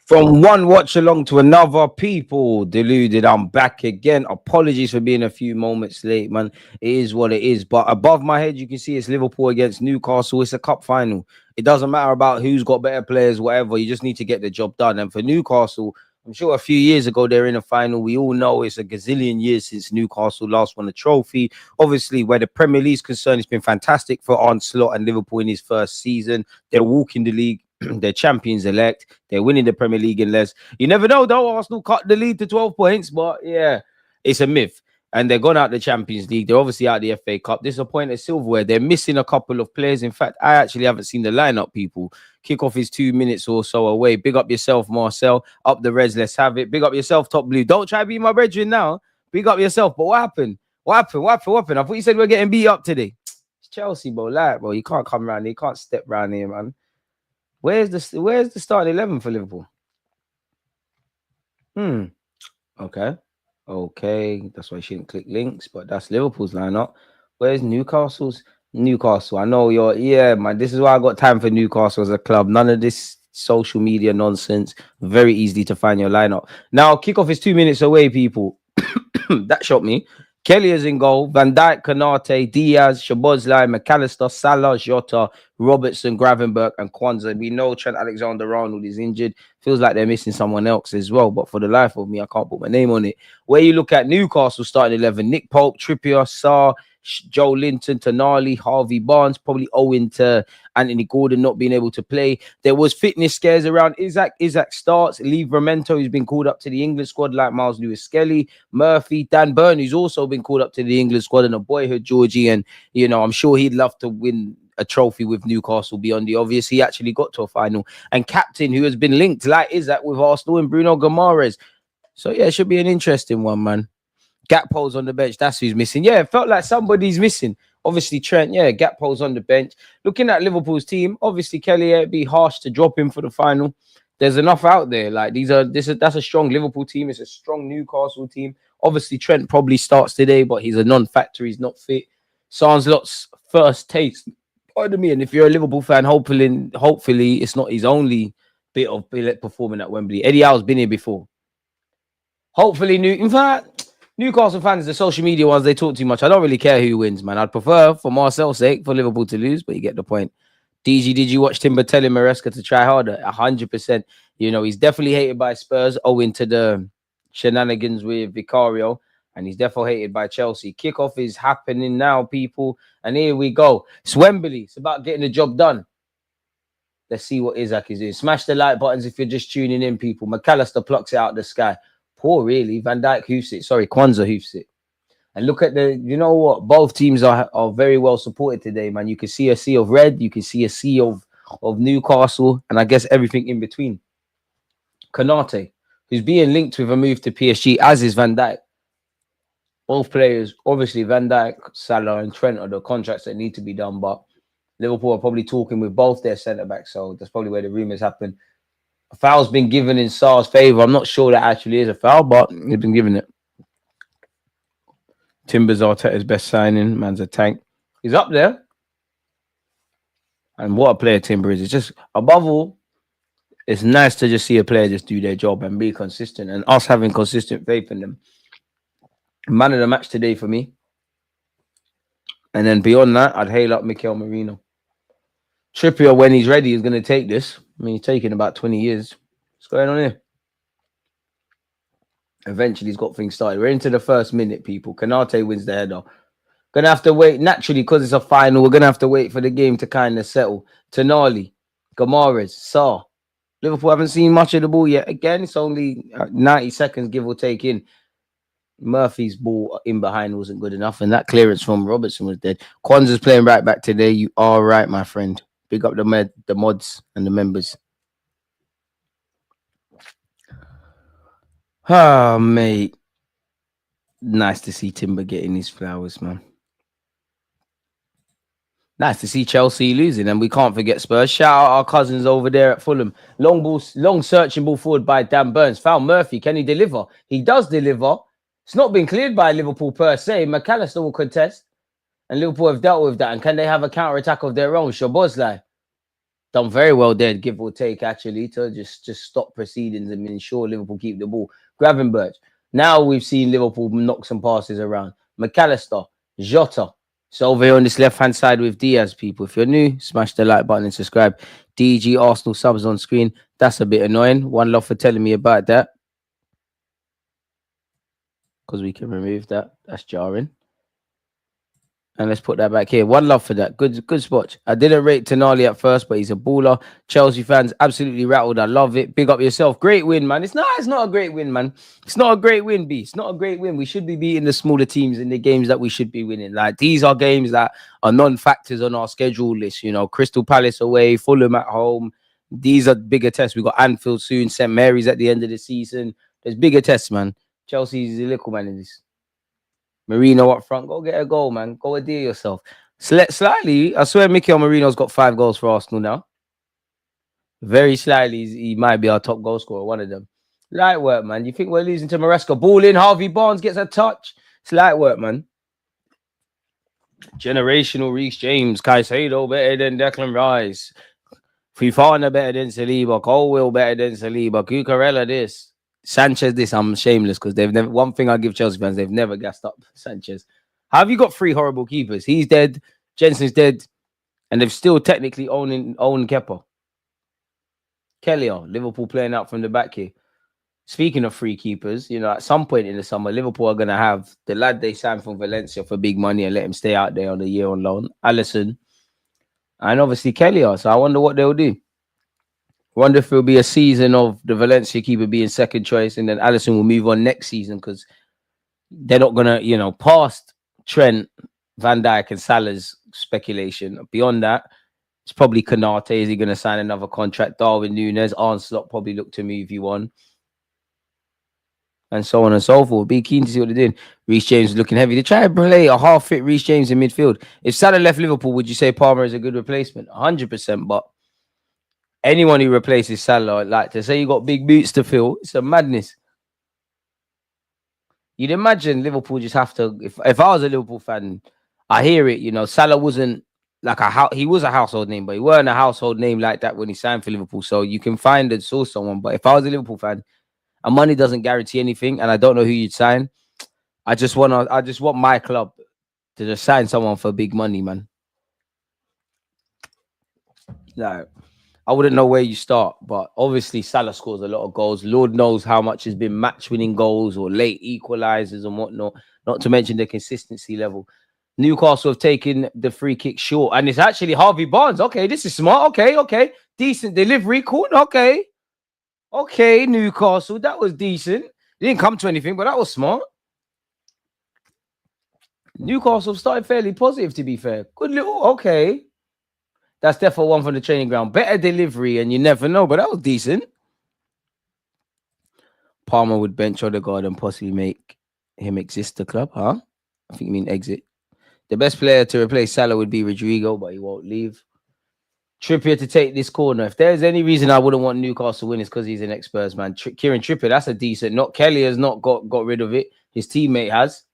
From one watch along to another, people, Deluded, I'm back again. Apologies for being a few moments late, man. It is what it is. But above my head, you can see it's Liverpool against Newcastle. It's a cup final. It doesn't matter about who's got better players, whatever. You just need to get the job done. And for Newcastle, I'm sure a few years ago they're in a final. We all know it's a gazillion years since Newcastle last won a trophy. Obviously, where the Premier League's concerned, it's been fantastic for Arne Slot and Liverpool in his first season. They're walking the league. They're champions elect. They're winning the Premier League in less. You never know, though. Arsenal cut the lead to 12 points, but yeah, it's a myth. And they're gone out the Champions League. They're obviously out the FA Cup. Disappointed silverware. They're missing a couple of players. In fact, I actually haven't seen the lineup, people. Kickoff is 2 minutes or so away. Big up yourself, Marcel. Up the Reds. Let's have it. Big up yourself, Top Blue. Don't try to be my brethren now. Big up yourself. But what happened? What happened? I thought you said we're getting beat up today. It's Chelsea, bro. Like, bro, you can't come around here. You can't step around here, man. Where's the starting 11 for Liverpool? Okay. That's why I shouldn't click links, but that's Liverpool's lineup. Where's Newcastle's? Newcastle. I know man. This is why I got time for Newcastle as a club. None of this social media nonsense. Very easy to find your lineup. Now, kickoff is 2 minutes away, people. That shocked me. Kelly is in goal. Van Dijk, Konate, Diaz, Szoboszlai, McAllister, Salah, Jota, Robertson, Gravenberch, and Kwanzaa. We know Trent Alexander-Arnold is injured. Feels like they're missing someone else as well. But for the life of me, I can't put my name on it. Where you look at Newcastle starting 11, Nick Pope, Trippier, Sarr, Joe Linton, Tonali, Harvey Barnes, probably owing to Anthony Gordon not being able to play. There was fitness scares around Isaac. Isaac starts. Lee Vermento, who's been called up to the England squad, like Miles Lewis-Skelly, Murphy, Dan Burn, who's also been called up to the England squad, and a boyhood Georgie. And, you know, I'm sure he'd love to win a trophy with Newcastle beyond the obvious. He actually got to a final. And captain, who has been linked, like Isaac, with Arsenal, and Bruno Guimaraes. So, yeah, it should be an interesting one, man. Gakpo's on the bench. That's who's missing. Yeah, it felt like somebody's missing. Obviously, Trent. Yeah, Gakpo's on the bench. Looking at Liverpool's team, obviously, Kelly, it'd be harsh to drop him for the final. There's enough out there. Like, that's a strong Liverpool team. It's a strong Newcastle team. Obviously, Trent probably starts today, but he's a non-factor. He's not fit. Sans Lot's first taste. Pardon me. And if you're a Liverpool fan, hopefully it's not his only bit of performing at Wembley. Eddie Howe's been here before. Hopefully, in fact, Newcastle fans, the social media ones, they talk too much. I don't really care who wins, man. I'd prefer, for Marcel's sake, for Liverpool to lose, but you get the point. DG, did you watch Timber telling Maresca to try harder? 100%. You know, he's definitely hated by Spurs owing to the shenanigans with Vicario, and he's definitely hated by Chelsea. Kickoff is happening now, people, and here we go. It's Wembley. It's about getting the job done. Let's see what Isaac is doing. Smash the like buttons if you're just tuning in, people. McAllister plucks it out of the sky. Poor, really. Van Dijk hoofs it. Sorry, Kwanzaa hoofs it. And look at you know what? Both teams are very well supported today, man. You can see a sea of red. You can see a sea of Newcastle, and I guess everything in between. Konate, who's being linked with a move to PSG, as is Van Dijk. Both players, obviously Van Dijk, Salah, and Trent are the contracts that need to be done, but Liverpool are probably talking with both their centre-backs, so that's probably where the rumours happen. A foul's been given in Sarr's favour. I'm not sure that actually is a foul, but they've been given it. Timber's Arteta's best signing. Man's a tank. He's up there. And what a player Timber is. It's just, above all, it's nice to just see a player just do their job and be consistent. And us having consistent faith in them. Man of the match today for me. And then beyond that, I'd hail up Mikel Merino. Trippier, when he's ready, is going to take this. I mean, he's taking about 20 years. What's going on here? Eventually, he's got things started. We're into the first minute, people. Kanate wins the header. Gonna have to wait naturally because it's a final. We're gonna have to wait for the game to kind of settle. Tonali, Gamares, Saar. Liverpool haven't seen much of the ball yet. Again, it's only 90 seconds, give or take in. Murphy's ball in behind wasn't good enough, and that clearance from Robertson was dead. Kwanzaa's playing right back today. You are right, my friend. Big up the mods and the members. Ah, mate. Nice to see Timber getting his flowers, man. Nice to see Chelsea losing, and we can't forget Spurs. Shout out our cousins over there at Fulham. Long searching ball forward by Dan Burns. Found Murphy. Can he deliver? He does deliver. It's not been cleared by Liverpool per se. McAllister will contest, and Liverpool have dealt with that. And can they have a counter attack of their own? Szoboszlai done very well there, give or take, actually, to just stop proceedings and ensure Liverpool keep the ball. Gravenberch. Now we've seen Liverpool knock some passes around. McAllister, Jota. So over here on this left-hand side with Diaz, people. If you're new, smash the like button and subscribe. DG Arsenal subs on screen. That's a bit annoying. One love for telling me about that. Because we can remove that. That's jarring. And let's put that back here. One love for that. Good spot. I didn't rate Tonali at first, but he's a baller. Chelsea fans absolutely rattled. I love it. Big up yourself. Great win, man. It's not a great win, man. It's not a great win, B. It's not a great win. We should be beating the smaller teams in the games that we should be winning. Like, these are games that are non-factors on our schedule list. You know, Crystal Palace away, Fulham at home. These are bigger tests. We've got Anfield soon, St. Mary's at the end of the season. There's bigger tests, man. Chelsea's a little man in this. Marino up front, go get a goal, man. Go adhere yourself. Slightly, I swear Mikel Marino's got 5 goals for Arsenal now. Very slightly, he might be our top goal scorer, one of them. Light work, man. You think we're losing to Maresca? Ball in, Harvey Barnes gets a touch. It's light work, man. Generational Reece James, Caicedo better than Declan Rice. Fifana better than Saliba. Colwill better than Saliba. Cucurella this. Sanchez this. I'm shameless because they've never. One thing I give Chelsea fans, they've never gassed up Sanchez. How have you got 3 horrible keepers? He's dead. Jensen's dead, and they've still technically owned Kepa. Kelleher, Liverpool playing out from the back here. Speaking of free keepers, you know, at some point in the summer, Liverpool are going to have the lad they signed from Valencia for big money and let him stay out there on a year on loan, Alisson, and obviously Kelleher. So I wonder what they'll do. Wonder if it'll be a season of the Valencia keeper being second choice, and then Alisson will move on next season because they're not going to, you know, past Trent, Van Dijk, and Salah's speculation. Beyond that, it's probably Kanate. Is he going to sign another contract? Darwin Núñez, Arne Slot probably look to move you on. And so on and so forth. Be keen to see what they're doing. Reece James is looking heavy. They try to play a half-fit Reece James in midfield. If Salah left Liverpool, would you say Palmer is a good replacement? 100%, but anyone who replaces Salah, like to say you got big boots to fill, it's a madness. You'd imagine Liverpool just have to. If I was a Liverpool fan, I hear it. You know, Salah wasn't like he was a household name, but he weren't a household name like that when he signed for Liverpool. So you can find and source someone. But if I was a Liverpool fan, and money doesn't guarantee anything, and I don't know who you'd sign, I just want my club to just sign someone for big money, man. Like, I wouldn't know where you start, but obviously Salah scores a lot of goals. Lord knows how much has been match-winning goals or late equalizers and whatnot, not to mention the consistency level. Newcastle have taken the free kick short, and it's actually Harvey Barnes. Okay, this is smart. Okay. Decent delivery. Cool. Okay, Newcastle. That was decent. It didn't come to anything, but that was smart. Newcastle started fairly positive, to be fair. Good little, okay. That's definitely one from the training ground. Better delivery, and you never know, but that was decent. Palmer would bench Odegaard and possibly make him exist the club, huh? I think you mean exit. The best player to replace Salah would be Rodrigo, but he won't leave. Trippier to take this corner. If there's any reason I wouldn't want Newcastle to win, it's because he's an ex-Spurs man. Kieran Trippier, that's a decent. Not Kelly has not got rid of it. His teammate has.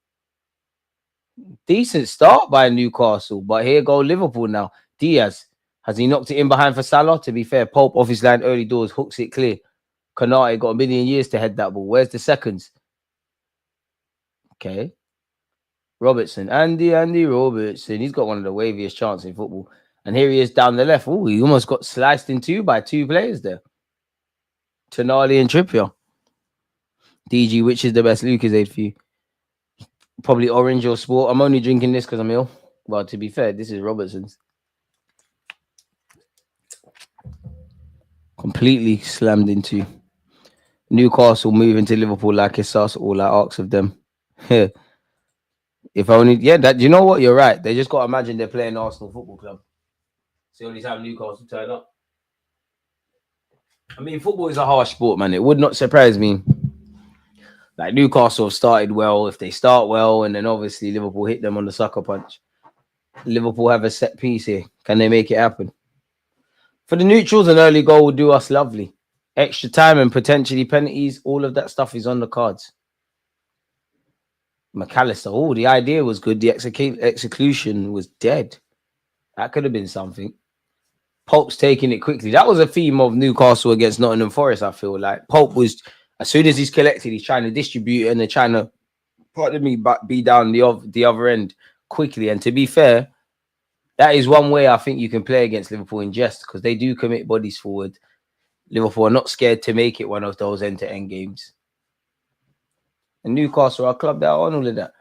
Decent start by Newcastle, but here go Liverpool now. Diaz. Has he knocked it in behind for Salah? To be fair, Pope off his line early doors, hooks it clear. Kanate got a million years to head that ball. Where's the seconds? Okay. Robertson. Andy Robertson. He's got one of the waviest chances in football. And here he is down the left. Oh, he almost got sliced in two by 2 players there. Tonali and Trippier. DG, which is the best Lucozade for you? Probably orange or sport. I'm only drinking this because I'm ill. Well, to be fair, this is Robertson's. Completely slammed into. Newcastle moving to Liverpool like it's us. All I ask of them. If only, yeah, that you know what? You're right. They just got to imagine they're playing Arsenal Football Club. It's the only time Newcastle turn up. I mean, football is a harsh sport, man. It would not surprise me. Like Newcastle have started well. If they start well, and then obviously Liverpool hit them on the sucker punch. Liverpool have a set piece here. Can they make it happen? For the neutrals, an early goal will do us lovely. Extra time and potentially penalties. All of that stuff is on the cards. McAllister. Oh, the idea was good. The execution was dead. That could have been something. Pope's taking it quickly. That was a theme of Newcastle against Nottingham Forest, I feel like. Pope was, as soon as he's collected, he's trying to distribute and they're trying to, pardon me, be down the other end quickly. And to be fair, that is one way I think you can play against Liverpool in jest, because they do commit bodies forward. Liverpool are not scared to make it one of those end-to-end games. And Newcastle are a club that are on all of that.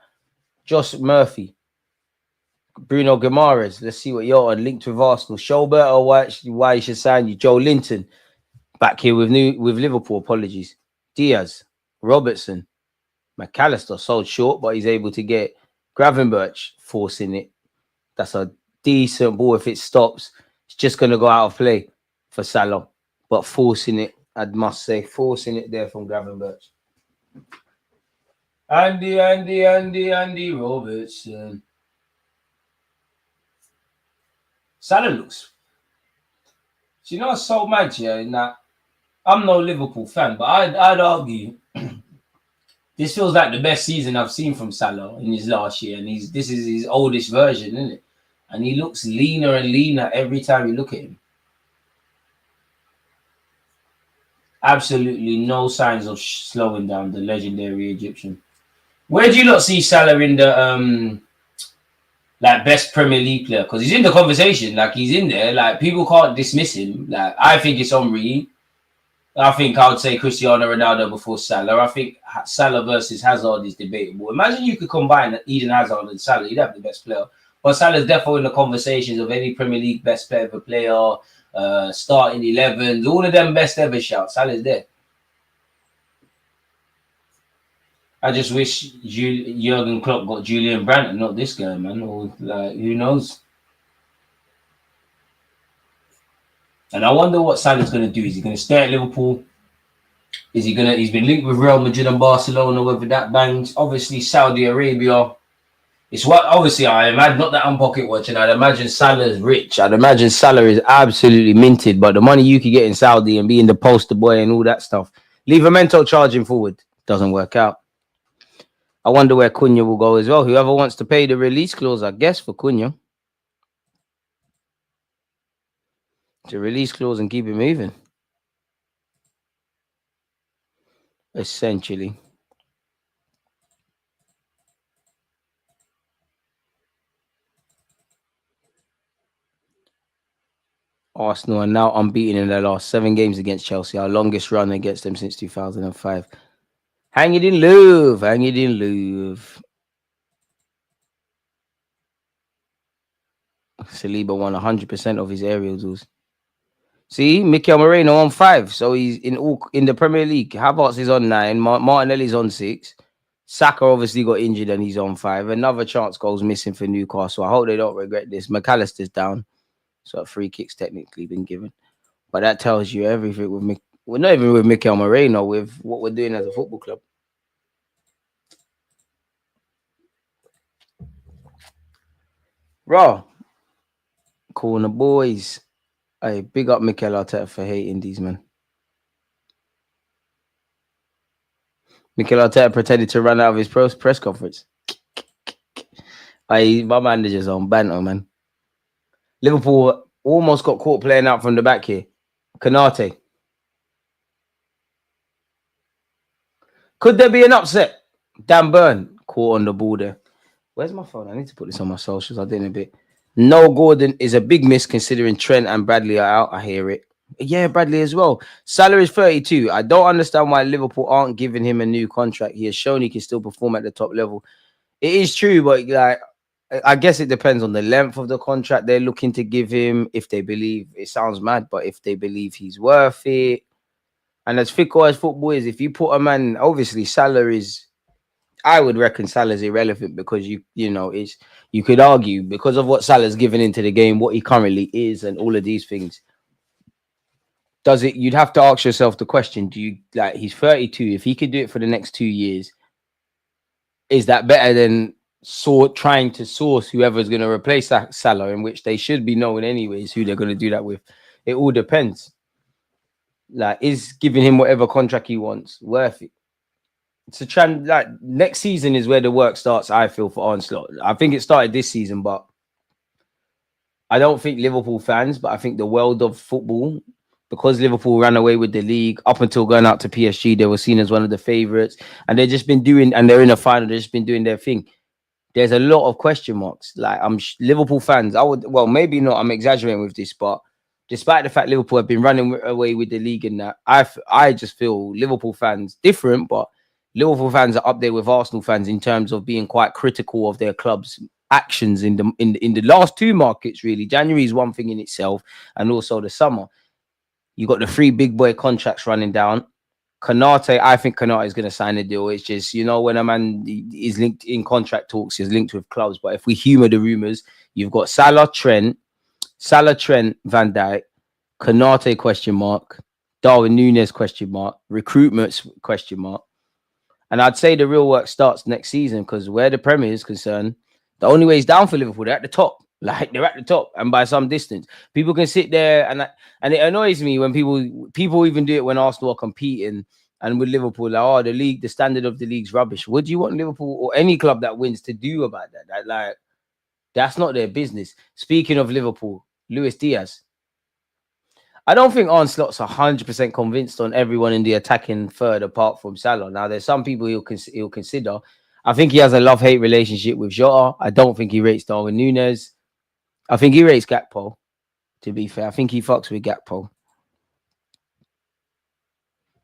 Josh Murphy. Bruno Guimaraes. Let's see what you're on. Linked with Arsenal. Schobert or why you should sign you. Joe Linton. Back here with Liverpool. Apologies. Diaz. Robertson. McAllister sold short, but he's able to get Gravenberch forcing it. That's a decent ball. If it stops, it's just going to go out of play for Salah. But forcing it, I must say, forcing it there from Gravenberch. Andy Robertson. Salah looks. Do you know what's so mad here? In that I'm no Liverpool fan, but I'd argue this feels like the best season I've seen from Salah in his last year, and this is his oldest version, isn't it? And he looks leaner and leaner every time you look at him. Absolutely no signs of slowing down, the legendary Egyptian. Where do you not see Salah in the like best Premier League player? Because he's in the conversation, like he's in there. Like people can't dismiss him. Like I think it's Henry. I think I would say Cristiano Ronaldo before Salah. I think Salah versus Hazard is debatable. Imagine you could combine Eden Hazard and Salah, you'd have the best player. But Salah's definitely in the conversations of any Premier League best player ever player, starting 11s, all of them best ever shouts. Salah's there. I just wish Jurgen Klopp got Julian Brandt and not this guy, man. Or like, who knows? And I wonder what Salah's going to do. Is he going to stay at Liverpool? Is he going to? He's been linked with Real Madrid and Barcelona. Whether that bangs, obviously Saudi Arabia. It's what obviously I imagine. Not that I'm pocket watching. I'd imagine Salah's rich. I'd imagine Salah is absolutely minted. But the money you could get in Saudi and being the poster boy and all that stuff, Livramento charging forward doesn't work out. I wonder where Cunha will go as well. Whoever wants to pay the release clause, I guess, for Cunha. To release clause and keep it moving. Essentially. Arsenal are now unbeaten in their last 7 games against Chelsea. Our longest run against them since 2005. Hang it in Louvre. Hang it in Louvre. Saliba won 100% of his aerial duels. See, Mikel Moreno on 5. So he's in the Premier League. Havertz is on 9. Martinelli's on 6. Saka obviously got injured and he's on 5. Another chance goes missing for Newcastle. I hope they don't regret this. McAllister's down. So a free kick's technically been given. But that tells you everything with we're not even with Mikel Moreno, with what we're doing as a football club. Raw. Corner boys. Hey, big up Mikel Arteta for hating these men. Mikel Arteta pretended to run out of his press conference. Hey, my manager's on banter, man. Liverpool almost got caught playing out from the back here. Kanate. Could there be an upset? Dan Burn caught on the ball there. Where's my phone? I need to put this on my socials. I did a bit. No, Gordon is a big miss considering Trent and Bradley are out. I hear it. Yeah, Bradley as well. Salah is 32. I don't understand why Liverpool aren't giving him a new contract. He has shown he can still perform at the top level. It is true, but like I guess it depends on the length of the contract they're looking to give him. If they believe it sounds mad, but if they believe he's worth it, and as fickle as football is, if you put a man, obviously Salah is. I would reckon Salah's irrelevant because you know it's you could argue because of what Salah's given into the game, what he currently is, and all of these things. Does it? You'd have to ask yourself the question: do you like? He's 32. If he could do it for the next 2 years, is that better than trying to source whoever's going to replace Salah, in which they should be knowing anyways who they're going to do that with? It all depends. Like, is giving him whatever contract he wants worth it? It's a like next season is where the work starts. I feel for Onslaught. I think it started this season, but I don't think Liverpool fans, but I think the world of football, because Liverpool ran away with the league up until going out to PSG, they were seen as one of the favourites, and they've just been doing, and they're in the final. They've just been doing their thing. There's a lot of question marks. Like Liverpool fans, well, maybe not. I'm exaggerating with this, but despite the fact Liverpool have been running away with the league and that, I just feel Liverpool fans different, but Liverpool fans are up there with Arsenal fans in terms of being quite critical of their club's actions in the last two markets. Really, January is one thing in itself, and also the summer. You got the 3 big boy contracts running down. Konate, I think Konate is going to sign a deal. It's just, you know, when a man is linked in contract talks, he's linked with clubs. But if we humour the rumours, you've got Salah, Trent, Van Dijk, Konate question mark, Darwin Núñez question mark, recruitments question mark. And I'd say the real work starts next season, because where the Premier is concerned, the only way is down for Liverpool. They're at the top. Like, they're at the top, and by some distance. People can sit there, and it annoys me when people even do it when Arsenal are competing, and with Liverpool, like, oh, the standard of the league's rubbish. What do you want Liverpool or any club that wins to do about that? That's not their business. Speaking of Liverpool, Luis Diaz. I don't think Onslaught's 100% convinced on everyone in the attacking third apart from Salah. Now, there's some people he'll consider. I think he has a love-hate relationship with Jota. I don't think he rates Darwin Núñez. I think he rates Gakpo, to be fair. I think he fucks with Gakpo.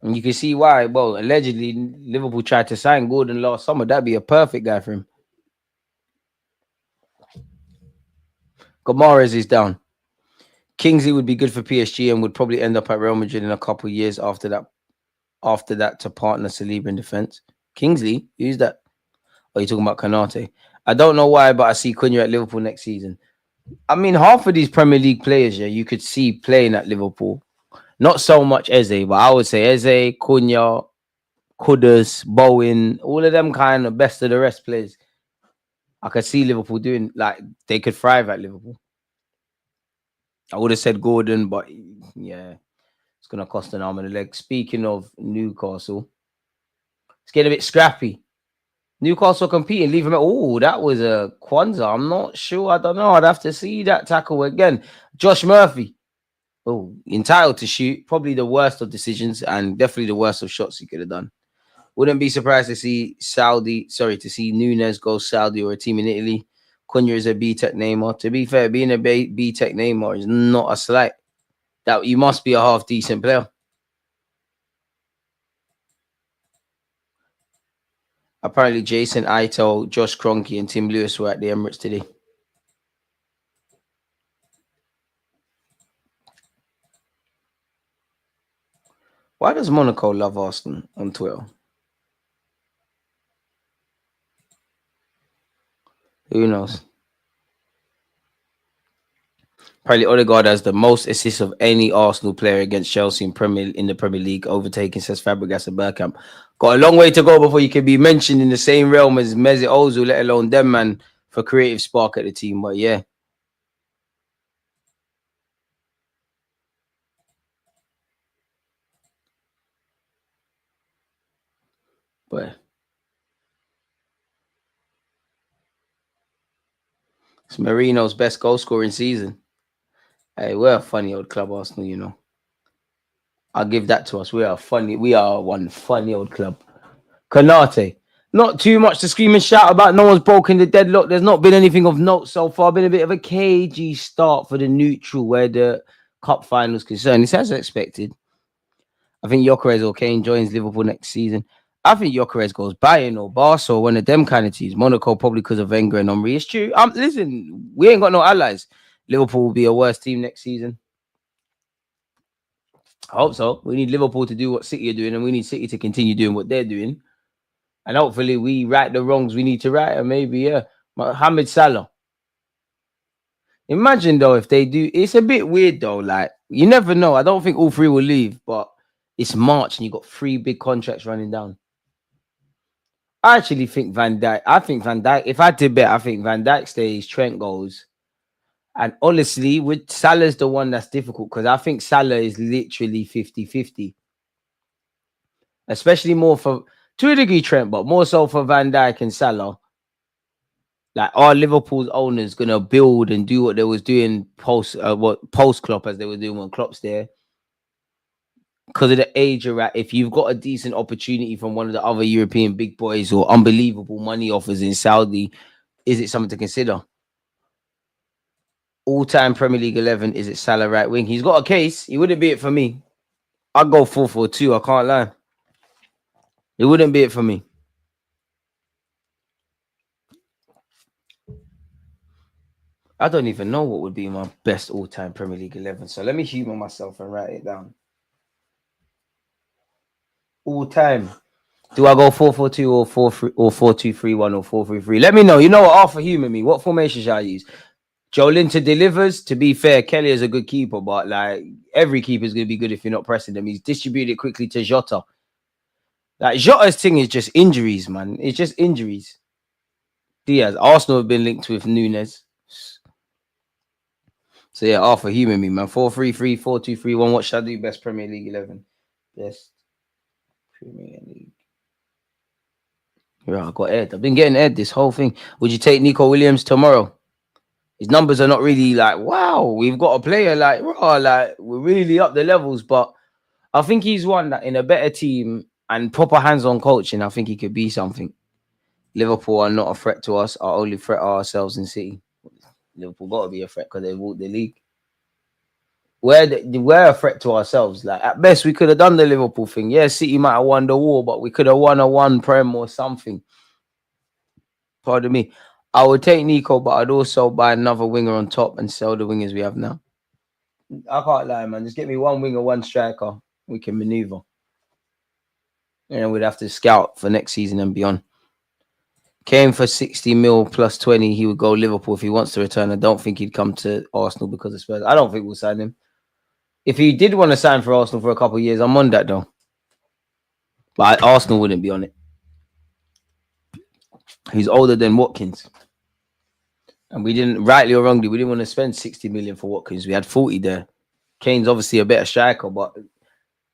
And you can see why. Well, allegedly, Liverpool tried to sign Gordon last summer. That'd be a perfect guy for him. Gomares is down. Kingsley would be good for PSG and would probably end up at Real Madrid in a couple of years after that to partner Saliba in defense. Kingsley? Who's that? Oh, you're talking about Konate. I don't know why, but I see Cunha at Liverpool next season. I mean, half of these Premier League players, yeah, you could see playing at Liverpool. Not so much Eze, but I would say Eze, Cunha, Kudus, Bowen, all of them kind of best of the rest players. I could see Liverpool doing, like, they could thrive at Liverpool. I would have said Gordon, but yeah, it's going to cost an arm and a leg. Speaking of Newcastle, it's getting a bit scrappy. Newcastle competing, leave him at, oh, that was a Kwanzaa. I'm not sure. I don't know. I'd have to see that tackle again. Josh Murphy, oh, entitled to shoot. Probably the worst of decisions and definitely the worst of shots he could have done. Wouldn't be surprised to see Núñez go Saudi or a team in Italy. Cunha is a B-Tech Neymar. To be fair, being a B-Tech Neymar is not a slight. That you must be a half-decent player. Apparently, Jason Ito, Josh Kroenke, and Tim Lewis were at the Emirates today. Why does Monaco love Arsenal on Twitter? Who knows? Apparently, Odegaard has the most assists of any Arsenal player against Chelsea in the Premier League, overtaking, says Fabregas and Bergkamp. Got a long way to go before you can be mentioned in the same realm as Mesut Ozil, let alone them, man, for creative spark at the team. But yeah. But it's Marino's best goal scoring season. Hey, we're a funny old club, Arsenal, you know. I'll give that to us. We are one funny old club. Konate. Not too much to scream and shout about. No one's broken the deadlock. There's not been anything of note so far. Been a bit of a cagey start for the neutral, where the Cup Final is concerned, it's as expected. I think Gyökeres or Kane joins Liverpool next season. I think Gyökeres goes Bayern or Barca or one of them kind of teams. Monaco probably because of Wenger and Henry. It's true. Listen, we ain't got no allies. Liverpool will be a worse team next season. I hope so. We need Liverpool to do what City are doing, and we need City to continue doing what they're doing. And hopefully we right the wrongs we need to right. And maybe, yeah, Mohamed Salah. Imagine though if they do. It's a bit weird though. Like you never know. I don't think all three will leave, but it's March and you got 3 big contracts running down. I actually think Van Dijk. I think Van Dijk. If I had to bet, I think Van Dijk stays, Trent goes. And honestly, with Salah's the one that's difficult because I think Salah is literally 50-50. Especially more for, to a degree, Trent, but more so for Van Dijk and Salah. Like, are Liverpool's owners going to build and do what they was doing post Klopp as they were doing when Klopp's there? Because of the age you're at, if you've got a decent opportunity from one of the other European big boys or unbelievable money offers in Saudi, is it something to consider? All-time Premier League 11, is it Salah right wing? He's got a case. He wouldn't be it for me. I'd go 4-4-2. I can't lie. It wouldn't be it for me. I don't even know what would be my best all-time Premier League 11. So let me humor myself and write it down. All-time. Do I go 4-4-2 or 4-3 or 4-2-3-1 or 4-3-3? Let me know. You know what? Arthur, humor me. What formation shall I use? Joe Linton delivers. To be fair, Kelly is a good keeper, but like every keeper is going to be good if you're not pressing them. He's distributed quickly to Jota. Like Jota's thing is just injuries, man. It's just injuries. Diaz. Arsenal have been linked with Nunes. So yeah, Arthur, humor me, man. 4-3-3, 4-2-3-1. What should I do? Best Premier League 11. Best Premier League. Yeah, I got Ed. I've been getting Ed this whole thing. Would you take Nico Williams tomorrow? His numbers are not really like, wow, we've got a player like, raw, like we're really up the levels. But I think he's one that in a better team and proper hands-on coaching, I think he could be something. Liverpool are not a threat to us. Our only threat are ourselves in City. Liverpool got to be a threat because they walked the league. We're a threat to ourselves. Like at best, we could have done the Liverpool thing. Yeah, City might have won the war, but we could have won a 1 Prem or something. Pardon me. I would take Nico, but I'd also buy another winger on top and sell the wingers we have now. I can't lie, man. Just get me 1 winger, 1 striker. We can maneuver. And we'd have to scout for next season and beyond. Came for 60 mil plus 20. He would go Liverpool if he wants to return. I don't think he'd come to Arsenal because of Spurs. I don't think we'll sign him. If he did want to sign for Arsenal for a couple of years, I'm on that though. But Arsenal wouldn't be on it. He's older than Watkins. And we didn't, rightly or wrongly, we didn't want to spend 60 million for Watkins. We had 40 there. Kane's obviously a better striker, but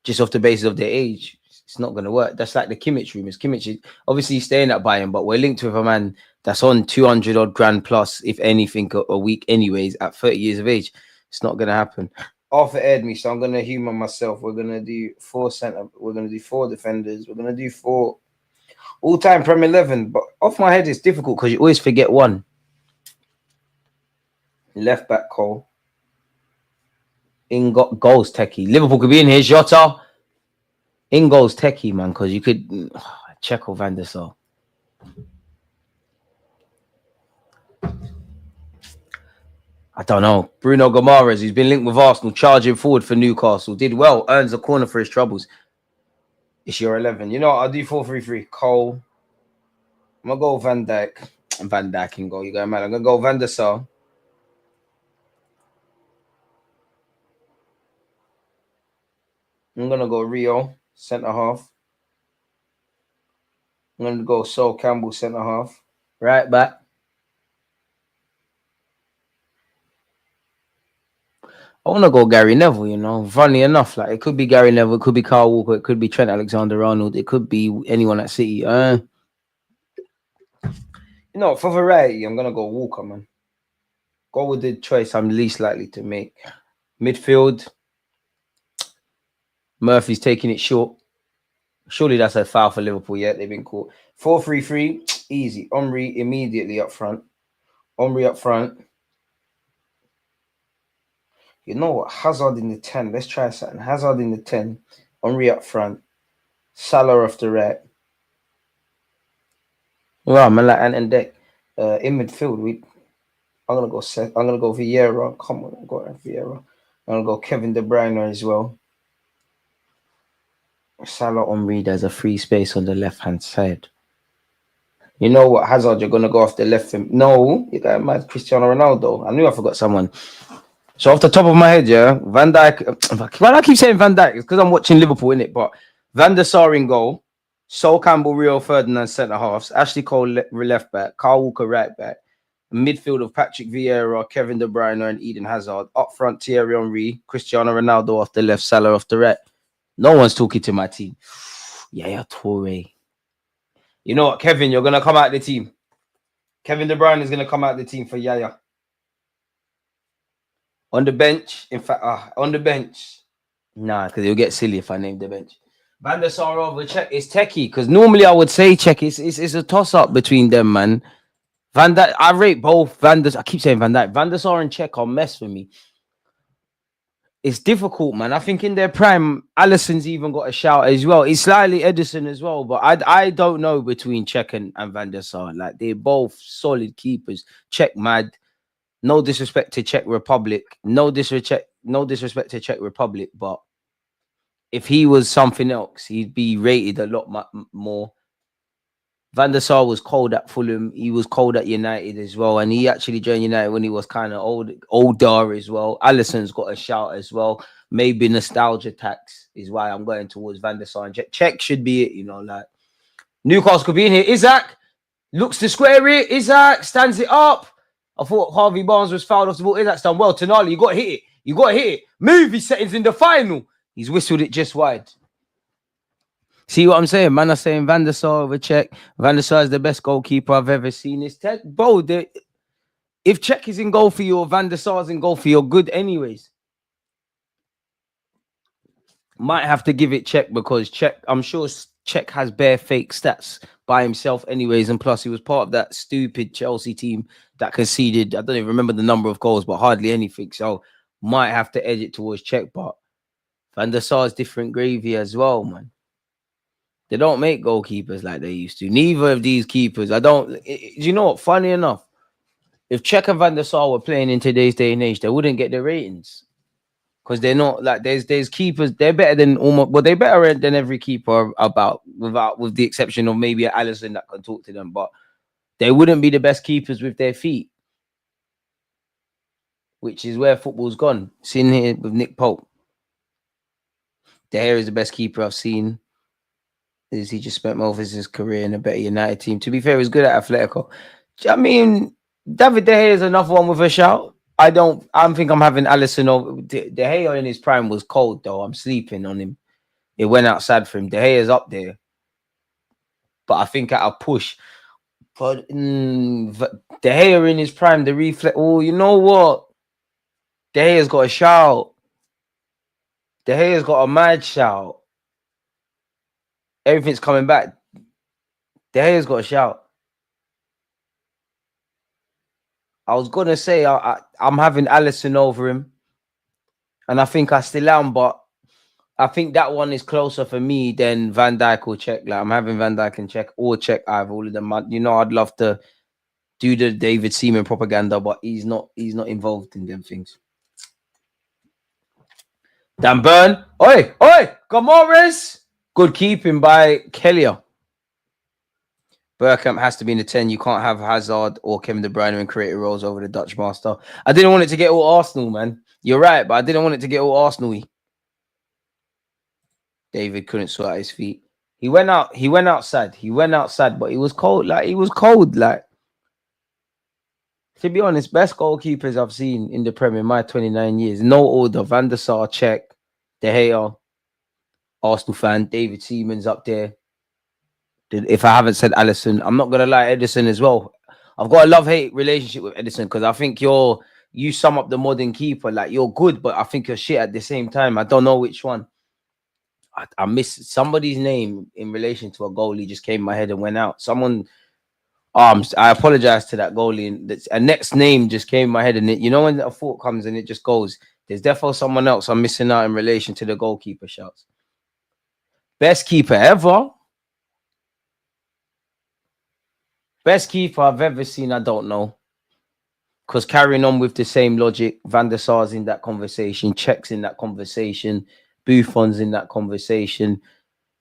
just off the basis of their age, it's not going to work. That's like the Kimmich rumors. Kimmich is obviously staying at Bayern, but we're linked with a man that's on 200 odd grand plus, if anything, a week anyways, at 30 years of age. It's not going to happen. Arthur aired me, so I'm going to humor myself. We're going to do 4 centre. We're going to do 4 defenders. We're going to do 4 all-time Premier 11. But off my head, it's difficult because you always forget one. Left back Cole. In goals Techie. Liverpool could be in here. Jota. In goals Techie, man, because you could Checo Van der Sar. I don't know. Bruno Gomares, he's been linked with Arsenal, charging forward for Newcastle. Did well, earns a corner for his troubles. It's your 11. You know what? I'll do 4-3-3. Cole. I'm going to go Van Dijk. Van Dijk can go. You got mad. I'm going to go Van der Sar. I'm going to go Rio, centre half. I'm going to go Sol Campbell, centre half. Right back. I want to go Gary Neville, you know. Funny enough, like it could be Gary Neville, it could be Kyle Walker, it could be Trent Alexander-Arnold, it could be anyone at City. You know, for variety, I'm going to go Walker, man. Go with the choice I'm least likely to make. Midfield. Murphy's taking it short. Surely that's a foul for Liverpool, yeah? They've been caught. 4-3-3, easy. Omri immediately up front. Omri up front. You know what? Hazard in the 10. Let's try something. Hazard in the 10. Henry up front. Salah off the right. Well, man, like and Deck. In midfield, I'm gonna go Vieira. Come on, I'm going Vieira. I'm gonna go Kevin De Bruyne as well. Salah Henry, there's a free space on the left-hand side. You know what, Hazard, you're gonna go off the left. No, you got mad Cristiano Ronaldo. I knew I forgot someone. So off the top of my head, yeah, Van Dijk. Why do I keep saying Van Dijk? It's because I'm watching Liverpool, innit? But Van der Sar in goal, Sol Campbell, Rio Ferdinand centre halves, Ashley Cole left back, Carl Walker right back, midfield of Patrick Vieira, Kevin De Bruyne, and Eden Hazard. Up front, Thierry Henry, Cristiano Ronaldo off the left, Salah off the right. No one's talking to my team. Yeah, Toure. You know what, Kevin, you're going to come out the team. Kevin De Bruyne is going to come out the team for Yaya. On the bench, in fact, on the bench. Nah, because it'll get silly if I name the bench. Van der Sar over Czech is techie, because normally I would say Czech. It's a toss-up between them, man. Van Dijk, I rate both. I keep saying Van Dijk. Van der Sar and Czech are mess for me. It's difficult, man. I think in their prime, Alisson's even got a shout as well. It's slightly Ederson as well, but I don't know between Czech and Van der Sar. Like, they're both solid keepers. Czech mad. No disrespect to Czech Republic. No disrespect to Czech Republic, but if he was something else, he'd be rated a lot more. Van der Sar was cold at Fulham. He was cold at United as well. And he actually joined United when he was kind of older as well. Alisson's got a shout as well. Maybe nostalgia tax is why I'm going towards Van der Sar. And Czech should be it, you know, like Newcastle could be in here. Isaac looks to square it. Isaac stands it up. I thought Harvey Barnes was fouled off the ball. Isaac's done well. Tonali, you got to hit it. You got to hit it. Movie settings in the final. He's whistled it just wide. See what I'm saying? Man, I'm saying Van der Sar over Czech. Van der Sar is the best goalkeeper I've ever seen. It's bro, if Czech is in goal for you or Van der Sar's in goal for you, you're good anyways. Might have to give it Czech because Czech, I'm sure Czech has bare fake stats by himself anyways. And plus, he was part of that stupid Chelsea team that conceded, I don't even remember the number of goals, but hardly anything. So might have to edge it towards Czech, but Van der Sar's different gravy as well, man. They don't make goalkeepers like they used to. Neither of these keepers. You know what? Funny enough, if Czech and Van der Sar were playing in today's day and age, they wouldn't get the ratings. Because they're not like there's keepers, they're better than they're better than every keeper with the exception of maybe Alisson that can talk to them, but they wouldn't be the best keepers with their feet. Which is where football's gone. Seen here with Nick Pope. De Gea is the best keeper I've seen. He just spent most of his career in a better United team. To be fair, he's good at Atletico. I mean, David De Gea is another one with a shout. I think I'm having Alisson over. De Gea in his prime was cold, though. I'm sleeping on him. It went outside for him. De Gea is up there. But I think at a push. But De Gea in his prime, the reflex. Oh, you know what? De Gea's got a shout. De Gea's got a mad shout. Everything's coming back. De Gea's got a shout. I was going to say I'm having Alisson over him. And I think I still am, but I think that one is closer for me than Van Dijk or Czech. Like, I'm having Van Dijk and Czech or Czech. I have all of them. You know, I'd love to do the David Seaman propaganda, but he's not involved in them things. Dan Burn. Oi, Gomorrah. Good keeping by Kellier. Bergkamp has to be in the 10. You can't have Hazard or Kevin De Bruyne in creative roles over the Dutch master. I didn't want it to get all Arsenal, man. You're right, but I didn't want it to get all Arsenal-y. David couldn't sort out his feet. He went outside, but he was cold. Like, to be honest, best goalkeepers I've seen in the Premier in my 29 years. No order. Van der Sar, Czech, De Gea, Arsenal fan, David Seaman's up there. If I haven't said Alisson, I'm not gonna lie, Ederson as well. I've got a love-hate relationship with Ederson because I think you sum up the modern keeper. Like, you're good, but I think you're shit at the same time. I don't know which one. I missed somebody's name in relation to a goalie just came in my head and went out. Someone, I apologize to that goalie. And a next name just came in my head, and you know when a thought comes and it just goes. There's definitely someone else I'm missing out in relation to the goalkeeper shouts. Best keeper ever. Best keeper I've ever seen, I don't know. Because carrying on with the same logic, Van der Sar's in that conversation, Czech's in that conversation, Buffon's in that conversation,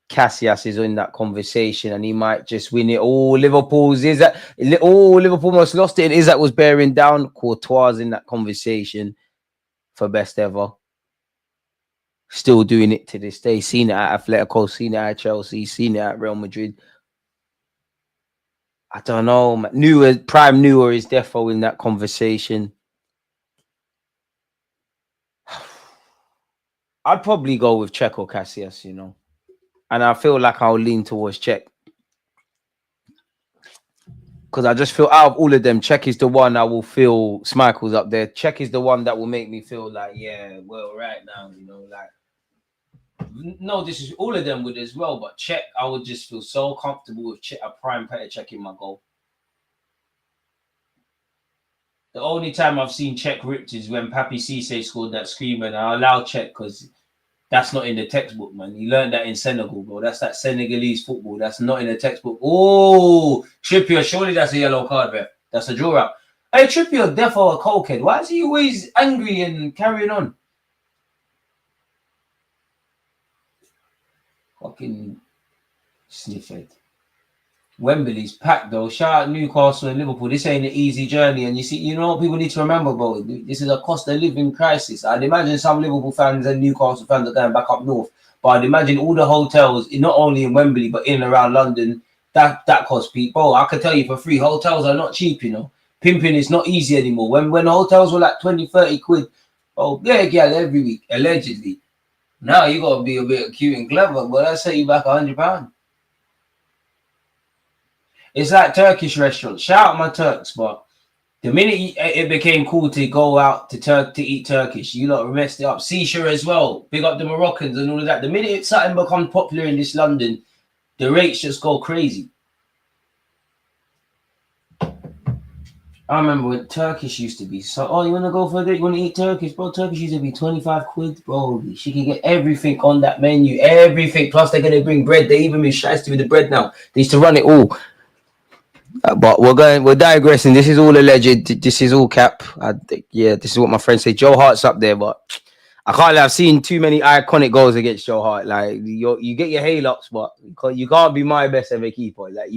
Casillas is in that conversation, and he might just win it. Oh, Liverpool's is that? Oh, Liverpool almost lost it. And Is that was bearing down. Courtois in that conversation for best ever. Still doing it to this day. Seen it at Atletico, seen it at Chelsea, seen it at Real Madrid. I don't know. Prime Newer is defo in that conversation. I'd probably go with Czech or Casillas, you know. And I feel like I'll lean towards Czech. Because I just feel out of all of them, Czech is the one I will feel Schmeichel's up there. Czech is the one that will make me feel like, yeah, well, right now, you know, like, no, this is all of them would as well, but Czech, I would just feel so comfortable with Czech, a prime Petr Cech in my goal. The only time I've seen Czech ripped is when Papi Cisse scored that screamer, and I allow Czech because that's not in the textbook, man. You learned that in Senegal, bro. That's that Senegalese football. That's not in the textbook. Oh, Trippier, surely that's a yellow card, bro. That's a draw out. Hey, Trippier, defo a cokehead. Why is he always angry and carrying on? Fucking sniffhead. Wembley's packed though. Shout out Newcastle and Liverpool. This ain't an easy journey, and you know what people need to remember, bro. This is a cost of living crisis. I'd imagine some Liverpool fans and Newcastle fans are going back up north, but I'd imagine all the hotels, not only in Wembley but in and around London, that costs people. I can tell you for free, hotels are not cheap. You know, pimping is not easy anymore. When hotels were like 20, 30 quid, yeah, every week allegedly. Now you gotta be a bit cute and clever, but I'll set you back £100. It's like Turkish restaurants. Shout out my Turks, but the minute it became cool to go out to eat Turkish, you lot messed it up. Sisha as well. Big up the Moroccans and all of that. The minute something becomes popular in this London, the rates just go crazy. I remember when Turkish used to be so. Oh, you want to go for a date? You want to eat Turkish, bro? Turkish used to be 25 quid, bro. She can get everything on that menu, everything. Plus, they're gonna bring bread. They even be shiesty with the bread now. They used to run it all. But we're digressing. This is all alleged. This is all cap. This is what my friends say. Joe Hart's up there, but I can't lie. I've seen too many iconic goals against Joe Hart. Like you get your hay-ups, but you can't be my best ever keeper. Like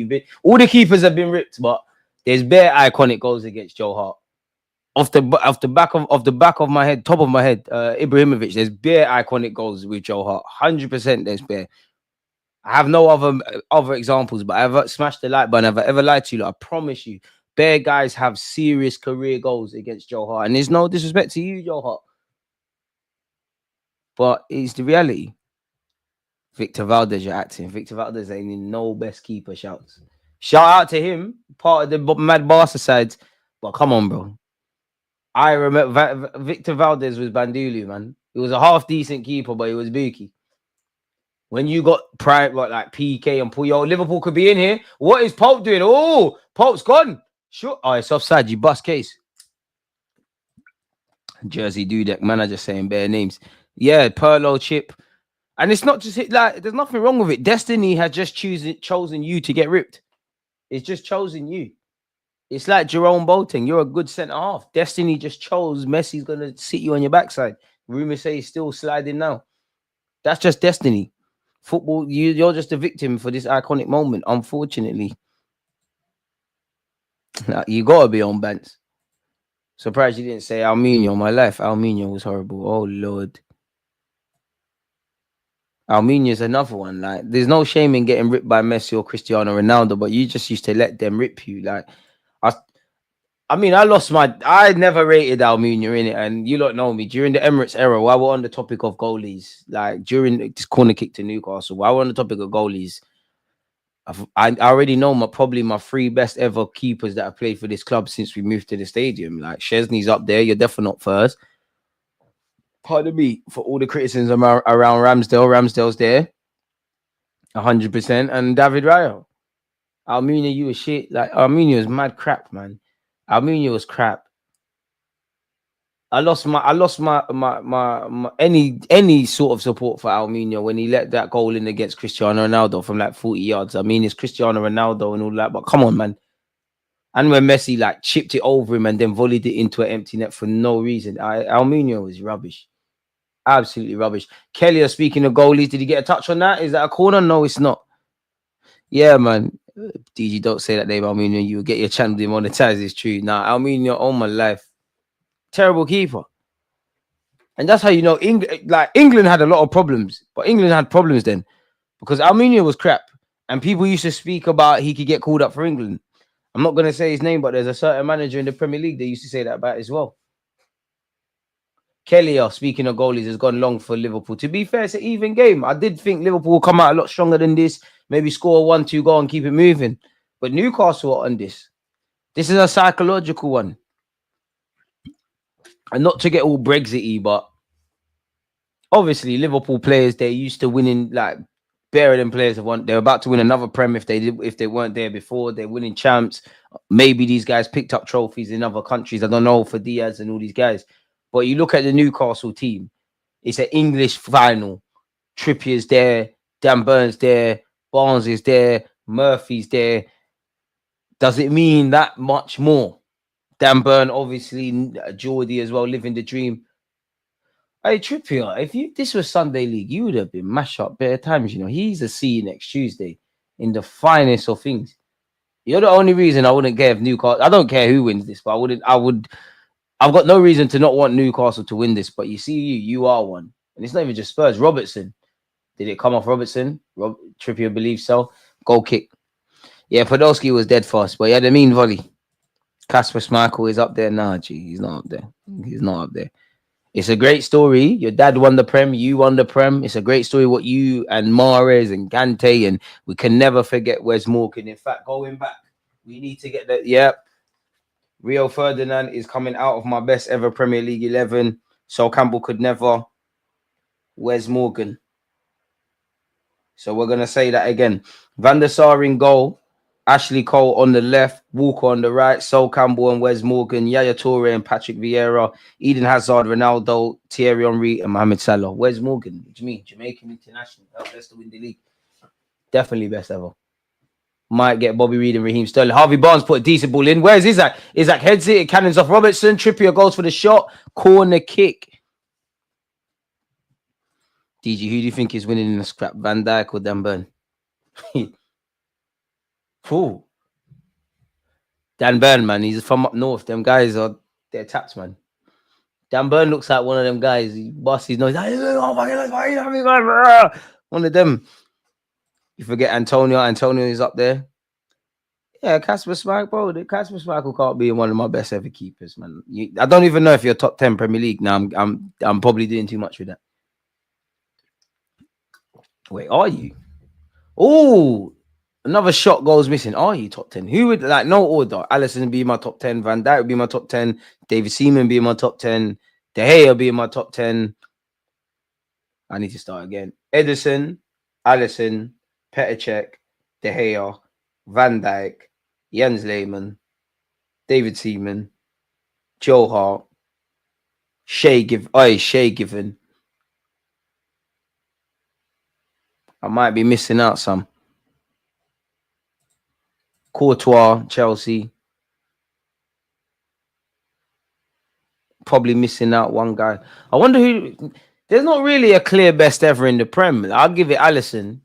all the keepers have been ripped, but there's bare iconic goals against Joe Hart. Off the back of my head, top of my head, Ibrahimovic. There's bare iconic goals with Joe Hart. 100%. There's bare. I have no other examples, but I've smashed the like button. Have I ever lied to you? Like, I promise you, bare guys have serious career goals against Joe Hart, and there's no disrespect to you, Joe Hart, but it's the reality. Victor Valdez, you're acting. Victor Valdez ain't in no best keeper shouts. Shout out to him, part of the mad Barca side, but come on, bro. I remember Victor Valdez was Bandulu, man. He was a half decent keeper, but he was bookie. When you got prime like PK and Puyol, Liverpool could be in here. What is Pope doing? Oh, Pope's gone. Sure. Oh, it's offside. You bust case. Jersey Dudek, manager saying bare names. Yeah, Perlo chip. And it's not just like there's nothing wrong with it. Destiny has just chosen you to get ripped. It's just chosen you. It's like Jerome Boateng. You're a good centre half. Destiny just chose Messi's gonna sit you on your backside. Rumors say he's still sliding now. That's just destiny. Football, you're just a victim for this iconic moment, unfortunately. You gotta be on Bants. Surprised you didn't say Alminio. My life, Alminio was horrible. Oh Lord. Alminio's another one. Like, there's no shame in getting ripped by Messi or Cristiano Ronaldo, but you just used to let them rip you. Like, I never rated Almunia in it, and you lot know me. During the Emirates era, while we're on the topic of goalies, like during this corner kick to Newcastle, while we're on the topic of goalies, I already know probably my three best ever keepers that have played for this club since we moved to the stadium. Like, Chesney's up there. You're definitely not first. Pardon me for all the criticism around Ramsdale. Ramsdale's there, 100%, and David Raya. Almunia, you was shit. Like, Almunia was mad crap, man. Almunia was crap. I lost my any sort of support for Almunia when he let that goal in against Cristiano Ronaldo from like 40 yards. I mean, it's Cristiano Ronaldo and all that, but come on, man. And when Messi like chipped it over him and then volleyed it into an empty net for no reason, Almunia was rubbish, absolutely rubbish. Kelly, speaking of goalies, did he get a touch on that? Is that a corner? No, it's not. Yeah, man. DG, don't say that name, Almunia. You will get your channel demonetized. It's true. Nah, Almunia, all my life, terrible keeper. And that's how you know England had a lot of problems, but England had problems then because Almunia was crap, and people used to speak about he could get called up for England. I'm not going to say his name, but there's a certain manager in the Premier League they used to say that about as well. Kelly, speaking of goalies, has gone long for Liverpool. To be fair, it's an even game. I did think Liverpool will come out a lot stronger than this, maybe score a 1-2 goal and keep it moving. But Newcastle are on this. This is a psychological one. And not to get all Brexit-y, but obviously Liverpool players, they're used to winning, like better than players have won. They're about to win another Prem if they weren't there before. They're winning champs. Maybe these guys picked up trophies in other countries. I don't know for Diaz and all these guys. But you look at the Newcastle team, it's an English final. Trippier's there, Dan Burns there, Barnes is there, Murphy's there. Does it mean that much more? Dan Burn, obviously, Geordie as well, living the dream. Hey, Trippier, if this was Sunday League, you would have been mashed up better times. You know, he's a see next Tuesday in the finest of things. You're the only reason I wouldn't care if Newcastle. I don't care who wins this, but I've got no reason to not want Newcastle to win this. But you see, you are one, and it's not even just Spurs. Robertson, did it come off Robertson? Trippier believes so. Goal kick. Yeah, Podolski was dead fast, but he had a mean volley. Kasper Schmeichel is up there now. Gee, he's not up there. He's not up there. It's a great story. Your dad won the Prem. You won the Prem. It's a great story what you and Mahrez and Gante, and we can never forget Wes Morgan. In fact, going back, we need to get that. Yep. Rio Ferdinand is coming out of my best ever Premier League 11. Sol Campbell could never. Wes Morgan. So we're going to say that again. Van der Sar in goal. Ashley Cole on the left, Walker on the right, Sol Campbell and Wes Morgan, Yaya Toure and Patrick Vieira, Eden Hazard, Ronaldo, Thierry Henry, and Mohamed Salah. Wes Morgan, what do you mean? Jamaican international, best to win the league. Definitely best ever. Might get Bobby Reed and Raheem Sterling. Harvey Barnes put a decent ball in. Where's Isaac? Isaac heads it, cannons off Robertson. Trippier goes for the shot. Corner kick. DG, who do you think is winning in the scrap? Van Dijk or Dan Burn? Cool. Dan Burn, man, he's from up north. Them guys they're taps, man. Dan Burn looks like one of them guys. He busts his nose. One of them. You forget Antonio. Antonio is up there. Yeah, Kasper Schmeichel, bro. Kasper Schmeichel can't be one of my best ever keepers, man. I don't even know if you're top 10 Premier League. Now I'm probably doing too much with that. Wait, are you? Oh. Another shot goes missing. Are you top 10? Who would, like, no order? Alisson would be in my top 10. Van Dijk would be in my top 10. David Seaman would be in my top 10. De Gea would be in my top 10. I need to start again. Ederson, Alisson, Petr Cech, De Gea, Van Dijk, Jens Lehmann, David Seaman, Joe Hart, Shay Given. I might be missing out some. Courtois, Chelsea. Probably missing out one guy. I wonder who. There's not really a clear best ever in the Prem. I'll give it Alisson.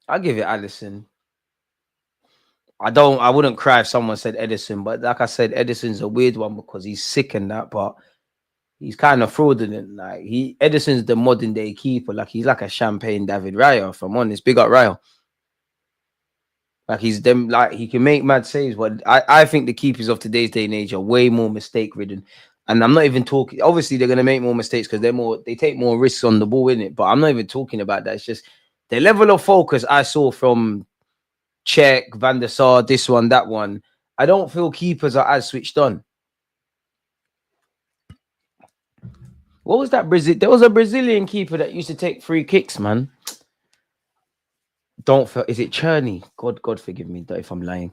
I wouldn't cry if someone said Edison, but like I said, Edison's a weird one because he's sick and that, but he's kind of fraudulent. Like Edison's the modern day keeper. Like he's like a champagne David Raya, if I'm honest. Big up Raya. Like he can make mad saves, but I think the keepers of today's day and age are way more mistake ridden. And I'm not even talking. Obviously, they're gonna make more mistakes because they take more risks on the ball, in it. But I'm not even talking about that. It's just the level of focus I saw from Cech, Van der Sar, this one, that one. I don't feel keepers are as switched on. What was that Brazil? There was a Brazilian keeper that used to take free kicks, man. Is it Cherney? God forgive me if I'm lying.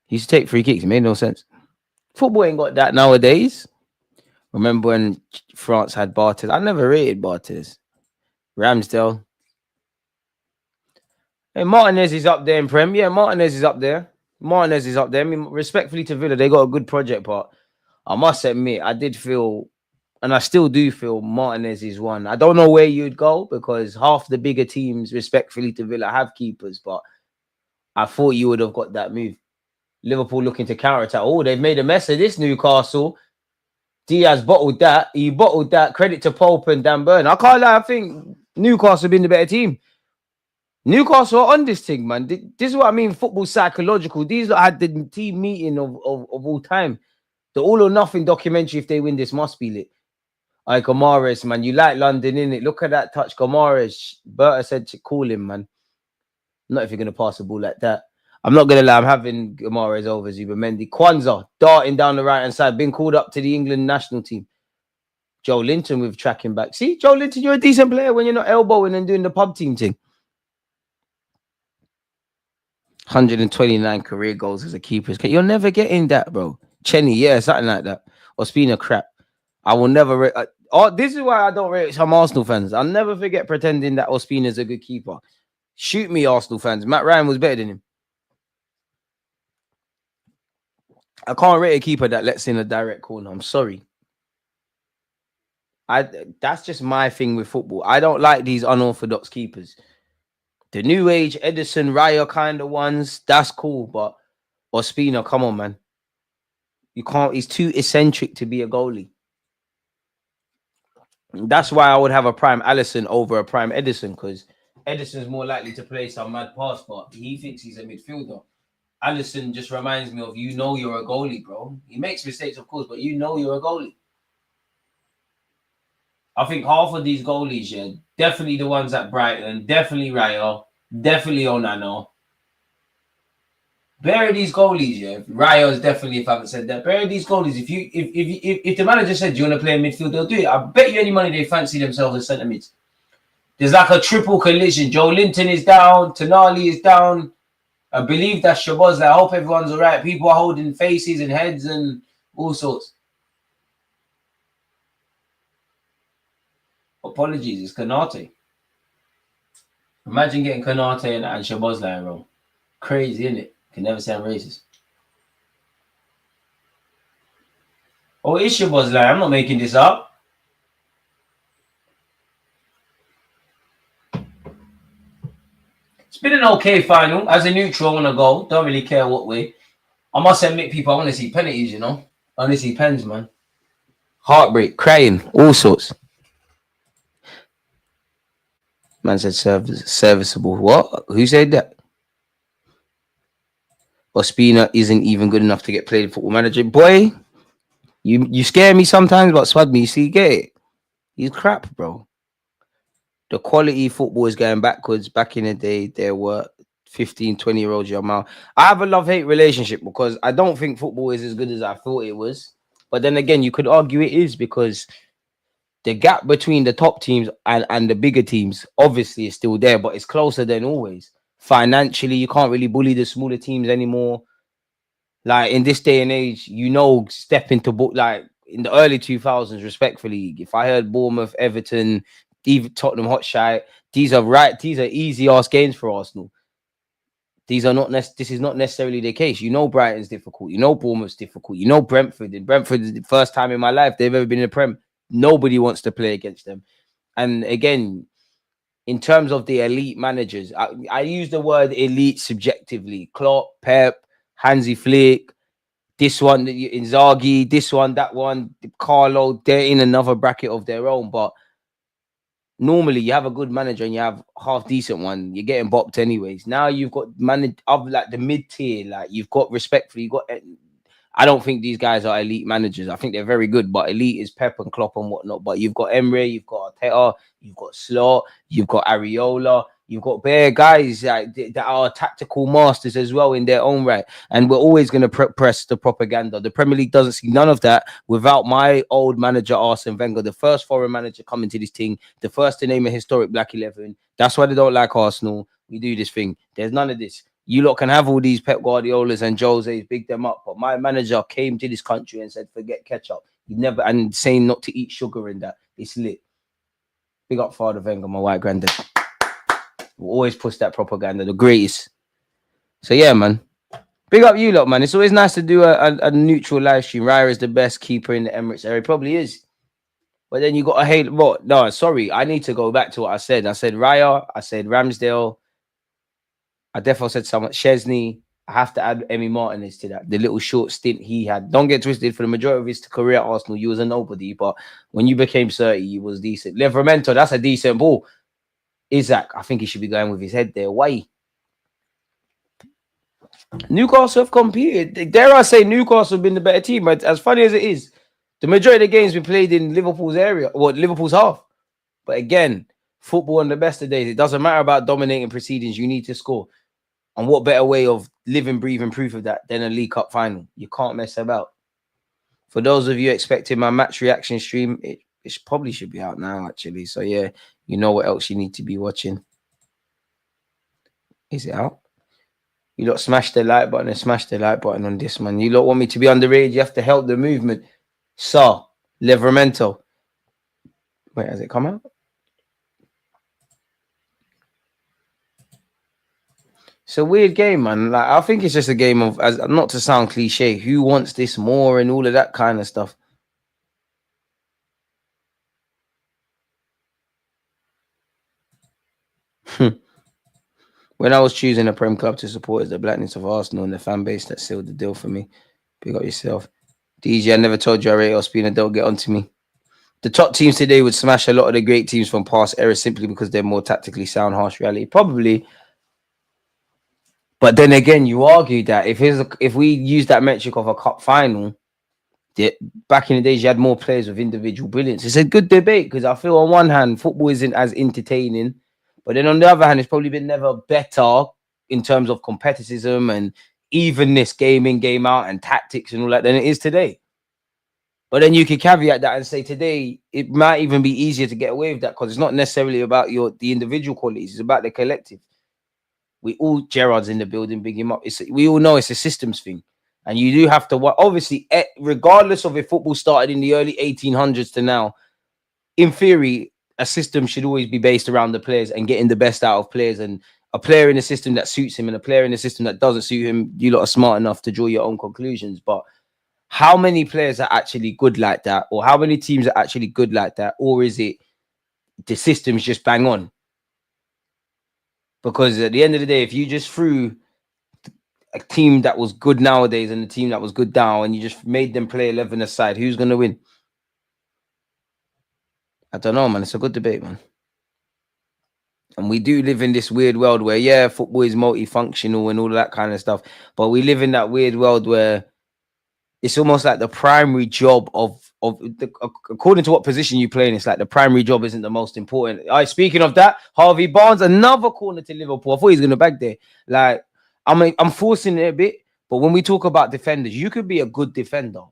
He used to take free kicks. It made no sense. Football ain't got that nowadays. Remember when France had Bartes? I never rated Bartes. Ramsdale. Hey, Martinez is up there in Prem. Yeah, Martinez is up there. Martinez is up there. I mean, respectfully to Villa, they got a good project, but I must admit, I did feel, and I still do feel, Martinez is one. I don't know where you'd go because half the bigger teams, respectfully to Villa, have keepers, but I thought you would have got that move. Liverpool looking to counter attack. Oh, they've made a mess of this Newcastle. Diaz bottled that. He bottled that. Credit to Pope and Dan Burn. I can't lie. I think Newcastle have been the better team. Newcastle are on this thing, man. This is what I mean. Football psychological. These had the team meeting of all time. The all or nothing documentary. If they win this, must be lit. Like Gomares, man. You like London, innit? Look at that touch, Gomares. Berta said to call him, man. Not if you're gonna pass the ball like that. I'm not gonna lie. I'm having Gomares over Zubimendi. Kwanzaa darting down the right hand side. Been called up to the England national team. Joe Linton with tracking back. See, Joe Linton, you're a decent player when you're not elbowing and doing the pub team thing. 129 career goals as a keeper. You're never getting that, bro. Chenny, yeah, something like that. Ospina crap. I will never. This is why I don't rate some Arsenal fans. I'll never forget pretending that Ospina is a good keeper. Shoot me, Arsenal fans. Matt Ryan was better than him. I can't rate a keeper that lets in a direct corner. I'm sorry. That's just my thing with football. I don't like these unorthodox keepers. The new age Edison, Raya kind of ones, that's cool. But Ospina, come on, man. You can't. He's too eccentric to be a goalie. That's why I would have a prime Allison over a prime Edison, because Edison's more likely to play some mad pass, but he thinks he's a midfielder. Allison just reminds me of, you know, you're a goalie, bro. He makes mistakes, of course, but you know you're a goalie. I think half of these goalies, yeah, definitely the ones at Brighton, definitely Raya, definitely Onana. Bury these goalies, yeah. Raya is definitely, if I haven't said that, bury these goalies. If the manager said, do you want to play in midfield, they'll do it. I bet you any money they fancy themselves as centre mids. There's like a triple collision. Joe Linton is down, Tonali is down. I believe that's Shabazz. I hope everyone's all right. People are holding faces and heads and all sorts. Apologies, it's Kanate. Imagine getting Kanate and Shabazz lying wrong. Crazy, isn't it? Can never say I'm racist. Oh, it's Shabazz lying. I'm not making this up. It's been an okay final. As a neutral, I want to go. Don't really care what way. I must admit, people, I want to see penalties, you know? I want to see pens, man. Heartbreak, crying, all sorts. Man said serviceable. What? Who said that? Ospina isn't even good enough to get played in Football Manager. Boy, you scare me sometimes, but Swad me, you see, get it. He's crap, bro. The quality football is going backwards. Back in the day, there were 15, 20-year-olds your mouth. I have a love-hate relationship because I don't think football is as good as I thought it was. But then again, you could argue it is, because the gap between the top teams and the bigger teams obviously is still there, but it's closer than always. Financially, you can't really bully the smaller teams anymore. Like in this day and age, you know, step into like in the early 2000s, respectfully, if I heard Bournemouth, Everton, even Tottenham Hotspur, these are easy ass games for Arsenal. These are not this is not necessarily the case. You know, Brighton's difficult. You know, Bournemouth's difficult. You know, Brentford. And Brentford is the first time in my life they've ever been in the Prem. Nobody wants to play against them. And again, in terms of the elite managers, I use the word elite subjectively. Klopp, Pep, Hansi Flick, this one, Inzaghi, this one, that one, Carlo, they're in another bracket of their own. But normally you have a good manager and you have half decent one, you're getting bopped anyways. Now you've got of like the mid-tier, like you've got respectfully, I don't think these guys are elite managers. I think they're very good, but elite is Pep and Klopp and whatnot. But you've got Emre, you've got Arteta, you've got Slot, you've got Areola, you've got bare guys that are tactical masters as well in their own right. And we're always going to press the propaganda. The Premier League doesn't see none of that without my old manager, Arsene Wenger, the first foreign manager coming to this thing, the first to name a historic Black 11. That's why they don't like Arsenal. We do this thing. There's none of this. You lot can have all these Pep Guardiolas and Jose's, big them up. But my manager came to this country and said, forget ketchup. He never, and saying not to eat sugar in that. It's lit. Big up Father Wenger, my white granddad. We'll always push that propaganda, the greatest. So yeah, man. Big up you lot, man. It's always nice to do a neutral live stream. Raya is the best keeper in the Emirates area. He probably is. But then you got to hate. What? No, sorry. I need to go back to what I said. I said Raya. I said Ramsdale. I definitely said someone. Chesney. I have to add Emi Martinez to that. The little short stint he had. Don't get twisted. For the majority of his career at Arsenal, you was a nobody. But when you became 30, you was decent. Livramento, that's a decent ball. Isaac, I think he should be going with his head there. Why? Newcastle have competed. Dare I say Newcastle have been the better team. But as funny as it is, the majority of the games been played in Liverpool's area, or Liverpool's half. But again, football on the best of days, it doesn't matter about dominating proceedings. You need to score. And what better way of living, breathing proof of that than a League Cup final? You can't mess about. For those of you expecting my match reaction stream, it probably should be out now, actually. So yeah, you know what else you need to be watching. Is it out? You lot smash the like button and smash the like button on this, man. You lot want me to be underrated. You have to help the movement. So, Livramento. Wait, has it come out? It's a weird game, man. Like, I think it's just a game of, as not to sound cliche, who wants this more and all of that kind of stuff. When I was choosing a Prem club to support, is the blackness of Arsenal and the fan base that sealed the deal for me. Pick up yourself. DJ, I never told you I rate Ospina. Don't get onto me. The top teams today would smash a lot of the great teams from past eras simply because they're more tactically sound, harsh reality. Probably. But then again, you argue that if we use that metric of a cup final, back in the days, you had more players with individual brilliance. It's a good debate because I feel on one hand, football isn't as entertaining. But then on the other hand, it's probably been never better in terms of competitism and evenness, game in, game out, and tactics and all that than it is today. But then you could caveat that and say today it might even be easier to get away with that because it's not necessarily about the individual qualities; it's about the collective. We all Gerard's in the building, big him up. We all know it's a systems thing, and you do have to obviously, regardless of if football started in the early 1800s to now. In theory, a system should always be based around the players and getting the best out of players, and a player in a system that suits him and a player in a system that doesn't suit him, you lot are smart enough to draw your own conclusions. But how many players are actually good like that? Or how many teams are actually good like that? Or is it the system's just bang on? Because at the end of the day, if you just threw a team that was good nowadays and a team that was good now and you just made them play 11 aside, who's going to win? I don't know, man. It's a good debate, man. And we do live in this weird world where, yeah, football is multifunctional and all of that kind of stuff. But we live in that weird world where it's almost like the primary job according to what position you play in, it's like the primary job isn't the most important. Speaking of that, Harvey Barnes, another corner to Liverpool. I thought he was going to back there. Like, I'm forcing it a bit. But when we talk about defenders, you could be a good defender.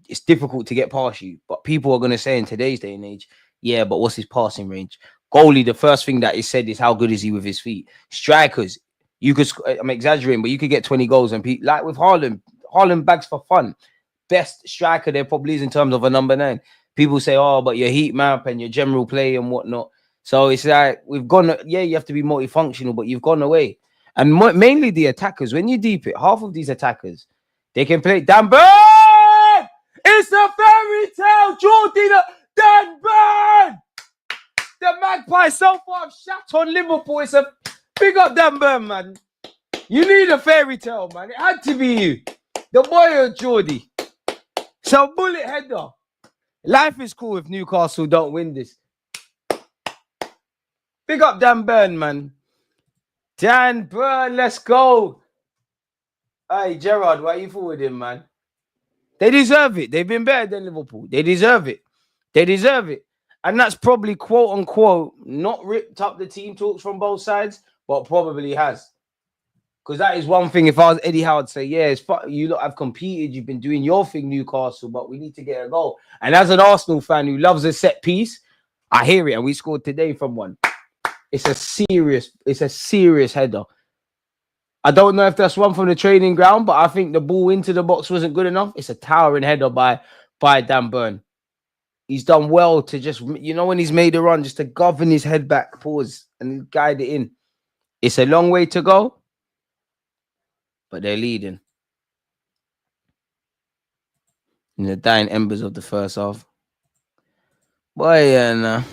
It's difficult to get past you. But people are going to say in today's day and age, yeah, but what's his passing range? Goalie, the first thing that is said is how good is he with his feet? Strikers, you could, I'm exaggerating, but you could get 20 goals and like with Haaland bags for fun. Best striker there probably is in terms of a number 9. People say, oh, but your heat map and your general play and whatnot. So it's like we've gone, yeah, you have to be multifunctional, but you've gone away. And mainly the attackers, when you deep it, half of these attackers, they can play. Dan Burn! It's a fairy tale, Jordan Dan Burn! The Magpie so far have shot on Liverpool. It's a big up Dan Burn, man. You need a fairy tale, man. It had to be you. The boy or Geordie. So bullet header. Life is cool if Newcastle don't win this. Big up Dan Burn, man. Dan Burn, let's go. Hey, Gerard, why are you forwarding, man? They deserve it. They've been better than Liverpool. They deserve it. They deserve it. And that's probably, quote unquote, not ripped up the team talks from both sides, but probably has. Because that is one thing. If I was Eddie Howe, I'd say, yeah, it's you lot have competed. You've been doing your thing, Newcastle, but we need to get a goal. And as an Arsenal fan who loves a set piece, I hear it. And we scored today from one. It's a serious header. I don't know if that's one from the training ground, but I think the ball into the box wasn't good enough. It's a towering header by Dan Burn. He's done well to just, when he's made a run, just to govern his head back, pause, and guide it in. It's a long way to go, but they're leading in the dying embers of the first half. Boy, and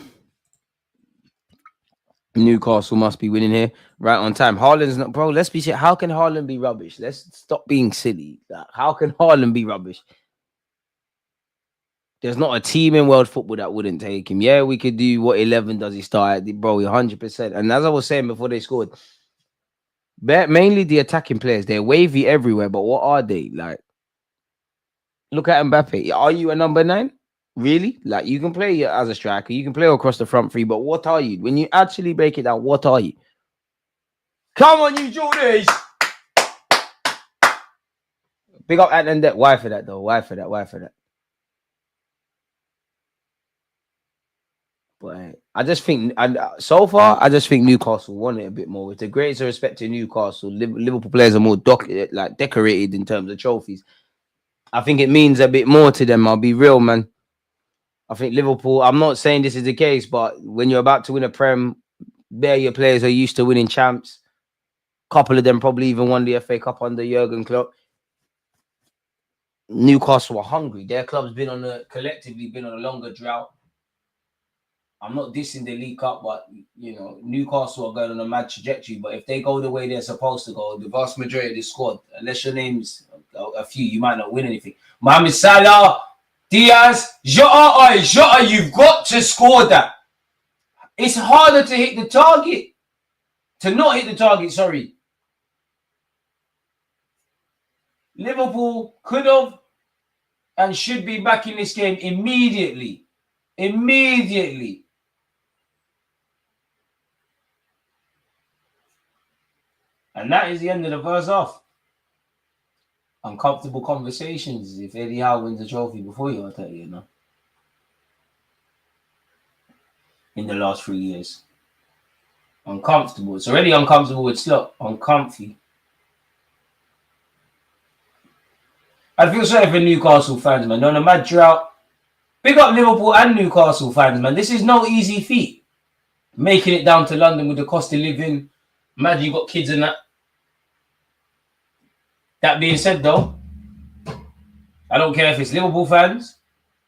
Newcastle must be winning here right on time. Haaland's not, bro. Let's be serious. How can Haaland be rubbish? Let's stop being silly. How can Haaland be rubbish? There's not a team in world football that wouldn't take him. Yeah, we could do what 11 does he start at, bro, 100%. And as I was saying before they scored, mainly the attacking players, they're wavy everywhere, but what are they? Like, look at Mbappe. Are you a number 9? Really? Like, you can play as a striker, you can play across the front three, but what are you? When you actually break it down, what are you? Come on, you Jordies! Big up and that. Why for that, though? Why for that? But I just think, so far, I just think Newcastle won it a bit more. With the greatest respect to Newcastle, Liverpool players are more decorated in terms of trophies. I think it means a bit more to them. I'll be real, man. I think Liverpool, I'm not saying this is the case, but when you're about to win a Prem, your players are used to winning champs. A couple of them probably even won the FA Cup under Jurgen Klopp. Newcastle are hungry. Their club's collectively been on a longer drought. I'm not dissing the League Cup, but, Newcastle are going on a mad trajectory. But if they go the way they're supposed to go, the vast majority of the squad, unless your name's a few, you might not win anything. Mohamed Salah, Diaz, Jota, you've got to score that. It's harder to hit the target. To not hit the target, sorry. Liverpool could have and should be back in this game immediately. Immediately. And that is the end of the first half. Uncomfortable conversations. If Eddie Howe wins the trophy before you, I'll tell you, in the last 3 years. Uncomfortable. It's already uncomfortable with Slot. Uncomfy. I feel sorry for Newcastle fans, man. On a mad drought. Big up Liverpool and Newcastle fans, man. This is no easy feat. Making it down to London with the cost of living. Imagine you got kids and that. That being said, though, I don't care if it's Liverpool fans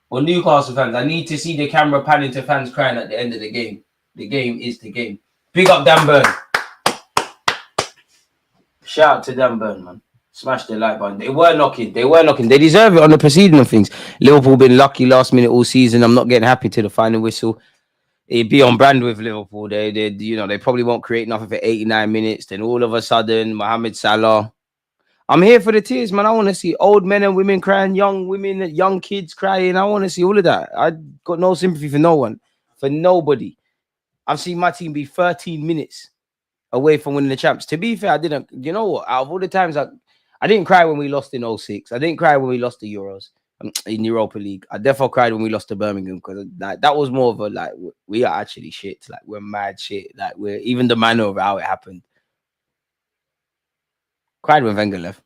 or Newcastle fans. I need to see the camera panning to fans crying at the end of the game. The game is the game. Big up Dan Burn. Shout out to Dan Burn, man. Smash the like button. They were knocking. They deserve it on the proceeding of things. Liverpool been lucky last minute all season. I'm not getting happy to the final whistle. It'd be on brand with Liverpool. They probably won't create nothing for 89 minutes. Then all of a sudden, Mohamed Salah. I'm here for the tears, man. I want to see old men and women crying, young women, young kids crying. I want to see all of that. I got no sympathy for no one, for nobody. I've seen my team be 13 minutes away from winning the champs. To be fair, I didn't. You know what? Out of all the times, I didn't cry when we lost in 06. I didn't cry when we lost the Euros in Europa League. I definitely cried when we lost to Birmingham because that was more of a we are actually shit. Like we're mad shit. Like we're even the manner of how it happened. Cried when Wenger left.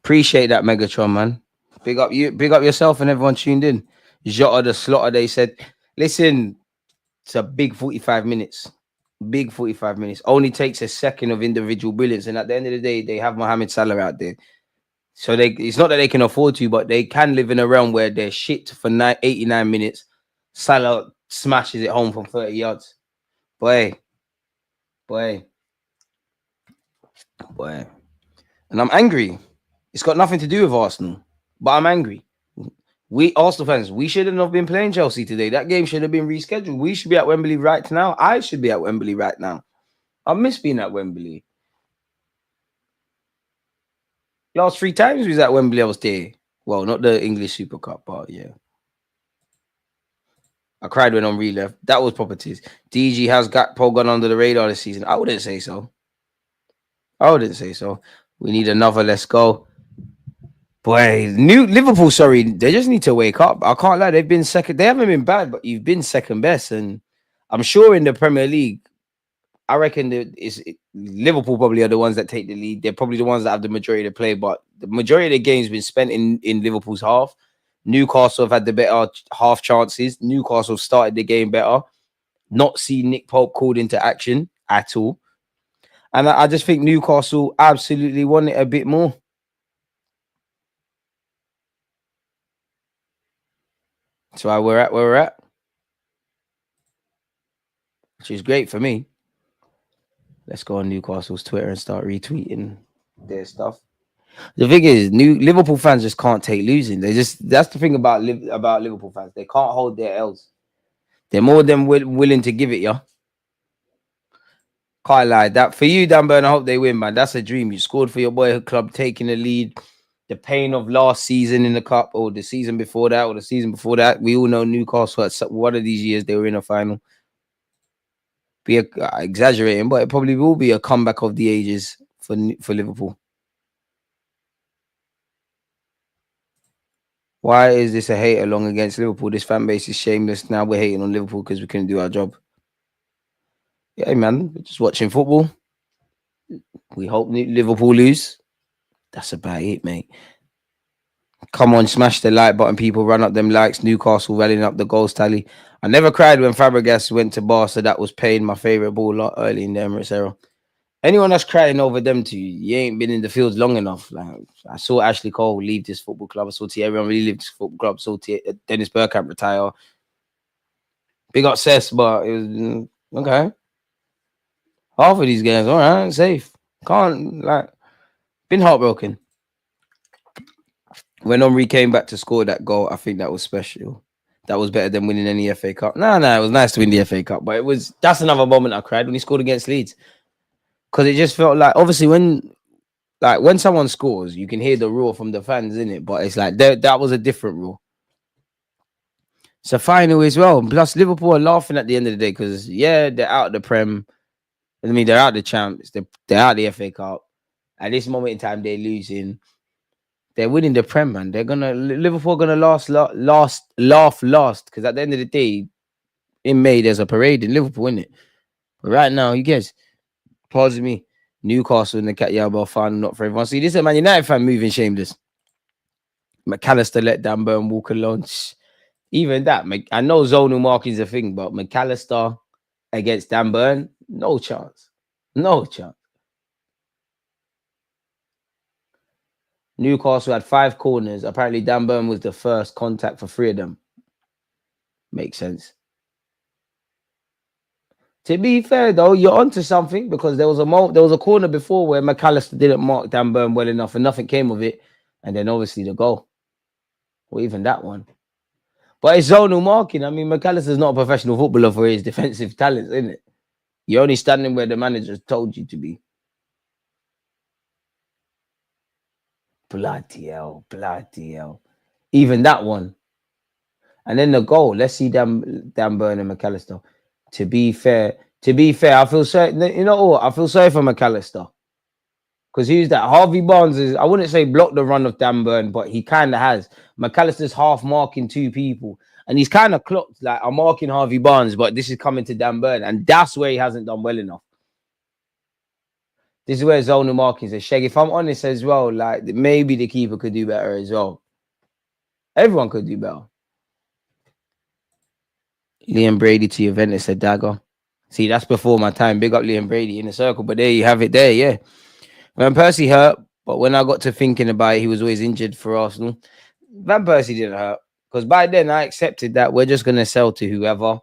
Appreciate that, Megatron, man. Big up you, big up yourself and everyone tuned in. Jota the Slotter, they said, listen, it's a big 45 minutes. Big 45 minutes. Only takes a second of individual brilliance. And at the end of the day, they have Mohamed Salah out there. So it's not that they can afford to, but they can live in a realm where they're shit for 89 minutes. Salah smashes it home from 30 yards. Boy. And I'm angry. It's got nothing to do with Arsenal, but I'm angry. We Arsenal fans, we shouldn't have been playing Chelsea today. That game should have been rescheduled. We should be at Wembley right now. I should be at Wembley right now. I miss being at Wembley. Last 3 times we was at Wembley, I was there. Well, not the English Super Cup, but yeah. I cried when Henry left. That was properties. DG has Gakpo gone under the radar this season. I wouldn't say so. We need another. Let's go. Boy, Liverpool, sorry, they just need to wake up. I can't lie. They've been second. They haven't been bad, but you've been second best. And I'm sure in the Premier League, I reckon Liverpool probably are the ones that take the lead. They're probably the ones that have the majority of the play, but the majority of the game's been spent in Liverpool's half. Newcastle have had the better half chances. Newcastle started the game better. Not seen Nick Pope called into action at all. And I just think Newcastle absolutely won it a bit more. That's why we're at where we're at. Which is great for me. Let's go on Newcastle's Twitter and start retweeting their stuff. The thing is, Liverpool fans just can't take losing. That's the thing about Liverpool fans. They can't hold their L's. They're more than willing to give it, yeah. Can't lie. That for you, Dan Burn, I hope they win, man. That's a dream. You scored for your boyhood club, taking the lead. The pain of last season in the cup, or the season before that, or the season before that. We all know Newcastle at one of these years they were in a final. Be exaggerating, but it probably will be a comeback of the ages for Liverpool. Why is this a hate along against Liverpool? This fan base is shameless. Now we're hating on Liverpool because we couldn't do our job. Yeah, man, we're just watching football. We hope Liverpool lose. That's about it, mate. Come on, smash the like button, people. Run up them likes. Newcastle rallying up the goals tally. I never cried when Fabregas went to Barca. That was Payne, my favourite ball early in the Emirates era. Anyone that's crying over them two, you ain't been in the fields long enough. Like, I saw Ashley Cole leave this football club. I saw Thierry Henry leave this football club. I saw Dennis Bergkamp retire. Big up Cess, but it was okay. Half of these games, all right, safe. Can't, like, been heartbroken. When Henry came back to score that goal, I think that was special. That was better than winning any FA Cup. No, it was nice to win the FA Cup, but that's another moment I cried when he scored against Leeds. Because it just felt like, obviously, when someone scores, you can hear the roar from the fans, innit? But it's like that was a different roar. It's a final as well. Plus, Liverpool are laughing at the end of the day because, yeah, they're out of the Prem. I mean, they're out of the champs. They're out of the FA Cup. At this moment in time, they're losing. They're winning the Prem, man. Liverpool are gonna laugh last. Because at the end of the day, in May, there's a parade in Liverpool, isn't it? But right now, you guys, pardon me, Newcastle in the Carabao final, not for everyone. See, this is a Man United fan moving shameless. McAllister let Dan Burn walk alone. Even that, I know zonal marking is a thing, but McAllister against Dan Burn, no chance. No chance. Newcastle had 5 corners. Apparently, Dan Burn was the first contact for 3 of them. Makes sense. To be fair, though, you're onto something because there was a corner before where McAllister didn't mark Dan Burn well enough and nothing came of it. And then obviously the goal. Or even that one. But it's zonal marking. I mean, McAllister's not a professional footballer for his defensive talents, isn't it? You're only standing where the manager told you to be. Bloody hell. Even that one. And then the goal. Let's see Dan Burn and McAllister. To be fair, I feel sorry. You know what? I feel sorry for McAllister. Because he's that. Harvey Barnes I wouldn't say blocked the run of Dan Burn, but he kind of has. McAllister's half marking 2 people. And he's kind of clocked, like, I'm marking Harvey Barnes, but this is coming to Dan Burn. And that's where he hasn't done well enough. This is where zonal marking is. Shag, if I'm honest as well, like, maybe the keeper could do better as well. Everyone could do better. Liam Brady to Juventus, a dagger. See, that's before my time. Big up Liam Brady in the circle. But there you have it there, yeah. Van Persie hurt, but when I got to thinking about it, he was always injured for Arsenal. Van Persie didn't hurt. Because by then, I accepted that we're just going to sell to whoever.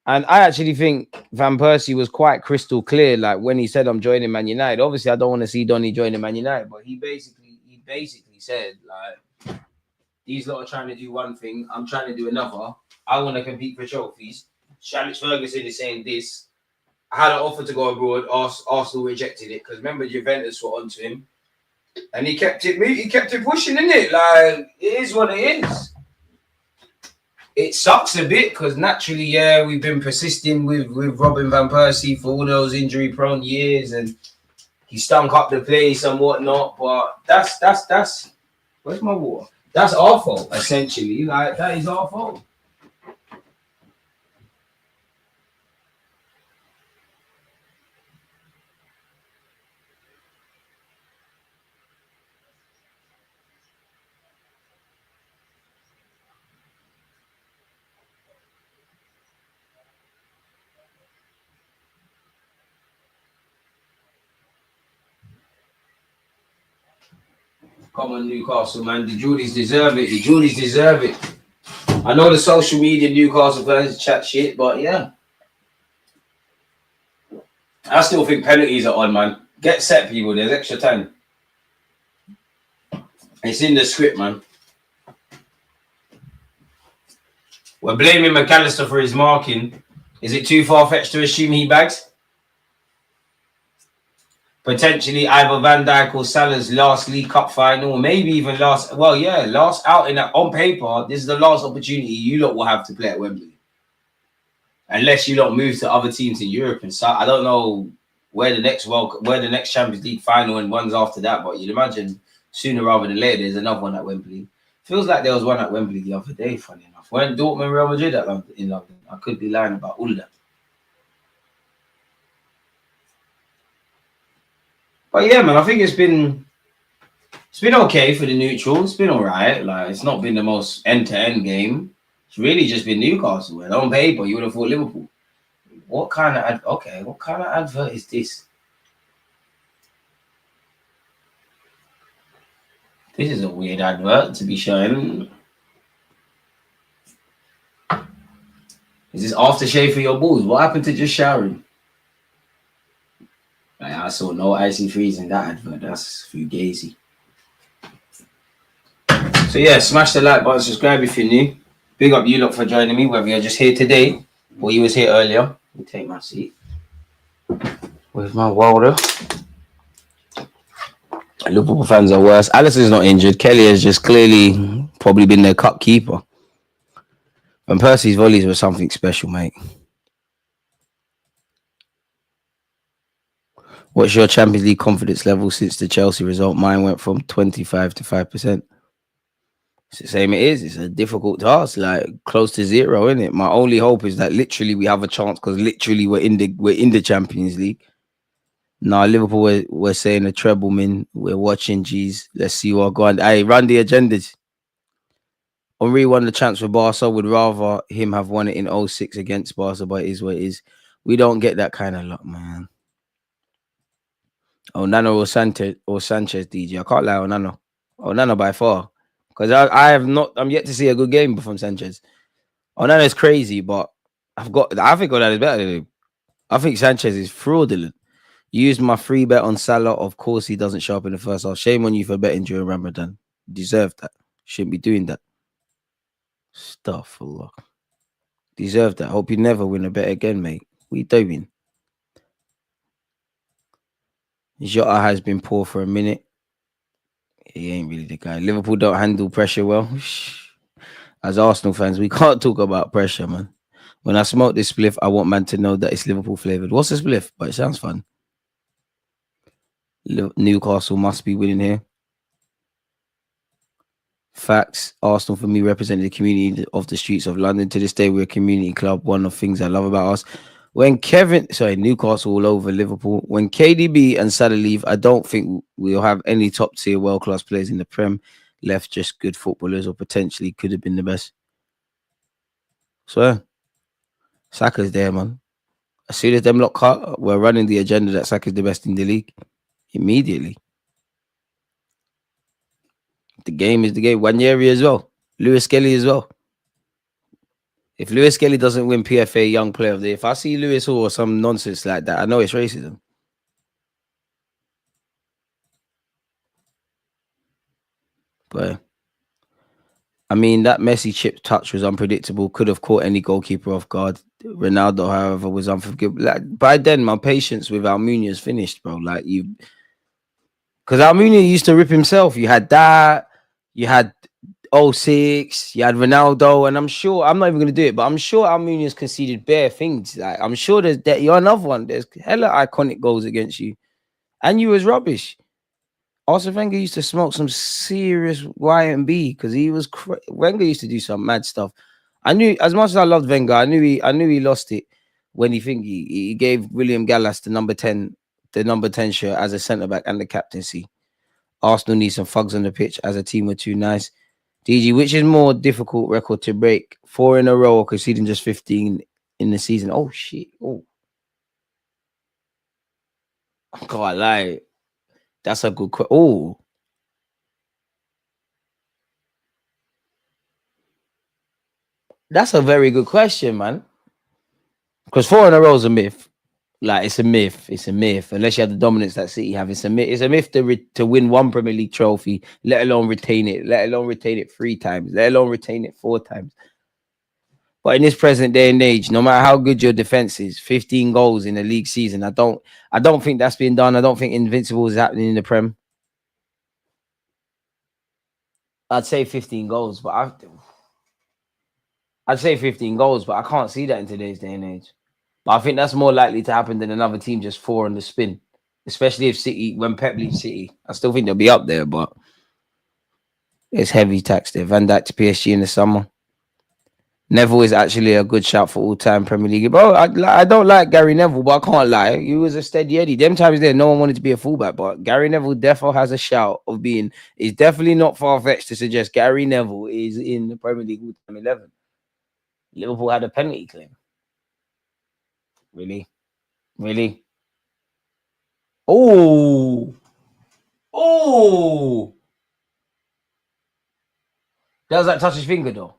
And I actually think Van Persie was quite crystal clear, like, when he said, I'm joining Man United. Obviously, I don't want to see Donny joining Man United, but he basically said, like, these lot are trying to do one thing. I'm trying to do another. I want to compete for trophies. Alex Ferguson is saying this. I had an offer to go abroad. Arsenal rejected it because remember Juventus were onto him, and he kept it pushing, innit? Like, it is what it is. It sucks a bit because naturally, yeah, we've been persisting with Robin Van Persie for all those injury-prone years, and he stunk up the place and whatnot. But that's where's my water? That's our fault, essentially. Like, that is our fault. Come on, Newcastle, man. The Geordies deserve it. The Geordies deserve it. I know the social media Newcastle fans chat shit, but yeah. I still think penalties are on, man. Get set, people. There's extra time. It's in the script, man. We're blaming McAllister for his marking. Is it too far-fetched to assume he bags? Potentially either Van Dijk or Salah's last League Cup final, or maybe even last outing on paper. This is the last opportunity you lot will have to play at Wembley. Unless you don't move to other teams in Europe and so I don't know where the next Champions League final and ones after that, but you'd imagine sooner rather than later there's another one at Wembley. Feels like there was one at Wembley the other day, funny enough. Weren't Dortmund Real Madrid in London? I could be lying about all of that. But yeah, man, I think it's been okay for the neutral. It's been all right. Like, it's not been the most end-to-end game. It's really just been Newcastle. And on paper, you would have thought Liverpool. What kind of advert is this? This is a weird advert to be showing. Is this aftershave for your balls? What happened to just showering? I saw no icy freeze in that advert. That's fugazi. So yeah, smash the like button, subscribe if you're new. Big up you lot for joining me, whether you're just here today or you was here earlier. Let me take my seat. With my water. Liverpool fans are worse. Alisson's not injured. Kelly has just clearly probably been their cup keeper. And Percy's volleys were something special, mate. What's your Champions League confidence level since the Chelsea result? Mine went from 25 to 5%. It's the same it is. It's a difficult task, like close to zero, isn't it? My only hope is that literally we have a chance because literally we're in the Champions League. Now Liverpool, we're saying a treble, man. We're watching, G's. Let's see what go on. Hey, run the agendas. Henry won the chance for Barca. Would rather him have won it in 06 against Barca, but it is what it is. We don't get that kind of luck, man. Oh, Nano or Sanchez, DJ. I can't lie on Nano. Oh, Nano by far. Because I'm yet to see a good game from Sanchez. Oh, Nano's crazy, but I think Onana is better than him. I think Sanchez is fraudulent. Used my free bet on Salah. Of course, he doesn't show up in the first half. Shame on you for betting during Ramadan. Deserve that. Shouldn't be doing that. Astaghfirullah. Deserve that. Hope you never win a bet again, mate. What are you doing? Jota has been poor for a minute. He ain't really the guy. Liverpool don't handle pressure well. As Arsenal fans, we can't talk about pressure, man. When I smoke this spliff, I want man to know that it's Liverpool flavored. What's a spliff? But it sounds fun. Newcastle must be winning here. Facts. Arsenal for me represented the community of the streets of London. To this day, we're a community club. One of the things I love about us. Newcastle all over Liverpool. When KDB and Salah leave, I don't think we'll have any top tier world class players in the Prem. Left just good footballers, or potentially could have been the best. So Saka's there, man. As soon as them lot cut, we're running the agenda that Saka's the best in the league immediately. The game is the game. Wanyeri as well. Lewis Kelly as well. If Lewis Kelly doesn't win PFA Young Player of the Year, if I see Lewis Hall or some nonsense like that, I know it's racism. But I mean, that Messi chip touch was unpredictable. Could have caught any goalkeeper off guard. Ronaldo, however, was unforgivable. Like, by then, my patience with Almunia is finished, bro. Like, because Almunia used to rip himself. You had that. You had 06. You had Ronaldo, and I'm not even gonna do it, but I'm sure Almunia's conceded bare things. Like, I'm sure you're another one. There's hella iconic goals against you, and you was rubbish. Arsene Wenger used to smoke some serious Y&B because Wenger used to do some mad stuff. I knew, as much as I loved Wenger, I knew he lost it when he gave William Gallas the number 10 shirt as a centre back and the captaincy. Arsenal need some thugs on the pitch as a team were too nice. DG, which is more difficult record to break? 4 in a row or conceding just 15 in the season? Oh shit! Oh, I can't lie. That's a good question. Oh, That's a very good question, man. Because 4 in a row is a myth. Like it's a myth. It's a myth. Unless you have the dominance that City have, it's a myth. It's a myth to win one Premier League trophy, let alone retain it. Let alone retain it 3 times. Let alone retain it 4 times. But in this present day and age, no matter how good your defense is, 15 goals in a league season, I don't think that's been done. I don't think Invincible is happening in the Prem. I'd say 15 goals, but I'd say 15 goals, but I can't see that in today's day and age. But I think that's more likely to happen than another team just 4 on the spin, especially if City, when Pep leaves City. I still think they'll be up there, but it's heavy tax there. Van Dijk to PSG in the summer. Neville is actually a good shout for all-time Premier League. Bro, I don't like Gary Neville, but I can't lie. He was a steady Eddie. Them times there, no one wanted to be a fullback, but Gary Neville definitely has a shout of being. It's definitely not far-fetched to suggest Gary Neville is in the Premier League all-time 11. Liverpool had a penalty claim. Really? Really? Oh! Oh! Does that touch his finger, though?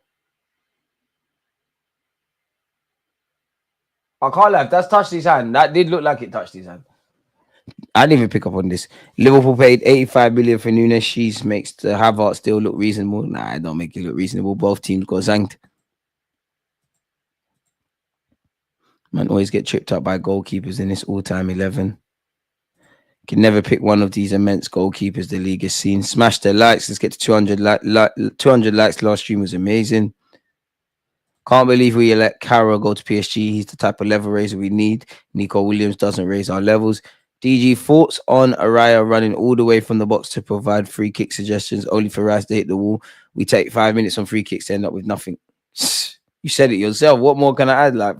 I can't lie. If that's touched his hand, that did look like it touched his hand. I didn't even pick up on this. Liverpool paid 85 million for Nunes. She's makes the Havertz still look reasonable. Nah, I don't make it look reasonable. Both teams got zanked. Man always get tripped up by goalkeepers in this all-time 11. Can never pick one of these immense goalkeepers the league has seen. Smash the likes. Let's get to 200 200 likes. Last stream was amazing. Can't believe we let Carroll go to PSG. He's the type of level raiser we need. Nico Williams doesn't raise our levels. DG, thoughts on Araya running all the way from the box to provide free kick suggestions, only for Rice to hit the wall. We take 5 minutes on free kicks to end up with nothing. You said it yourself. What more can I add? Like,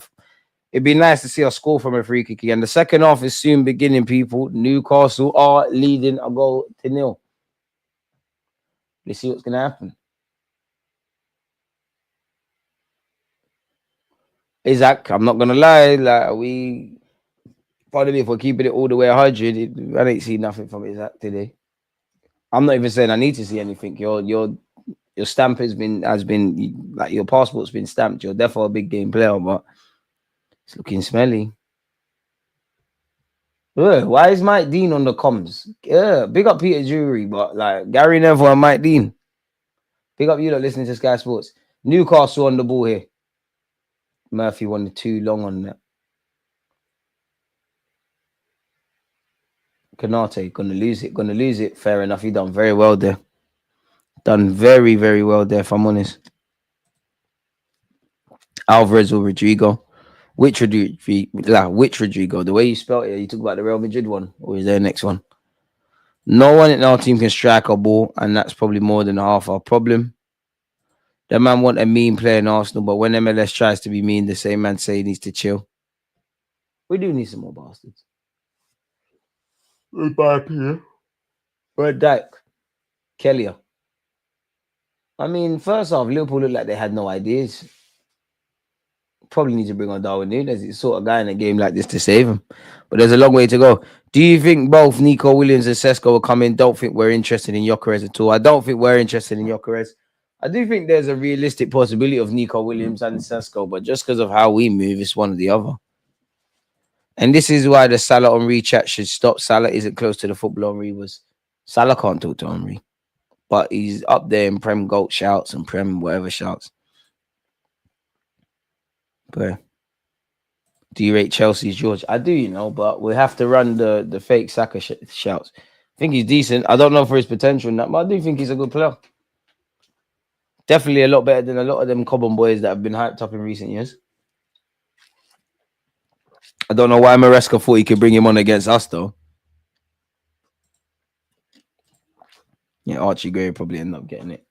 it'd be nice to see us score from a free kick again. The second half is soon beginning, people. Newcastle are leading a goal to 0. Let's see what's going to happen. Isaac, I'm not going to lie. Like, pardon me if we're keeping it all the way 100. I didn't see nothing from Isaac today. I'm not even saying I need to see anything. Your stamp has been like your passport's been stamped. You're definitely a big game player, but it's looking smelly. Why is Mike Dean on the comms? Big up Peter Drury, but like Gary Neville and Mike Dean. Big up you lot listening to Sky Sports. Newcastle on the ball here. Murphy won the too long on that. Kanate gonna lose it. Fair enough. He done very well there. Done very, very well there, if I'm honest. Alvarez or Rodrigo. Which Rodrigo? The way you spelled it, you talk about the Real Madrid one, or is there a next one? No one in our team can strike a ball, and that's probably more than half our problem. That man want a mean player in Arsenal, but when MLS tries to be mean, the same man say he needs to chill. We do need some more bastards. Goodbye, Pierre. Red Dyke. Kelly. I mean, first off, Liverpool looked like they had no ideas. Probably need to bring on Darwin Núñez. He's the sort of guy in a game like this to save him. But there's a long way to go. Do you think both Nico Williams and Sesko will come in? Don't think we're interested in Gyökeres at all. I don't think we're interested in Gyökeres. I do think there's a realistic possibility of Nico Williams and Sesko, but just because of how we move, it's one or the other. And this is why the Salah Henry chat should stop. Salah isn't close to the football Henry was. Salah can't talk to Henry, but he's up there in Prem Goat shouts and Prem whatever shouts. But do you rate Chelsea's George? I do, but we have to run the fake Saka shouts. I think he's decent. I don't know for his potential in that, but I do think he's a good player. Definitely a lot better than a lot of them Cobham boys that have been hyped up in recent years. I don't know why Maresca thought he could bring him on against us, though. Yeah, Archie Gray probably ended up getting it.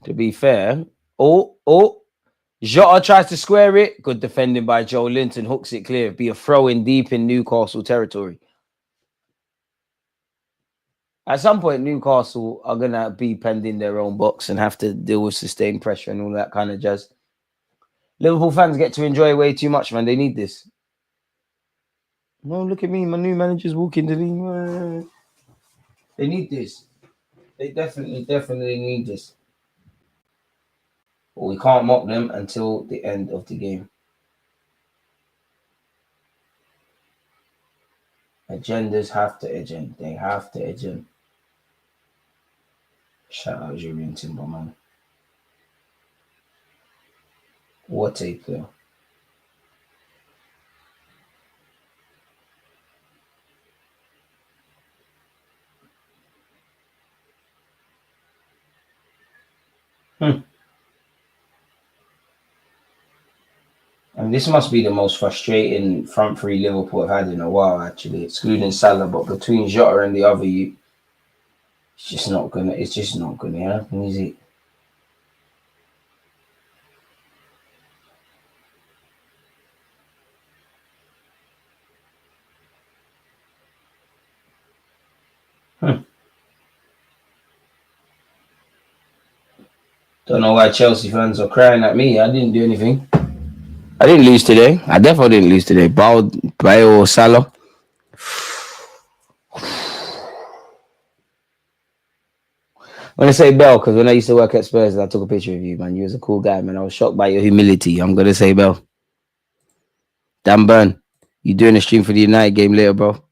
To be fair, Jota tries to square it. Good defending by Joe Linton. Hooks it clear. Be a throw-in deep in Newcastle territory. At some point, Newcastle are going to be penned in their own box and have to deal with sustained pressure and all that kind of jazz. Liverpool fans get to enjoy way too much, man. They need this. No, look at me. My new manager's walking to the... They need this. They definitely need this. but we can't mock them until the end of the game. Agendas have to agenda. They have to agenda. Shout out Julian Timber, man. What a player. And this must be the most frustrating front three Liverpool have had in a while, actually, excluding Salah. But between Jota and the other, it's just not gonna happen, is it? Don't know why Chelsea fans are crying at me. I didn't do anything. I didn't lose today. I definitely didn't lose today. Bale or Salah. When I say Bell, because when I used to work at Spurs, I took a picture of you, man. You was a cool guy, man. I was shocked by your humility. I'm gonna say Bell. Dan Burn, you doing a stream for the United game later, bro?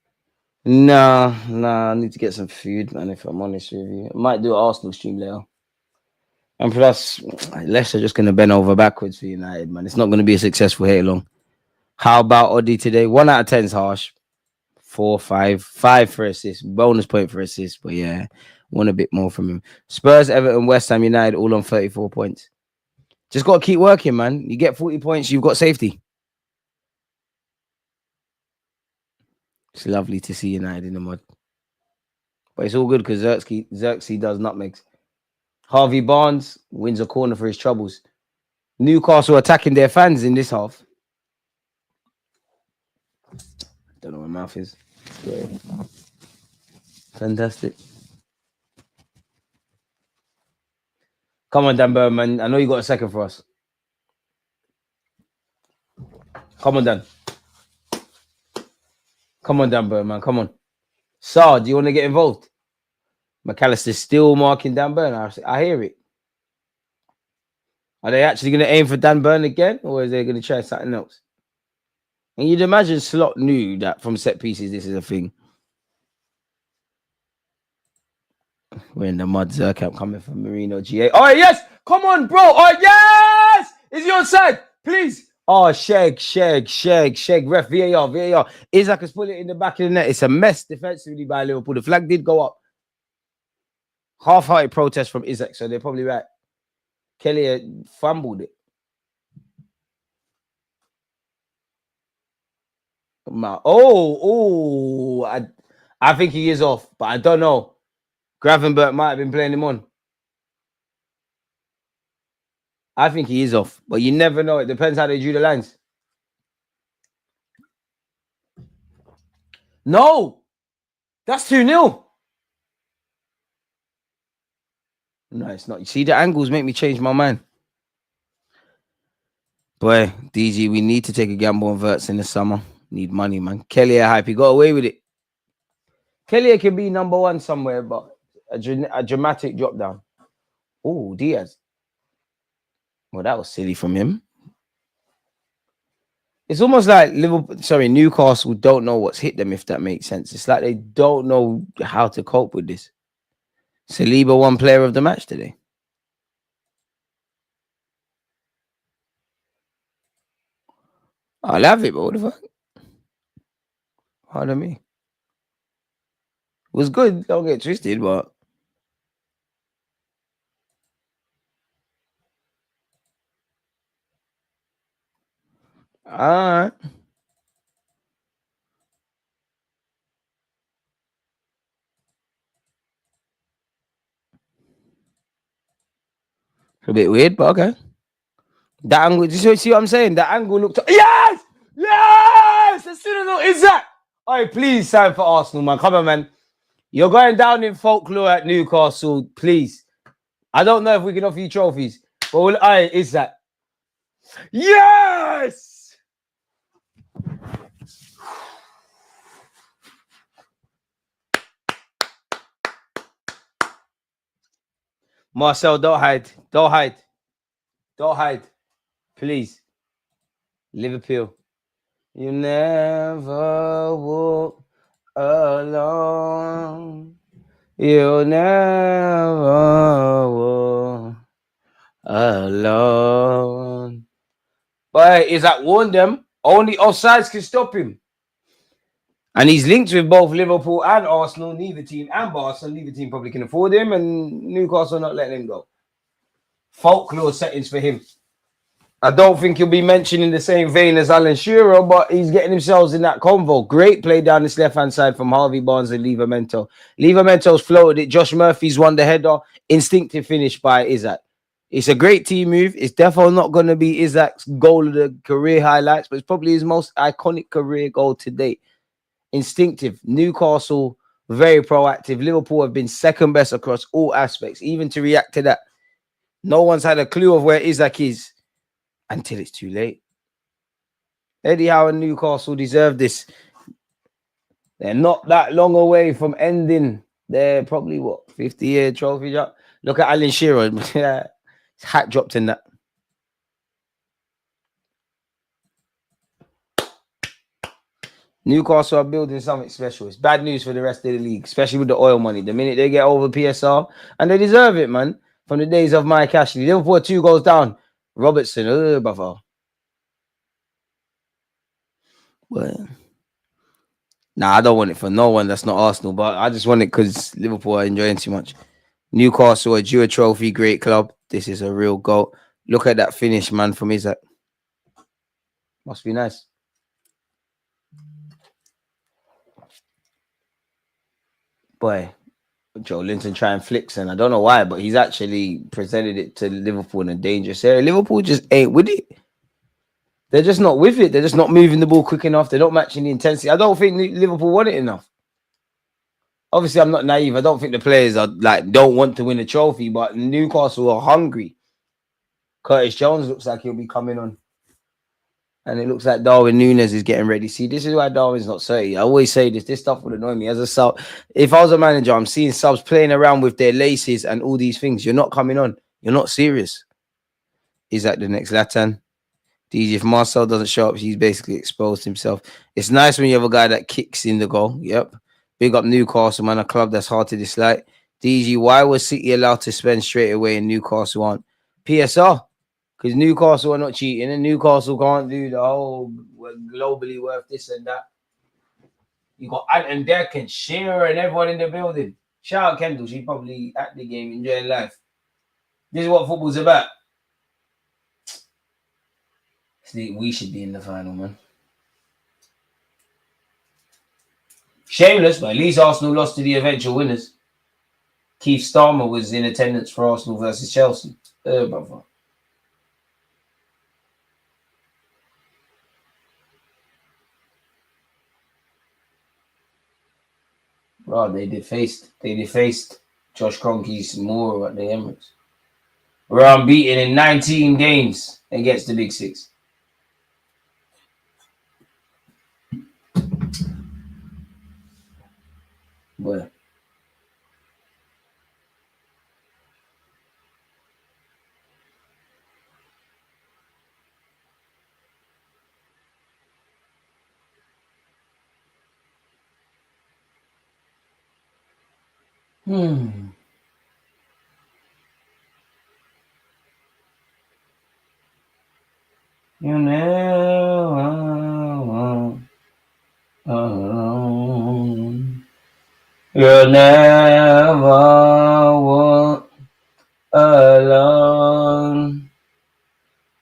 Nah. I need to get some food, man. If I'm honest with you, I might do an Arsenal stream later. And plus, Leicester just gonna bend over backwards for United, man. It's not gonna be a successful hit long. How about Oddy today? 1 out of 10 is harsh. 4, 5 for assist. Bonus point for assist, but yeah, want a bit more from him. Spurs, Everton, West Ham United, all on 34 points. Just got to keep working, man. You get 40 points, you've got safety. It's lovely to see United in the mud. But it's all good because Xerxes does nutmegs. Harvey Barnes wins a corner for his troubles. Newcastle attacking their fans in this half. Don't know where my mouth is. Yeah. Fantastic. Come on, Dan Berman. I know you got a second for us. Come on, Dan. Come on, Dan Berman. Come on. Sar, do you want to get involved? McAllister's still marking Dan Burn. I hear it. Are they actually going to aim for Dan Burn again, or is they going to try something else? And you'd imagine Slot knew that from set pieces this is a thing. We're in the mud. Zerkamp coming from Marino GA. Oh, yes! Come on, bro! Oh, yes! Is he on side? Please! Oh, Sheg. Ref, VAR. Isaac has put it in the back of the net. It's a mess defensively by Liverpool. The flag did go up. Half-hearted protest from Isaac, so they're probably right. Kelly fumbled it. I think he is off, but I don't know. Gravenberg might have been playing him on. I think he is off, but you never know. It depends how they drew the lines. No, that's 2-0. No, it's not. You see, the angles make me change my mind. Boy, DG, we need to take a gamble on Verts in the summer. Need money, man. Kelly hype. He got away with it. Kelly can be number one somewhere, but a dramatic drop down. Oh, Diaz. Well, that was silly from him. It's almost like Newcastle don't know what's hit them, if that makes sense. It's like they don't know how to cope with this. Saliba won player of the match today. I'll have it, but what the fuck? Pardon me. It was good, don't get twisted, but alright. A bit weird, but okay. That angle, you see what I'm saying? That angle looked. Yes! As soon as is that? All right, please sign for Arsenal, man. Come on, man. You're going down in folklore at Newcastle, please. I don't know if we can offer you trophies, but all right, is that? Yes! Marcel, don't hide. Don't hide. Don't hide, please. Liverpool. You never walk alone. You never walk alone. But is that warned them? Only offsides can stop him. And he's linked with both Liverpool and Arsenal. Neither team and Barcelona. Neither team probably can afford him. And Newcastle not letting him go. Folklore settings for him. I don't think he'll be mentioned in the same vein as Alan Shearer, but he's getting himself in that convo. Great play down this left-hand side from Harvey Barnes and Livramento. Livramento's floated it. Josh Murphy's won the header. Instinctive finish by Isaac. It's a great team move. It's definitely not going to be Isaac's goal of the career highlights, but it's probably his most iconic career goal to date. Instinctive. Newcastle, very proactive. Liverpool have been second best across all aspects, even to react to that. No one's had a clue of where Isaac is until it's too late. Eddie Howe and Newcastle deserve this. They're not that long away from ending their probably, 50-year trophy drop. Look at Alan Shearer. His hat dropped in that. Newcastle are building something special. It's bad news for the rest of the league, especially with the oil money. The minute they get over PSR, and they deserve it, man. From the days of Mike Ashley. Liverpool 2 goals down. Robertson, brother. Well, I don't want it for no one that's not Arsenal, but I just want it because Liverpool are enjoying too much. Newcastle, a Dewar Trophy, great club. This is a real goal. Look at that finish, man, from Isaac. Must be nice. Boy, Joe Linton trying flicks, and I don't know why, but he's actually presented it to Liverpool in a dangerous area. Liverpool just ain't with it. They're just not with it. They're just not moving the ball quick enough. They're not matching the intensity. I don't think Liverpool want it enough. Obviously, I'm not naive. I don't think the players are don't want to win a trophy, but Newcastle are hungry. Curtis Jones looks like he'll be coming on. And it looks like Darwin Núñez is getting ready. See, this is why Darwin's not 30. I always say this. This stuff would annoy me. As a sub, if I was a manager, I'm seeing subs playing around with their laces and all these things. You're not coming on. You're not serious. Is that the next Latan? DJ, if Marcel doesn't show up, he's basically exposed himself. It's nice when you have a guy that kicks in the goal. Yep. Big up Newcastle, man. A club that's hard to dislike. DG, why was City allowed to spend straight away and Newcastle on PSR? Because Newcastle are not cheating and Newcastle can't do the whole globally worth this and that. You got Ant and Deck and Shearer and everyone in the building. Shout out Kendall. She's probably at the game enjoying life. This is what football's about. We should be in the final, man. Shameless, but at least Arsenal lost to the eventual winners. Keith Starmer was in attendance for Arsenal versus Chelsea. Brother. Bro, they defaced Josh Kroenke's Moore at the Emirates. We're unbeaten in 19 games against the Big Six. Where? You never walk alone. You never walk alone.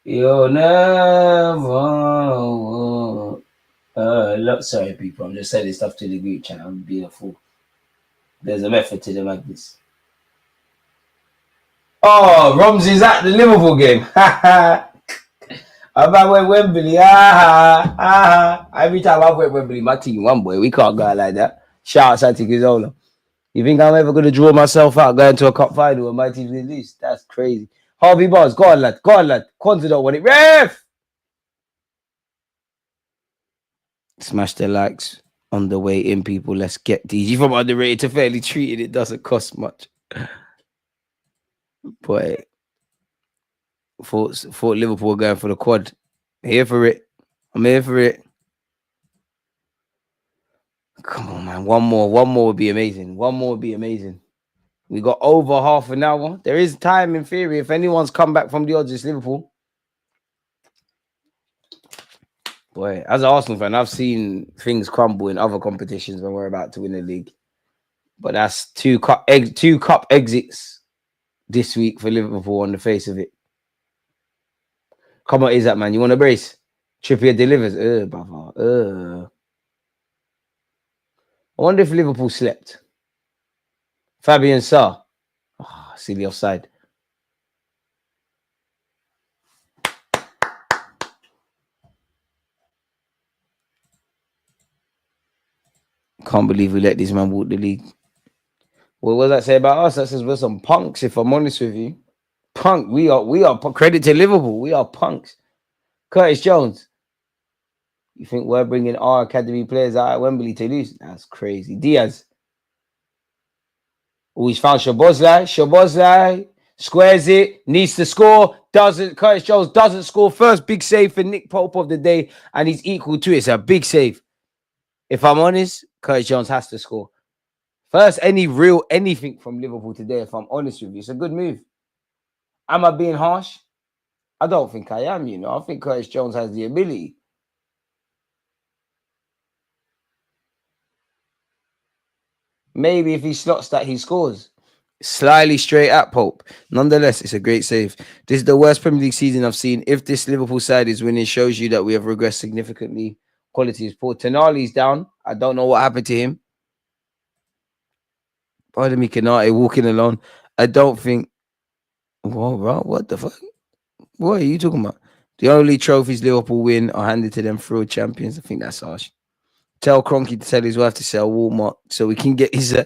You never walk alone. Sorry, people. I'm just saying stuff to the group chat. I'm being a fool. There's a method to the madness. Oh, Romsey's at the Liverpool game. I'm at Wembley. Every time I went Wembley, my team won, boy. We can't go out like that. Shout out Santi Gizzola. You think I'm ever going to draw myself out going to a cup final and my team's going to lose? That's crazy. Harvey Barnes, go on, lad. Go on, lad. Quanto don't want it. Ref! Smash the likes on the way in, people. Let's get DG from underrated to fairly treated. It doesn't cost much. Boy. Thought Liverpool were going for the quad. Here for it. I'm here for it. Come on, man. One more would be amazing. One more would be amazing. We got over half an hour. There is time in theory. If anyone's come back from the odds, it's Liverpool. Boy, as an Arsenal fan, I've seen things crumble in other competitions when we're about to win the league. But that's two cup exits this week for Liverpool on the face of it. Come on, is that man? You want a brace? Trippier delivers. Brother. I wonder if Liverpool slept. Fabian Sarr. Oh, silly offside. Can't believe we let this man walk the league. Well, what does that say about us? That says we're some punks, if I'm honest with you. Punk. We are credit to Liverpool. We are punks. Curtis Jones. You think we're bringing our academy players out at Wembley to lose? That's crazy. Diaz. Oh, he's found Szoboszlai. Szoboszlai squares it, needs to score, doesn't. Curtis Jones doesn't score. First big save for Nick Pope of the day, and he's equal to it. It's a big save. If I'm honest, Curtis Jones has to score. First, anything from Liverpool today, if I'm honest with you. It's a good move. Am I being harsh? I don't think I am, you know. I think Curtis Jones has the ability. Maybe if he slots that, he scores. Slyly straight at Pope. Nonetheless, it's a great save. This is the worst Premier League season I've seen. If this Liverpool side is winning, shows you that we have regressed significantly. Quality is poor. Tonali's down. I don't know what happened to him. Pardon me, Kanate walking alone. I don't think. Whoa, bro, what the fuck? What are you talking about? The only trophies Liverpool win are handed to them through champions. I think that's harsh. Tell Cronky to tell his wife to sell Walmart so we can get his.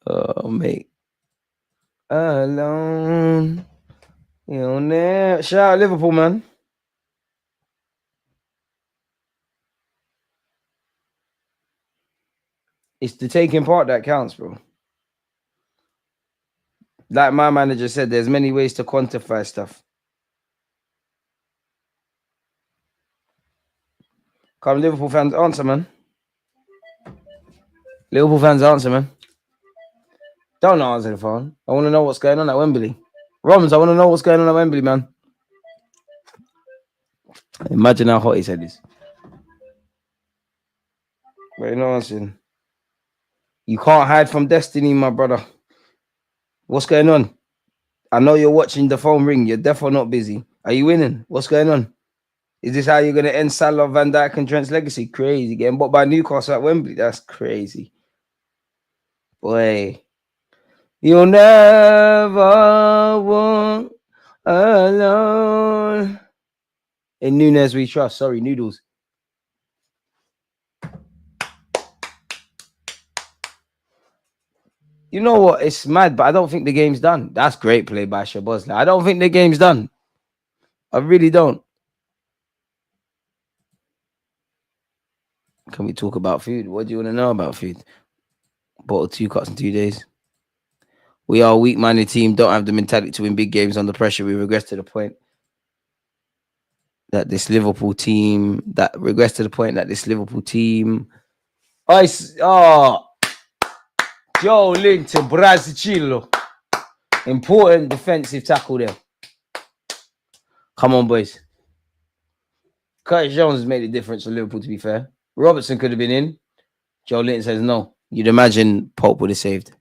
Oh, mate. Alone. You know, there. Shout out Liverpool, man. It's the taking part that counts, bro. Like my manager said, there's many ways to quantify stuff. Come, Liverpool fans, answer, man. Liverpool fans, answer, man. Don't answer the phone. I want to know what's going on at Wembley. Roms, I want to know what's going on at Wembley, man. Imagine how hot he said this. But you know what I'm saying? You can't hide from destiny, my brother. What's going on? I know you're watching the phone ring. You're definitely not busy. Are you winning? What's going on? Is this how you're going to end Salah, Van Dijk, and Trent's legacy? Crazy. Getting bought by Newcastle at Wembley. That's crazy. Boy. You'll never walk alone. In Nunes we trust. Sorry, Noodles. You know what? It's mad, but I don't think the game's done. That's great play by Szoboszlai. I don't think the game's done. I really don't. Can we talk about food? What do you want to know about food? Bottled 2 cups in 2 days. We are a weak-minded team. Don't have the mentality to win big games under pressure. We regress to the point that this Liverpool team. Joe Link to Brazil. Important defensive tackle there. Come on, boys. Curtis Jones has made a difference for Liverpool, to be fair. Robertson could have been in. Joe Linton says no. You'd imagine Pope would have saved.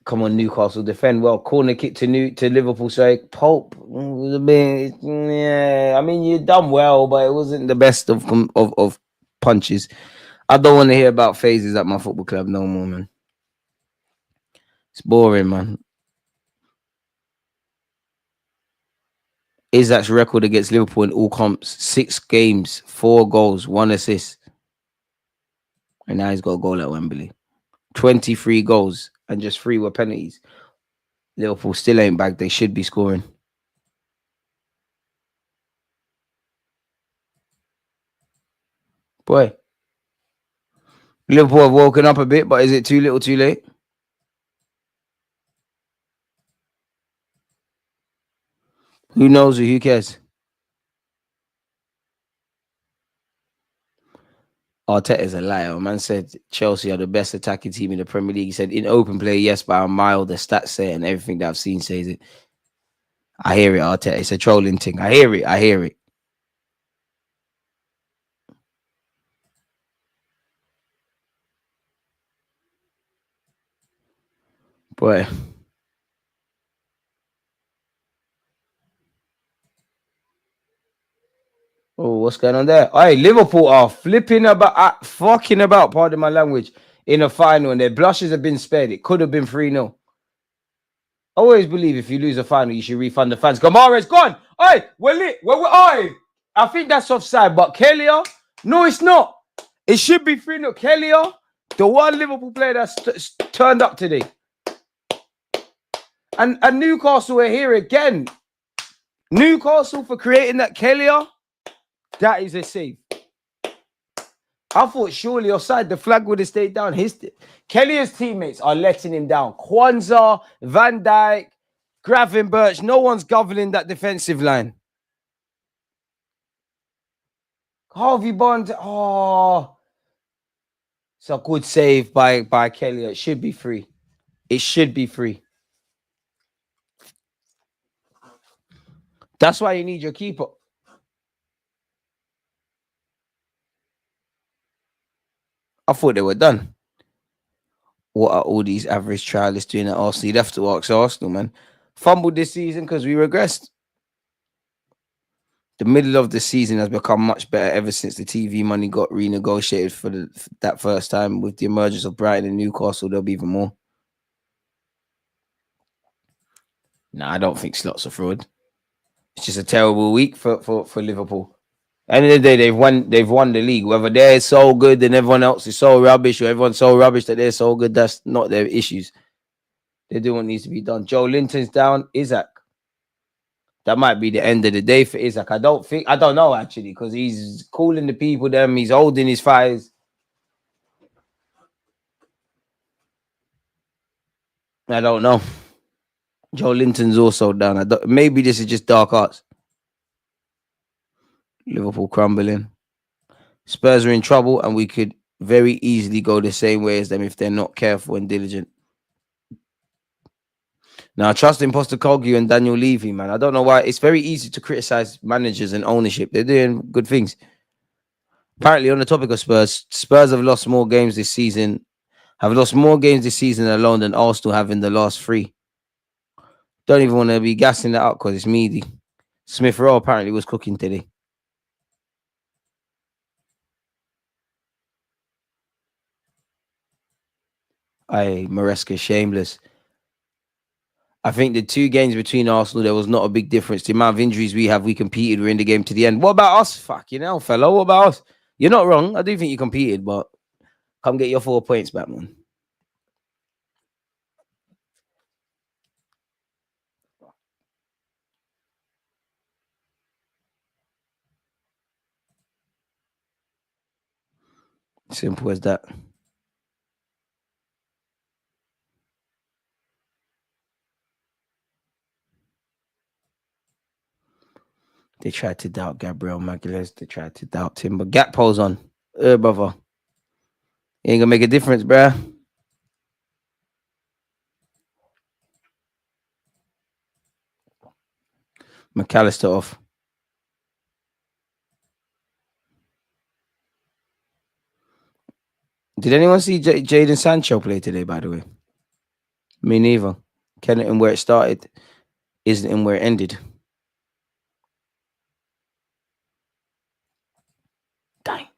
Come on, Newcastle defend well. Corner kick to Liverpool. So Pope was a bit. Yeah, I mean, you done well, but it wasn't the best of punches. I don't want to hear about phases at my football club no more, man. It's boring, man. Isaac's record against Liverpool in all comps: 6 games, 4 goals, 1 assist, and now he's got a goal at Wembley. 23 goals, and just 3 were penalties. Liverpool still ain't back. They should be scoring. Boy, Liverpool have woken up a bit, but is it too little too late? Who knows? Who cares? Arteta's a liar. Man said Chelsea are the best attacking team in the Premier League. He said in open play, yes, by a mile. The stats say it and everything that I've seen says it. I hear it, Arteta. It's a trolling thing. I hear it. I hear it. Boy. Oh, what's going on there? Hey, Liverpool are flipping about, fucking about, pardon my language, in a final, and their blushes have been spared. It could have been 3-0. I always believe if you lose a final, you should refund the fans. Kamara's gone. Hey, we're lit. Hey, I think that's offside, but Kelleher, no, it's not. It should be 3-0. Kelleher, the one Liverpool player that's turned up today. And Newcastle are here again. Newcastle for creating that Kelleher. That is a save. I thought surely offside, the flag would have stayed down. Kelly's teammates are letting him down. Kwanzaa, Van Dijk, Gravenberch. No one's governing that defensive line. Harvey Bond. Oh, it's a good save by Kelly. It should be free. It should be free. That's why you need your keeper. I thought they were done. What are all these average trialists doing at Arsenal? You'd have to ask Arsenal, man. Fumbled this season because we regressed. The middle of the season has become much better ever since the TV money got renegotiated for that first time. With the emergence of Brighton and Newcastle, there'll be even more. Nah, I don't think Slot's a fraud. It's just a terrible week for Liverpool. End of the day, they've won the league. Whether they're so good and everyone else is so rubbish, or everyone's so rubbish that they're so good, that's not their issues. They do what needs to be done. Joe Linton's down. Isaac. That might be the end of the day for Isaac. I don't know actually, because he's calling the people them. He's holding his fires. I don't know. Joe Linton's also down. Maybe this is just dark arts. Liverpool crumbling. Spurs are in trouble, and we could very easily go the same way as them if they're not careful and diligent. Now, trust in Postecoglou and Daniel Levy, man. I don't know why. It's very easy to criticize managers and ownership. They're doing good things. Apparently, on the topic of Spurs, Spurs have lost more games this season. Alone than Arsenal have in the last 3. Don't even want to be gassing that up because it's meaty. Smith Rowe apparently was cooking today. Maresca shameless. I think the 2 games between Arsenal, there was not a big difference. The amount of injuries we have, we competed. We're in the game to the end. What about us? Fucking hell, fellow. What about us? You're not wrong. I do think you competed, but come get your 4 points back, man. Simple as that. They tried to doubt Gabriel Magalhaes. They tried to doubt him, but Gakpo's on. Brother. He ain't gonna make a difference, bruh. McAllister off. Did anyone see Jadon Sancho play today, by the way? Me neither. Kenton, where it started, isn't in where it ended. Dang.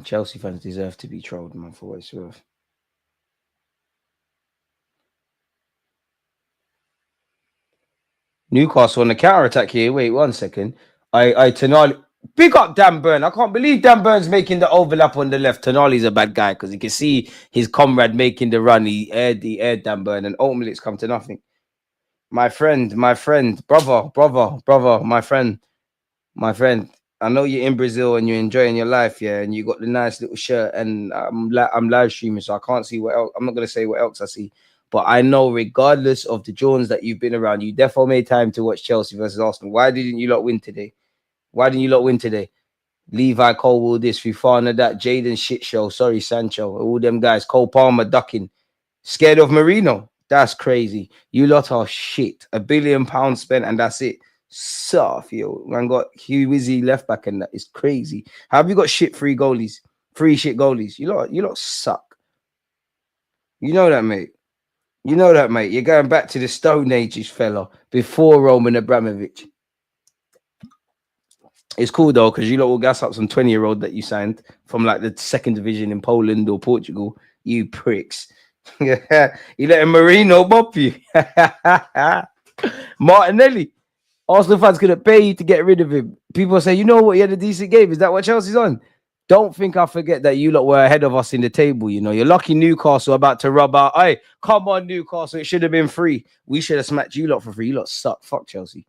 Chelsea fans deserve to be trolled, man, for what it's worth. Newcastle on the counter-attack here. Wait 1 second. Tonali. Big up Dan Burn. I can't believe Dan Burn's making the overlap on the left. Tonali's a bad guy because you can see his comrade making the run. He aired Dan Burn, and ultimately it's come to nothing. My friend, brother, my friend. I know you're in Brazil and you're enjoying your life, yeah, and you got the nice little shirt, and I'm live streaming, so I can't see what else. I'm not gonna say what else I see, but I know regardless of the Jones that you've been around, you definitely made time to watch Chelsea versus Arsenal. Why didn't you lot win today? Why didn't you lot win today? Levi Colwell, this Fifana, that Jaden shit show. Sorry, Sancho, all them guys. Cole Palmer ducking, scared of Marino. That's crazy. You lot are shit. £1 billion spent, and that's it. Soft, yo. Man got Hugh Wizzy left back, and that is crazy. How have you got shit free goalies? Free shit goalies. You lot suck. You know that, mate. You know that, mate. You're going back to the Stone Ages, fella, before Roman Abramovich. It's cool though, because you lot will gas up some 20-year-old that you signed from like the second division in Poland or Portugal. You pricks. You letting Marino bop you. Martinelli. Arsenal fans couldn't pay you to get rid of him. People say, you know what, he had a decent game. Is that what Chelsea's on? Don't think I forget that you lot were ahead of us in the table. You know, you're lucky Newcastle about to rub out. Hey, come on, Newcastle. It should have been free. We should have smacked you lot for free. You lot suck. Fuck Chelsea.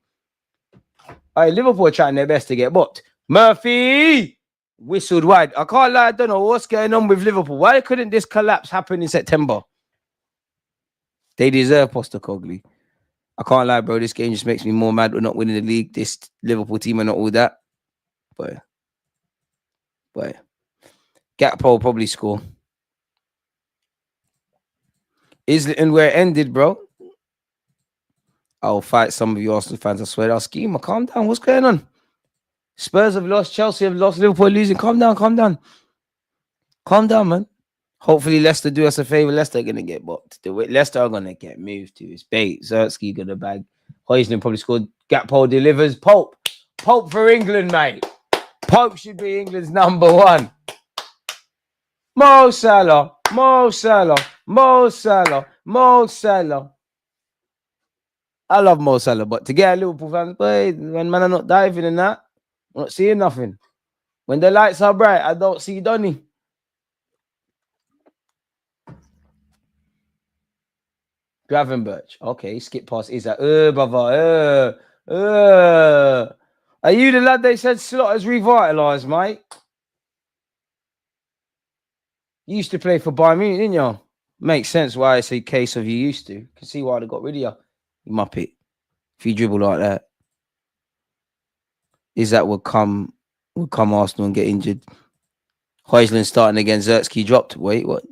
Hey, Liverpool are trying their best to get booked. Murphy whistled wide. I can't lie. I don't know what's going on with Liverpool. Why couldn't this collapse happen in September? They deserve Postecoglou. I can't lie, bro. This game just makes me more mad. We're not winning the league. This Liverpool team are not all that. But Gakpo will probably score. Islington where it ended, bro. I'll fight some of you Arsenal fans. I swear. I'll scheme. Calm down. What's going on? Spurs have lost. Chelsea have lost. Liverpool losing. Calm down. Calm down. Calm down, man. Hopefully Leicester do us a favor. Leicester are going to get booked. Leicester are going to get moved to his bait. Zertsky going to bag. Højlund probably scored. Gakpo delivers. Pope for England, mate. Pope should be England's number one. Mo Salah. I love Mo Salah, but to get a Liverpool fans, boy, when man are not diving in that, I'm not seeing nothing. When the lights are bright, I don't see Donny. Gravenberch. Okay, skip past Isaac. Brother. Are you the lad they said Slotter's revitalised, mate? You used to play for Bayern Munich, didn't you? Makes sense why it's a case of you used to. Can see why they got rid of you. You muppet. If you dribble like that. Isaac would come Arsenal and get injured. Højlund starting again. Zertsky dropped. Wait, what?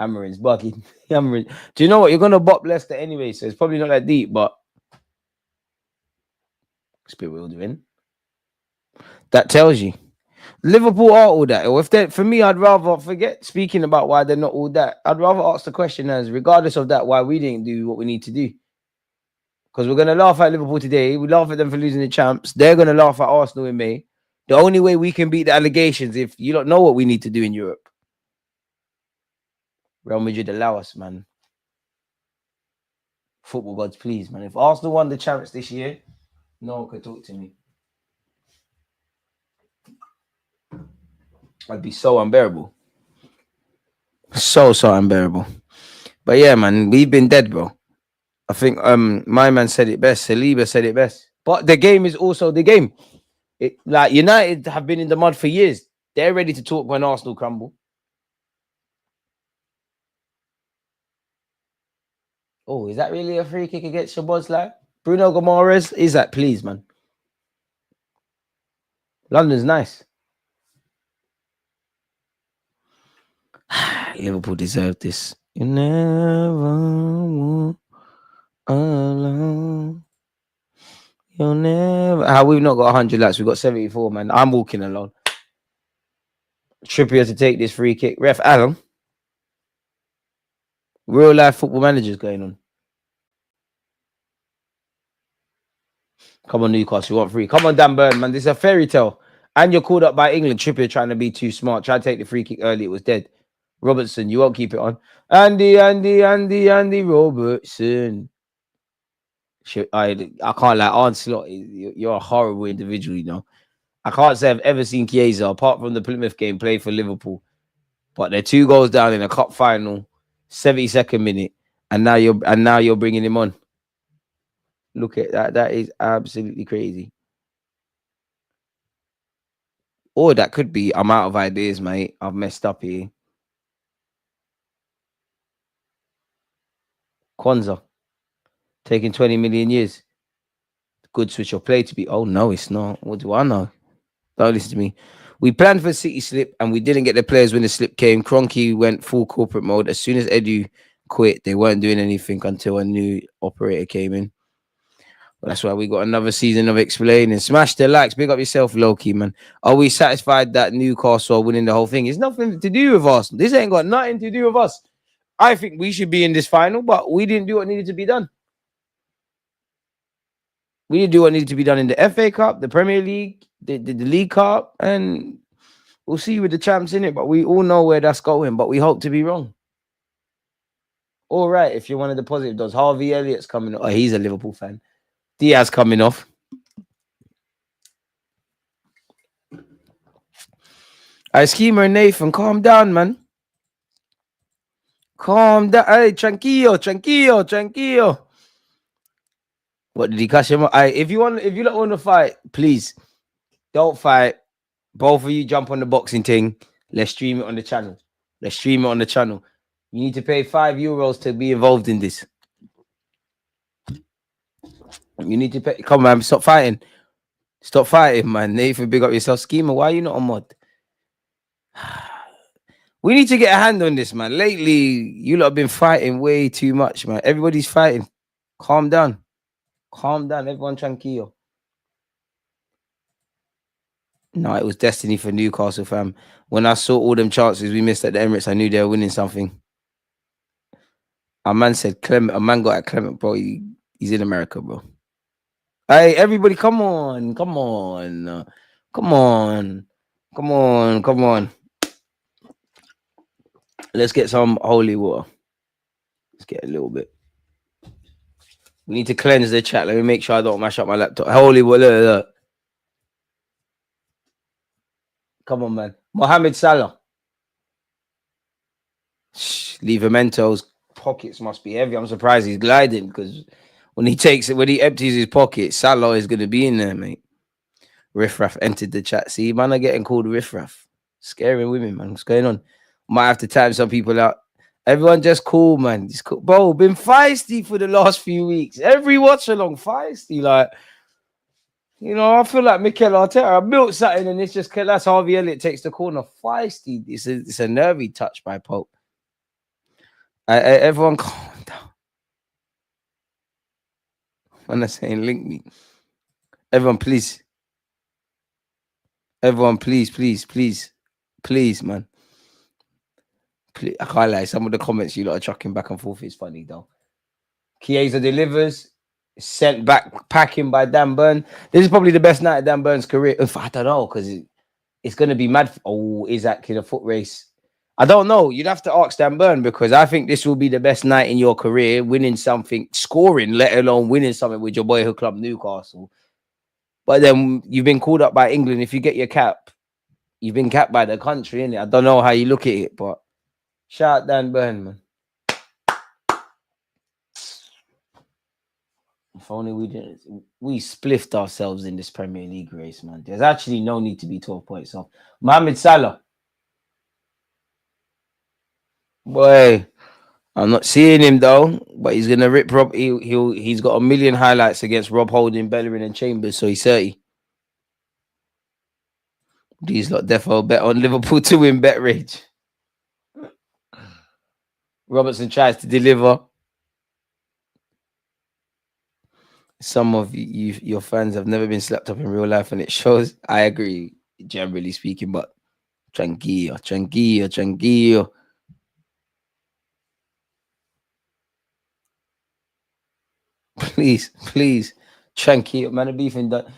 Amarin's bugging. Amarin. Do you know what? You're going to bop Leicester anyway, so it's probably not that deep, but it's a bit wildering. That tells you. Liverpool are all that. Or if they, for me, I'd rather forget speaking about why they're not all that. I'd rather ask the question as, regardless of that, why we didn't do what we need to do. Because we're going to laugh at Liverpool today. We laugh at them for losing the champs. They're going to laugh at Arsenal in May. The only way we can beat the allegations if you don't know what we need to do in Europe. Real Madrid allow us, man. Football gods, please, man. If Arsenal won the champs this year, no one could talk to me. I'd be so unbearable. So unbearable. But yeah, man, we've been dead, bro. I think my man said it best. Saliba said it best. But the game is also the game. Like United have been in the mud for years. They're ready to talk when Arsenal crumble. Oh, is that really a free kick against Szoboszlai? Bruno Gomes, is that, please, man? London's nice. Liverpool deserved this. You never walk alone. You'll never. We've not got 100 laps. We've got 74, man. I'm walking alone. Trippier to take this free kick. Ref Alan. Real life football managers going on. Come on, Newcastle. You want free? Come on, Dan Burn, man. This is a fairy tale. And you're called up by England. Trippier trying to be too smart. Tried to take the free kick early. It was dead. Robertson, you won't keep it on. Andy Robertson. I can't lie. Onslaught, you're a horrible individual, you know. I can't say I've ever seen Chiesa, apart from the Plymouth game, play for Liverpool. But they're 2 goals down in a cup final, 72nd minute, and now you're bringing him on. Look at that. That is absolutely crazy. Or that could be I'm out of ideas, mate. I've messed up here. Kwanzaa taking 20 million years. Good switch of play to be. Oh no, it's not. What do I know? Don't listen to me. We planned for City slip and we didn't get the players when the slip came. Cronky went full corporate mode. As soon as Edu quit, they weren't doing anything until a new operator came in. Well, that's why we got another season of explaining. Smash the likes. Big up yourself, Loki, man. Are we satisfied that Newcastle are winning the whole thing? It's nothing to do with us. This ain't got nothing to do with us. I think we should be in this final, but we didn't do what needed to be done. We didn't do what needed to be done in the FA Cup, the Premier League, the League Cup, and we'll see with the champs in it. But we all know where that's going, but we hope to be wrong. All right, if you're one of the positive does, Harvey Elliott's coming off. Oh, he's a Liverpool fan. Diaz coming off. Schemer and Nathan, calm down, man. Calm down. Hey, tranquillo. What did he catch him? If you don't want to fight, please don't fight. Both of you jump on the boxing thing. Let's stream it on the channel. You need to pay €5 to be involved in this. You need to pay. Come on, man. Stop fighting, man. Nathan, big up yourself. Schemer, why are you not on mod? We need to get a hand on this, man. Lately, you lot have been fighting way too much, man. Everybody's fighting. Calm down. Everyone tranquilo. No, it was destiny for Newcastle, fam. When I saw all them chances we missed at the Emirates, I knew they were winning something. A man said Clement. A man got at Clement, bro. He's in America, bro. Hey, everybody, come on. Let's get some holy water. Let's get a little bit. We need to cleanse the chat. Let me make sure I don't mash up my laptop. Holy water, look. Come on, man. Mohamed Salah. Livermento's pockets must be heavy. I'm surprised he's gliding because when he empties his pocket, Salah is going to be in there, mate. Riffraff entered the chat. See, man, are getting called Riffraff. Scaring women, man. What's going on? Might have to time some people out. Everyone just cool, man. Just cool. Bro, been feisty for the last few weeks. Every watch along feisty. Like, you know, I feel like Mikel Arteta. I built something and it's just that's Harvey Elliott takes the corner. Feisty. It's a nervy touch by Pope. Everyone calm down. When I'm saying link me. Everyone, please. Please, man. Please. I can't lie. Some of the comments you lot are chucking back and forth is funny, though. Chiesa delivers. Sent back packing by Dan Burn. This is probably the best night of Dan Burn's career. I don't know, because it's going to be mad. Isaac in a foot race. I don't know. You'd have to ask Dan Burn, because I think this will be the best night in your career, winning something, scoring, let alone winning something with your boyhood club, Newcastle. But then you've been called up by England. If you get your cap, you've been capped by the country, innit? I don't know how you look at it, but shout out Dan Burn, man. If only we spliffed ourselves in this Premier League race, man. There's actually no need to be 12 points off. Mohamed Salah. Boy, I'm not seeing him though, but he's gonna rip Rob. He's got a million highlights against Rob Holding, Bellerin, and Chambers, so he's 30. These lot defo bet on Liverpool to win bet rage. Robertson tries to deliver. Some of your fans have never been slapped up in real life, and it shows. I agree, generally speaking, but tranquillo. Please, tranquillo. Man, I'm beefing that. Do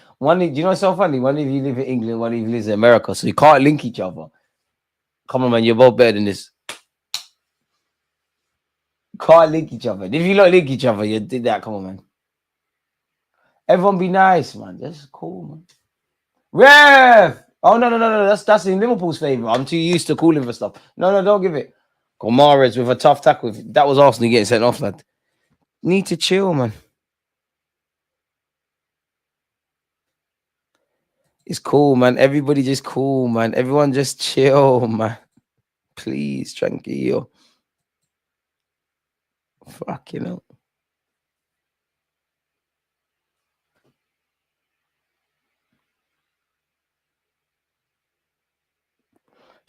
you know what's so funny? One of you live in England, one of you lives in America, so you can't link each other. Come on, man, you're both better than this. Can't link each other. If you don't link each other, you did that. Come on, man. Everyone be nice, man. That's cool, man. Ref! Oh, no. That's in Liverpool's favour. I'm too used to calling for stuff. No, don't give it. Gomares with a tough tackle. That was Arsenal getting sent off, lad. Need to chill, man. It's cool, man. Everybody just cool, man. Everyone just chill, man. Please, tranquilo. Fuck, you know.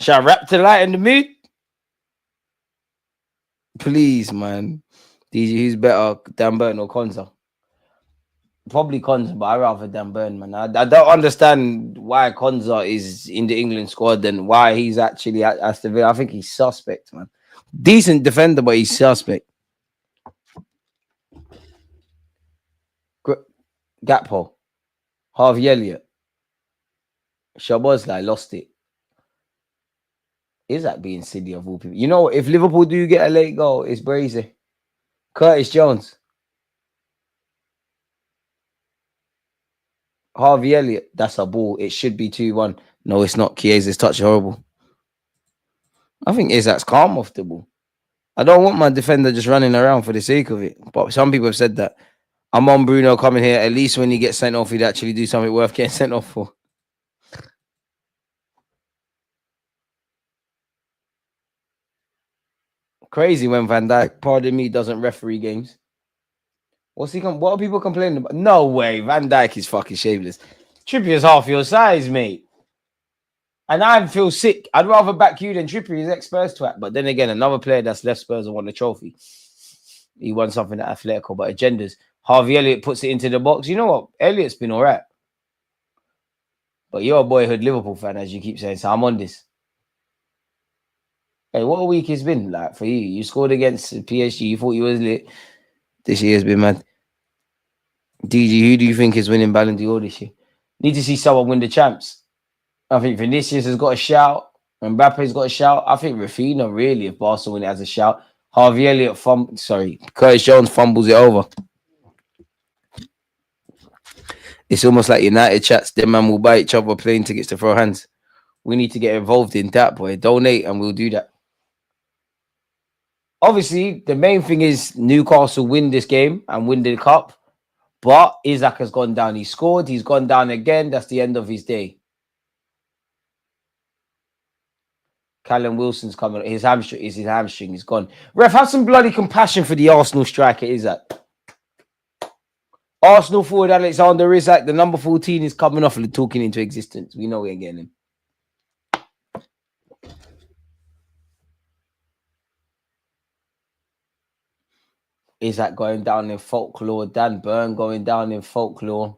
Shall I rap to light in the mood? Please, man. DG, who's better, Dan Burton or Konza? Probably Konza, but I rather Dan Burton, man. I don't understand why Konza is in the England squad and why he's actually at Aston Villa. I think he's suspect, man. Decent defender, but he's suspect. Gakpo, Harvey Elliott, Shabozlai lost it. Is that being silly of all people? You know, if Liverpool do get a late goal, it's brazy. Curtis Jones, Harvey Elliott, that's a ball. It should be 2-1. No, it's not. Chiesa's touch horrible. I think Isaac's calm off the ball. I don't want my defender just running around for the sake of it. But some people have said that. I'm on Bruno coming here. At least when he gets sent off, he'd actually do something worth getting sent off for. Crazy when Van Dijk, pardon me, doesn't referee games. What are people complaining about? No way. Van Dijk is fucking shameless. Trippier's half your size, mate. And I feel sick. I'd rather back you than Trippier. He's ex-Spurs twat. But then again, another player that's left Spurs and won the trophy. He won something at Atletico, but agendas. Harvey Elliott puts it into the box. You know what? Elliott's been all right. But you're a boyhood Liverpool fan, as you keep saying. So I'm on this. Hey, what a week it's been like for you. You scored against PSG. You thought you was lit. This year's been mad. DG, who do you think is winning Ballon d'Or this year? Need to see someone win the champs. I think Vinicius has got a shout. Mbappe's got a shout. I think Rafinha, really, if Barcelona has a shout. Harvey Elliott, Curtis Jones fumbles it over. It's almost like United chats. Them man will buy each other plane tickets to throw hands. We need to get involved in that, boy. Donate and we'll do that. Obviously, the main thing is Newcastle win this game and win the cup. But Isaac has gone down. He scored. He's gone down again. That's the end of his day. Callum Wilson's coming. His hamstring. He's gone. Ref, have some bloody compassion for the Arsenal striker, Isaac. Arsenal forward Alexander Isaac, the number 14 is coming off and talking into existence. We know we're getting him. Isaac going down in folklore. Dan Burn going down in folklore.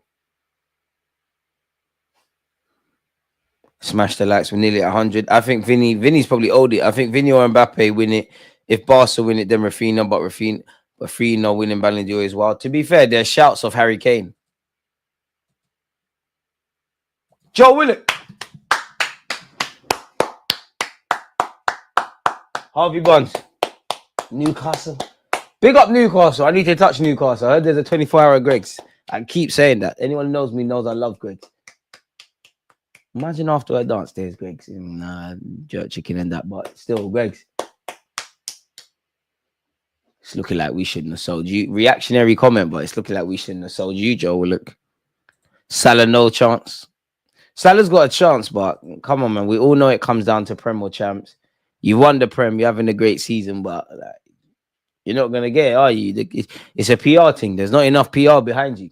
Smash the likes. We're nearly at 100. I think Vinny's probably owed it. I think Vinny or Mbappe win it. If Barca win it, then Rafinha. But Rafinha winning Ballon d'Or as well. To be fair, there's shouts of Harry Kane. Joe Willock. Harvey Barnes. Newcastle. Big up Newcastle. I need to touch Newcastle. I heard there's a 24-hour Greg's. I keep saying that. Anyone who knows me knows I love Greg's. Imagine after a dance, there's Greg's. Nah, jerk chicken and that, but still, Greg's. It's looking like we shouldn't have sold you. Reactionary comment, but it's looking like we shouldn't have sold you, Joe. Look. Salah, no chance. Salah's got a chance, but come on, man. We all know it comes down to Prem or champs. You won the Prem. You're having a great season, but like, you're not going to get it, are you? It's a PR thing. There's not enough PR behind you.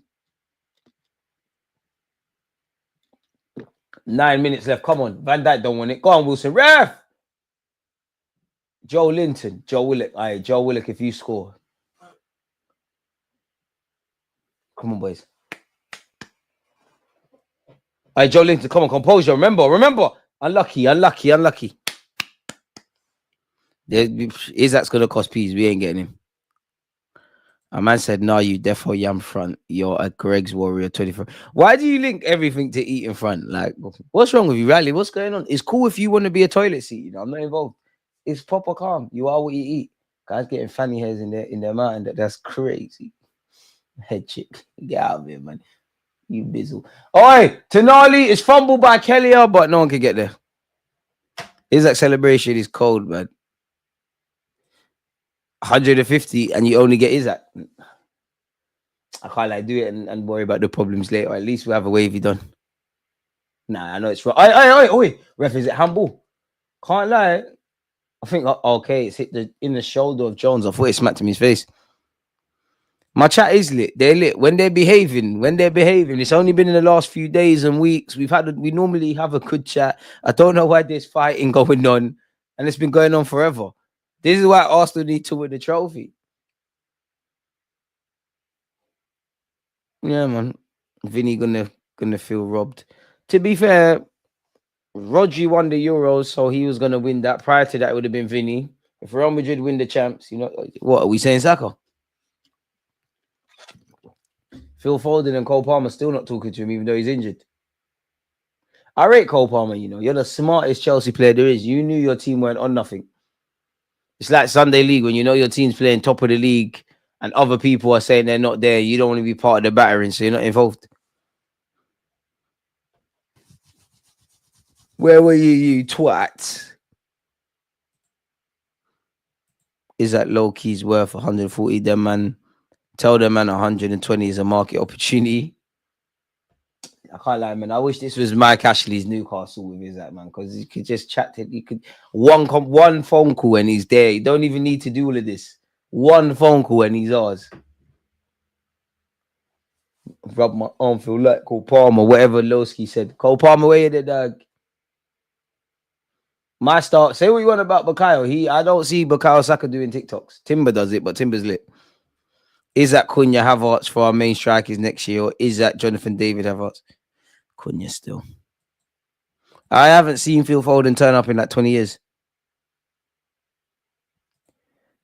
9 minutes left. Come on. Van Dijk don't want it. Go on, Wilson. Ref! Joe Linton. Joe Willock. All right, Joe Willock, if you score. Come on, boys. All right, Joe Linton. Come on, composure. Remember. Unlucky. Isaac's going to cost peas. We ain't getting him. A man said, no, you defo yam front. You're a Greg's Warrior 24. Why do you link everything to eat in front? Like, what's wrong with you, Riley? What's going on? It's cool if you want to be a toilet seat. You know, I'm not involved. It's proper calm. You are what you eat. Guys getting fanny hairs in their mouth. That's crazy. Head chick. Get out of here, man. You bizzle. All right. Tonali is fumbled by Kelly, but no one can get there. Isaac celebration is cold, man. 150 and you only get Isaac. I can't like do it and worry about the problems later. At least we have a wavy done. Nah, I know it's right. Oh, ref, is it handball? Can't lie. I think okay, it's hit in the shoulder of Jones. I thought it smacked him in his face. My chat is lit. They're lit when they're behaving. When they're behaving, it's only been in the last few days and weeks. We normally have a good chat. I don't know why there's fighting going on, and it's been going on forever. This is why Arsenal need to win the trophy. Yeah, man. Vinny gonna feel robbed. To be fair, Rodri won the Euros, so he was gonna win that. Prior to that, it would have been Vinny. If Real Madrid win the champs, what are we saying, Saka? Phil Foden and Cole Palmer still not talking to him, even though he's injured. I rate Cole Palmer, you're the smartest Chelsea player there is. You knew your team weren't on nothing. It's like Sunday League when you know your team's playing top of the league and other people are saying they're not there. You don't want to be part of the battering, so you're not involved. Where were you twat? Is that low key's worth 140? Them man, tell them man 120 is a market opportunity. I can't lie, man. I wish this was Mike Ashley's Newcastle with his man, because you could just chat to you could one phone call and he's there. You don't even need to do all of this. One phone call and he's ours. Rub my arm, feel like Cole Palmer, whatever Lowski said. Cole Palmer, where you the dog? My start. Say what you want about Bukayo. I don't see Bukayo Saka doing TikToks. Timber does it, but Timber's lit. Is that Cunha Havertz for our main strikers next year, or is that Jonathan David Havertz? Cunha still. I haven't seen Phil Foden turn up in like 20 years.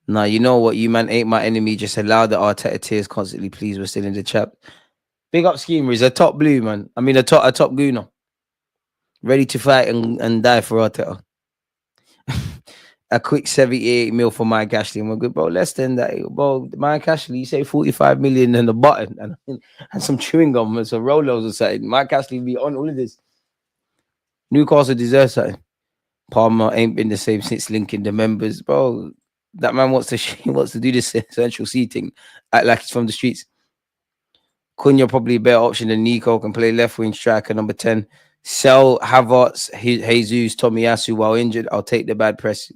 Nah, you know what? You man ain't my enemy. Just allow the Arteta tears constantly. Please, we're still in the chat. Big up Schemer. He's a top blue, man. I mean, a top gooner. Ready to fight and die for Arteta. A quick 78 mil for Mike Ashley. And we're good, bro. Less than that. Bro, Mike Ashley, you say 45 million and a button and some chewing gum and some Rolos or something. Mike Ashley be on all of this. Newcastle deserves something. Palmer ain't been the same since linking the members. Bro, that man wants to do this central seating. Act like he's from the streets. Cunha probably a better option than Nico. Can play left wing striker number 10. Sell Havertz, Jesus, Tomiyasu while injured. I'll take the bad press.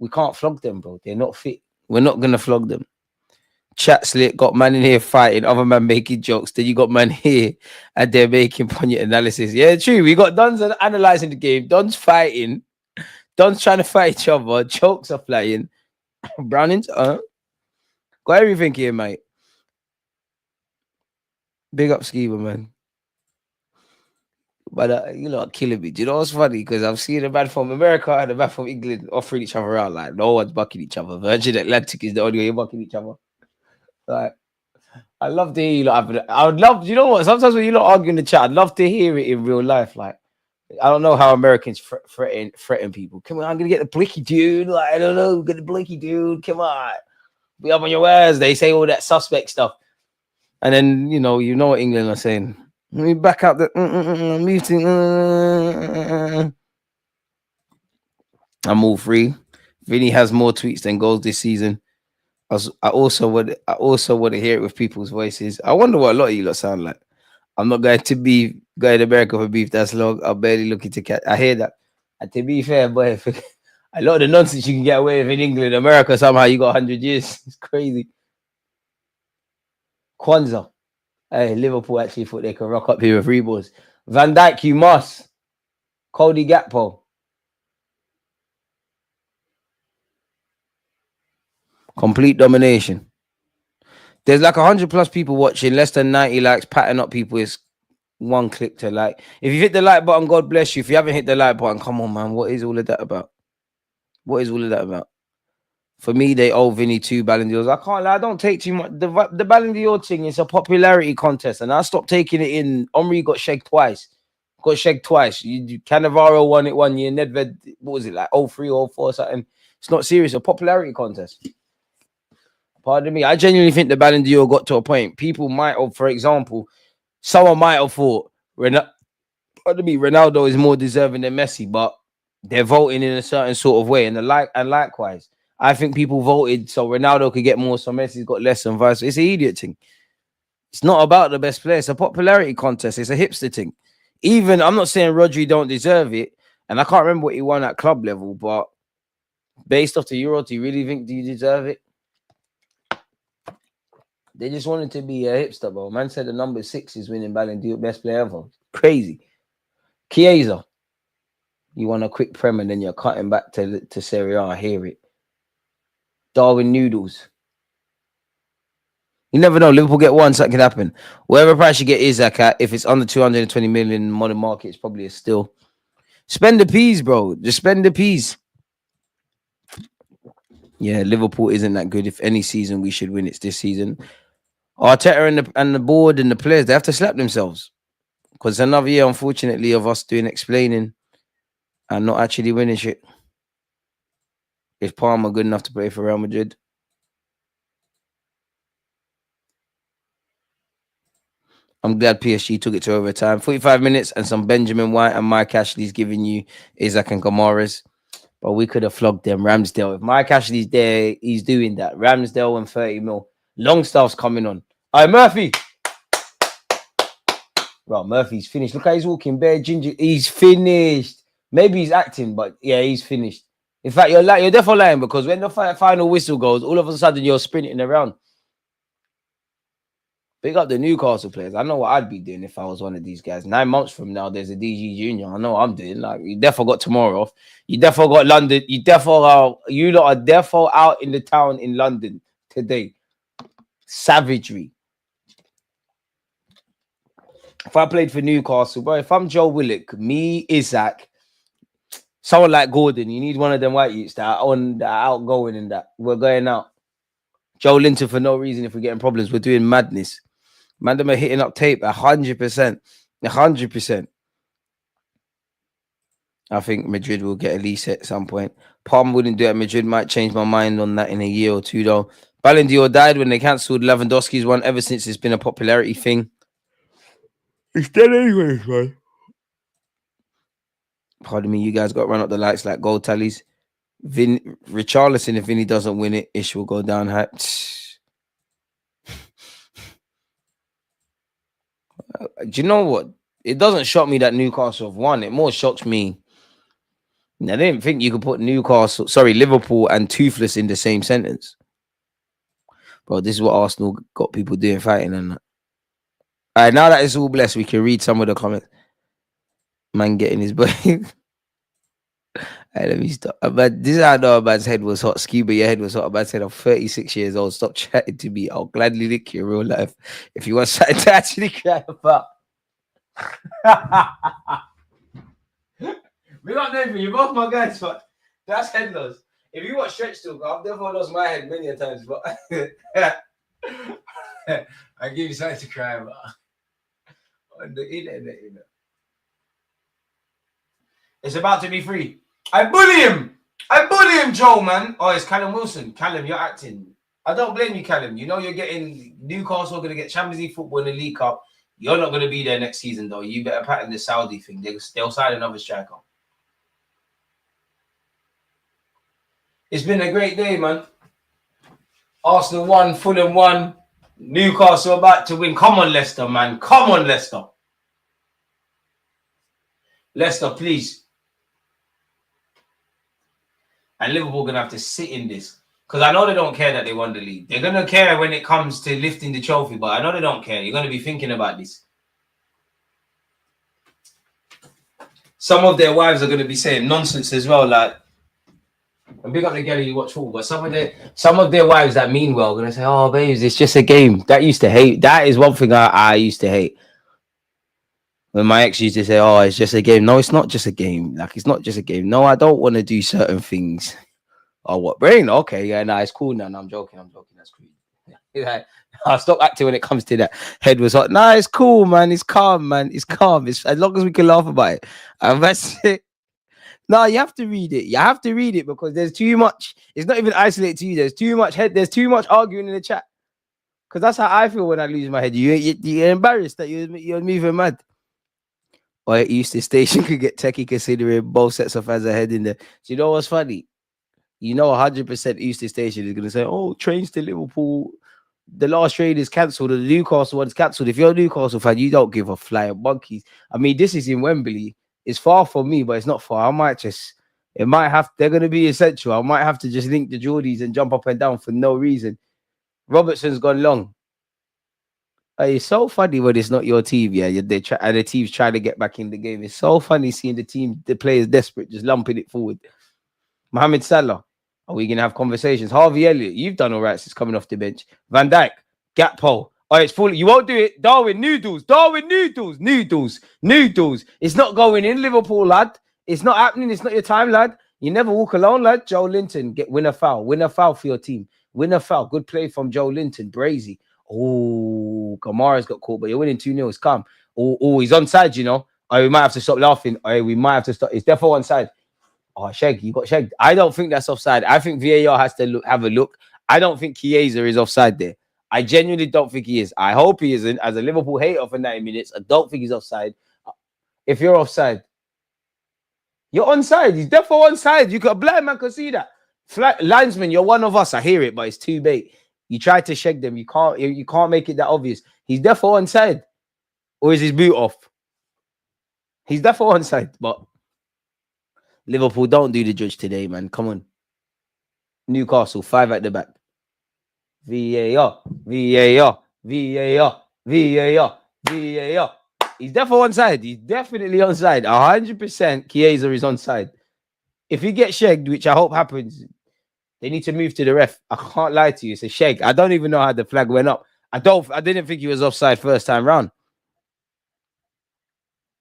We can't flog them, bro. They're not fit. We're not going to flog them. Chat slit, got man in here fighting, other man making jokes. Then you got man here and they're making poignant analysis. Yeah, true. We got Don's analysing the game. Don's fighting. Don's trying to fight each other. Jokes are flying. Brownings, got everything here, mate. Big up Skiba, man. But you know, killing me. Do you know what's funny? Because I've seen a man from America and a man from England offering each other out. Like, no one's bucking each other. Virgin Atlantic is the only way you're bucking each other. Like, I love to hear you lot. I would love, you know what? Sometimes when you lot argue in the chat, I'd love to hear it in real life. Like, I don't know how Americans threaten people. Come on, I'm gonna get the blicky, dude. Like, I don't know, get the blicky, dude. Come on, be up on your ass. They say all that suspect stuff, and then you know what England are saying. Let me back out the meeting. I'm all free. Vinny has more tweets than goals this season. I also want to hear it with people's voices. I wonder what a lot of you lot sound like. I'm not going to America for beef that's long. I'm barely looking to catch. I hear that. And to be fair, boy, a lot of the nonsense you can get away with in England, America, somehow you got 100 years. It's crazy. Kwanzaa. Hey, Liverpool actually thought they could rock up here with 3 balls. Van Dijk, you must. Cody Gakpo. Complete domination. There's like 100+ people watching, less than 90 likes, patting up people. It's one click to like. If you hit the like button, God bless you. If you haven't hit the like button, come on, man. What is all of that about? What is all of that about? For me, they owe Vinny 2 Ballon d'Ors. I can't lie, I don't take too much. The Ballon d'Or thing is a popularity contest, and I stopped taking it in. Omri got shagged twice. Cannavaro won it 1 year. Nedved, what was it, like 03 or 04 or something? It's not serious. A popularity contest. Pardon me. I genuinely think the Ballon d'Or got to a point. People might have, for example, someone might have thought, Ronaldo is more deserving than Messi, but they're voting in a certain sort of way. And likewise, I think people voted so Ronaldo could get more, so Messi's got less, and vice versa. It's an idiot thing. It's not about the best player. It's a popularity contest. It's a hipster thing. Even I'm not saying Rodri don't deserve it, and I can't remember what he won at club level, but based off the Euro, do you really think do you deserve it? They just wanted to be a hipster, bro. Man said the number 6 is winning Ballon d'Or, best player ever. Crazy. Chiesa, you want a quick prem and then you're cutting back to Serie A. I hear it. Darwin Noodles. You never know. Liverpool get one, something can happen. Whatever price you get Isaac at, if it's under 220 million in modern market, it's probably a steal. Spend the peas, bro. Just spend the peas. Yeah, Liverpool isn't that good. If any season we should win, it's this season. Arteta and the board and the players, they have to slap themselves. Because another year, unfortunately, of us doing explaining and not actually winning shit. Is Palmer good enough to play for Real Madrid? I'm glad PSG took it to overtime. 45 minutes and some Benjamin White and Mike Ashley's giving you Isaac and Kamara's. But we could have flogged them. Ramsdale. If Mike Ashley's there, he's doing that. Ramsdale and 30 mil. Longstaff's coming on. All right, Murphy. Bro, Murphy's finished. Look how he's walking. Bare ginger. He's finished. Maybe he's acting, but yeah, he's finished. In fact, you're definitely lying because when the final whistle goes, all of a sudden you're sprinting around. Pick up the Newcastle players. I know what I'd be doing if I was one of these guys. 9 months from now, there's a DG Junior. I know what I'm doing. Like, you definitely got tomorrow off. You definitely got London. You lot are definitely out in the town in London today. Savagery. If I played for Newcastle, bro, if I'm Joe Willock, me, Isaac, someone like Gordon, you need one of them white youths that are outgoing and that we're going out. Joe Linton for no reason. If we're getting problems, we're doing madness. Man, them are hitting up tape 100%. 100%. I think Madrid will get a lease at some point. Palmer wouldn't do it. Madrid might change my mind on that in a year or two, though. Ballon d'Or died when they cancelled Lewandowski's one. Ever since it's been a popularity thing. It's dead anyways, man. Pardon me, you guys got to run up the lights like goal tallies. Richarlison, if Vinny doesn't win it, Ish will go down hype. Do you know what? It doesn't shock me that Newcastle have won. It more shocks me. I didn't think you could put Liverpool and Toothless in the same sentence. Bro, this is what Arsenal got people doing, fighting and that. All right, now that it's all blessed, we can read some of the comments. Man getting his boy. Hey, let me stop. But this is how I know a man's head was hot. Scuba, your head was hot. A man said, I'm 36 years old. Stop chatting to me. I'll gladly lick you in real life if you want something to actually cry about. We got nothing. You're both my guys, but that's head loss. If you watch Stretch Talk, I've definitely lost my head many a times, but I give you something to cry about. On the internet, you know. It's about to be free. I bully him, Joe, man. Oh, it's Callum Wilson. Callum, you're acting. I don't blame you, Callum. You know you're getting Newcastle going to get Champions League football in the League Cup. You're not going to be there next season, though. You better pattern the Saudi thing. They'll sign another striker. It's been a great day, man. Arsenal won, Fulham won. Newcastle about to win. Come on, Leicester, man. Come on, Leicester. Leicester, please. And Liverpool going to have to sit in this. Because I know they don't care that they won the league. They're going to care when it comes to lifting the trophy. But I know they don't care. You're going to be thinking about this. Some of their wives are going to be saying nonsense as well. Like, and big up the girl you watch football. But some of their wives that mean well are going to say, oh, babes, it's just a game. That used to hate. That is one thing I used to hate. When my ex used to say, oh, it's just a game. No, it's not just a game. Like, it's not just a game. No, I don't want to do certain things. Oh, what? Brain? Okay, yeah, nah, it's cool now. No, I'm joking. That's cool. Yeah. I'll stop acting when it comes to that. Head was hot. Nah, it's cool, man. It's calm, man. It's calm. It's as long as we can laugh about it. And that's it. No, you have to read it. You have to read it because there's too much. It's not even isolated to you. There's too much There's too much arguing in the chat. Because that's how I feel when I lose my head. You're embarrassed that you're moving mad. Or at Euston Station could get techie considering both sets of fans are heading there. So you know what's funny? You know 100% Euston Station is going to say, oh, trains to Liverpool. the last trade is cancelled, or the Newcastle one's cancelled. If you're a Newcastle fan, you don't give a flying monkeys. I mean, this is in Wembley. It's far from me, but it's not far. I might just, it might have, they're going to be essential. I might have to just link the Geordies and jump up and down for no reason. Robertson's gone long. It's so funny when it's not your team, yeah. And the team's trying to get back in the game. It's so funny seeing the players desperate, just lumping it forward. Mohamed Salah, are we gonna have conversations? Harvey Elliott, you've done all right since coming off the bench. Van Dijk, Gakpo. Oh, it's full. You won't do it. Darwin Noodles. It's not going in, Liverpool, lad. It's not happening. It's not your time, lad. You never walk alone, lad. Joe Linton, win a foul. Win a foul for your team. Win a foul. Good play from Joe Linton. Brazy. Oh, Kamara's got caught, but you're winning 2-0. It's calm. Oh, he's onside, you know. Oh, we might have to stop laughing. Oh, we might have to stop. It's definitely onside. Oh, Sheg, you got shagged. I don't think that's offside. I think VAR has to have a look. I don't think Chiesa is offside there. I genuinely don't think he is. I hope he isn't. As a Liverpool hater for 90 minutes, I don't think he's offside. If you're offside, you're onside. He's definitely onside. You could, a blind man could see that. Linesman, you're one of us. I hear it, but it's too bait. You try to shake them. You can't make it that obvious. He's definitely onside. Or is his boot off? He's definitely onside, but Liverpool, don't do the judge today, man. Come on. Newcastle, 5 at the back. VAR. He's definitely onside. He's definitely onside. 100% Chiesa is onside. If he gets shagged, which I hope happens, they need to move to the ref. I can't lie to you. It's a shag. I don't even know how the flag went up. I didn't think he was offside first time round.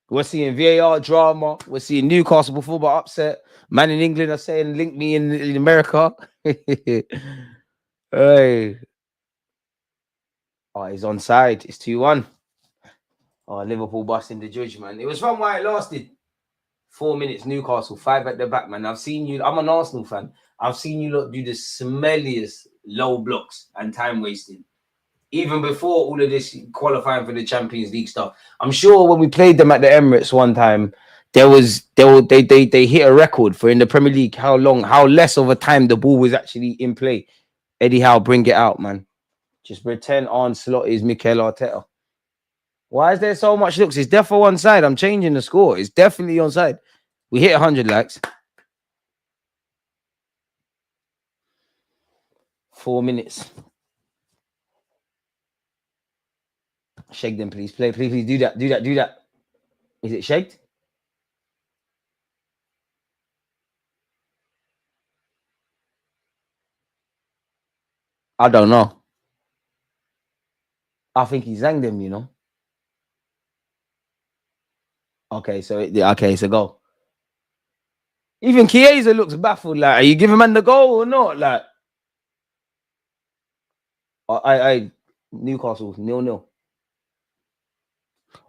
We're seeing VAR drama. We're seeing Newcastle football upset. Man in England are saying, link me in America. Hey. Oh, he's onside. It's 2-1. Oh, Liverpool busting the judge, man. It was fun while it lasted. 4 minutes, Newcastle, 5 at the back, man. I've seen you. I'm an Arsenal fan. I've seen you lot do the smelliest low blocks and time wasting. Even before all of this qualifying for the Champions League stuff. I'm sure when we played them at the Emirates one time, they hit a record for in the Premier League how less of a time the ball was actually in play. Eddie Howe, bring it out, man. Just pretend Ancelotti is Mikel Arteta. Why is there so much looks? It's definitely onside. I'm changing the score. It's definitely onside. We hit 100 likes. 4 minutes. Shake them, please. Please do that. Do that. Is it shaked? I don't know. I think he zanged them, you know. Okay, so it's a goal. Even Chiesa looks baffled. Like, are you giving man the goal or not? Like, I Newcastle 0-0.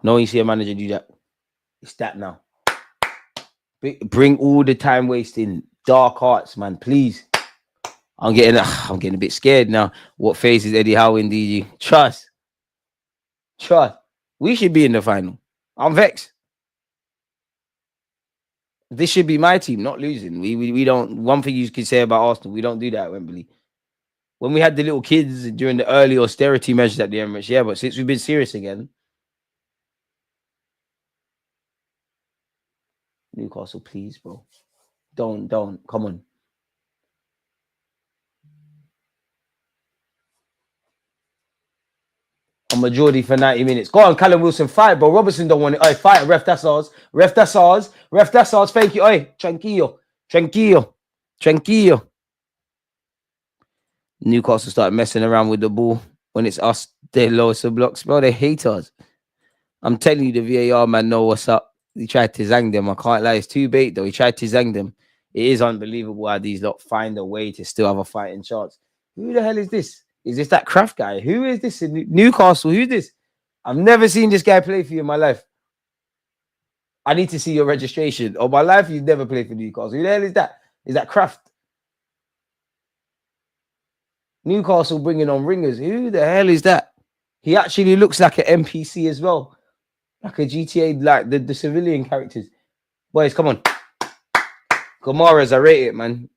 No, you see a manager do that. It's that now. Bring all the time wasting dark arts, man. Please. I'm getting a bit scared now. What phase is Eddie Howe in, DG? Trust. We should be in the final. I'm vexed. This should be my team, not losing. We don't. One thing you can say about Arsenal, we don't do that at Wembley. When we had the little kids during the early austerity measures at the Emirates, yeah, but since we've been serious again, Newcastle, please, bro, don't, come on. I'm a Geordie for 90 minutes. Go on, Callum Wilson, fight, bro. Robertson don't want it. Oi, fight, ref, that's ours. Thank you. Oi, tranquillo. Newcastle start messing around with the ball when it's us. They lowest the blocks, bro. They hate us. I'm telling you, the VAR man know what's up. He tried to zang them. I can't lie. It's too bait, though. He tried to zang them. It is unbelievable how these lot find a way to still have a fighting chance. Who the hell is this? Is this that Kraft guy? Who is this in Newcastle? Who's this? I've never seen this guy play for you in my life. I need to see your registration. All my life, you've never played for Newcastle. Who the hell is that? Is that Kraft? Newcastle bringing on ringers. Who the hell is that? He actually looks like an NPC as well. Like a GTA, like the civilian characters. Boys, come on. Kamara's, I rate it, man.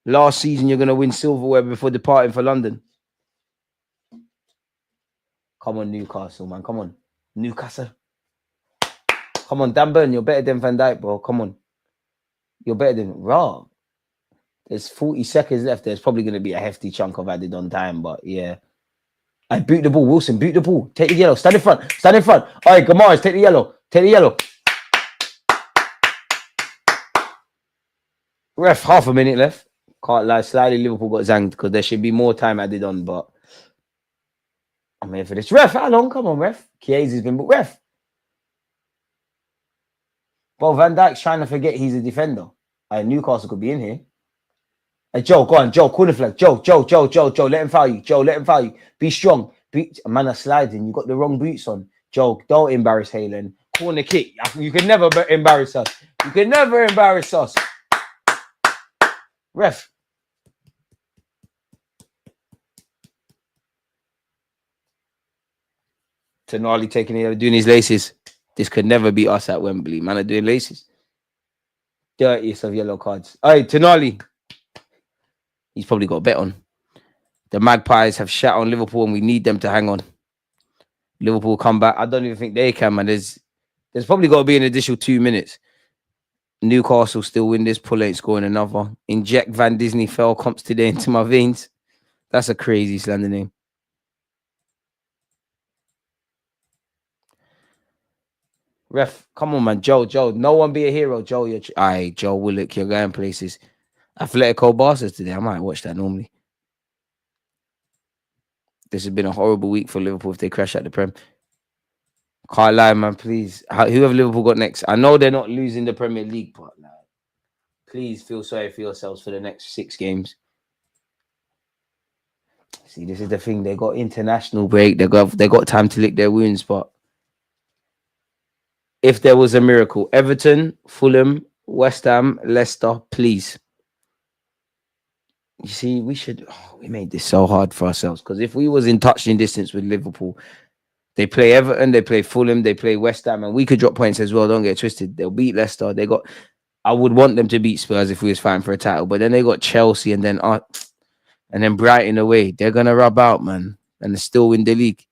Last season, you're going to win silverware before departing for London. Come on, Newcastle, man. Come on. Newcastle. Come on, Dan Burn. You're better than Van Dijk, bro. Come on. You're better than Raw. There's 40 seconds left. There's probably going to be a hefty chunk of added on time, but yeah. I boot the ball. Wilson, boot the ball. Take the yellow. Stand in front. Stand in front. All right, Gamaris, take the yellow. Take the yellow. Ref, half a minute left. Can't lie. Slightly Liverpool got zanged because there should be more time added on, but I'm here for this. Ref, how long? Come on, ref. Chiesa's been booked. Ref. Well, Van Dijk's trying to forget he's a defender. Newcastle could be in here. Joe, go on. Joe, corner flag. Joe, let him foul you. Joe, let him foul you. Be strong. A man are sliding. You got the wrong boots on. Joe, don't embarrass Haaland. Corner kick. You can never embarrass us. You can never embarrass us. Ref. Tonali doing his laces. This could never be us at Wembley. Man are doing laces. Dirtiest of yellow cards. Hey, Tonali. He's probably got a bet on. The Magpies have shat on Liverpool and we need them to hang on. Liverpool come back. I don't even think they can, man. There's probably got to be an additional 2 minutes. Newcastle still win this. Pull ain't scoring another. Inject Van Disney fell comps today into my veins. That's a crazy slander name. Ref, come on, man. Joe. No one be a hero. Joe, Joe Willock, you're going places. Atletico Barca today. I might watch that normally. This has been a horrible week for Liverpool if they crash at the Prem. Can't lie, man, please. Who have Liverpool got next? I know they're not losing the Premier League, but please feel sorry for yourselves for the next 6 games. See, this is the thing. They got international break. They got time to lick their wounds, but if there was a miracle, Everton, Fulham, West Ham, Leicester, please. You see, we made this so hard for ourselves because if we was in touching distance with Liverpool, they play Everton, they play Fulham, they play West Ham, and we could drop points as well. Don't get twisted. They'll beat Leicester. I would want them to beat Spurs if we was fighting for a title, but then they got Chelsea and then Brighton away. They're gonna rub out, man, and they still win the league.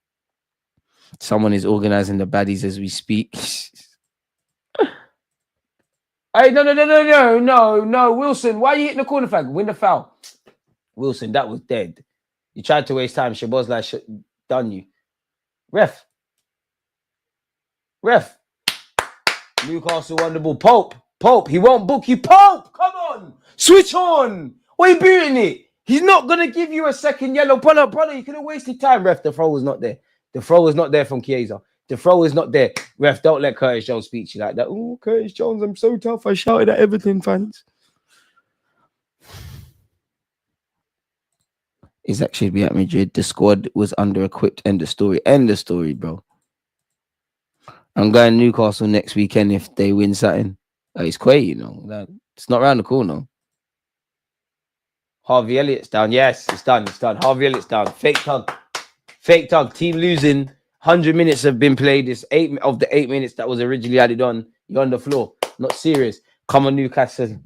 Someone is organizing the baddies as we speak. Hey, no, Wilson, why are you hitting the corner flag? Win the foul. Wilson, that was dead. You tried to waste time. Shabozz done you. Ref. Newcastle won the ball. Pope, he won't book you. Pope, come on. Switch on. Why are you booting it? He's not going to give you a second yellow. Brother, you could have wasted time. Ref, the throw was not there. The throw was not there from Chiesa. The throw is not there. Ref, don't let Curtis Jones speak to you like that. Oh, Curtis Jones, I'm so tough. I shouted at Everton fans. Isaac should be at Madrid. The squad was under-equipped. End of story. End of story, bro. I'm going Newcastle next weekend if they win something. It's Quay, you know. It's not around the corner. Harvey Elliott's down. Yes, it's done. Harvey Elliott's down. Fake tug. Team losing. 100 minutes have been played. It's 8 of the 8 minutes that was originally added on. You're on the floor. Not serious. Come on, Newcastle.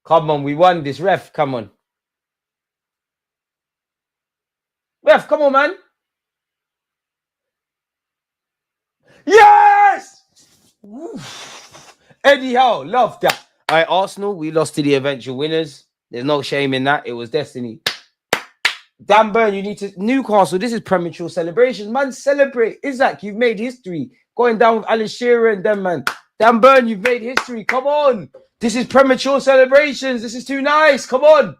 Come on, we won this. Ref, come on. Ref, come on, man. Yes! Oof. Eddie Howe, love that. All right, Arsenal, we lost to the eventual winners. There's no shame in that. It was destiny. Dan Burn, you need to... Newcastle, this is premature celebration. Man, celebrate. Isaac, you've made history. Going down with Alan Shearer and them, man. Dan Burn, you've made history. Come on. This is premature celebrations. This is too nice. Come on.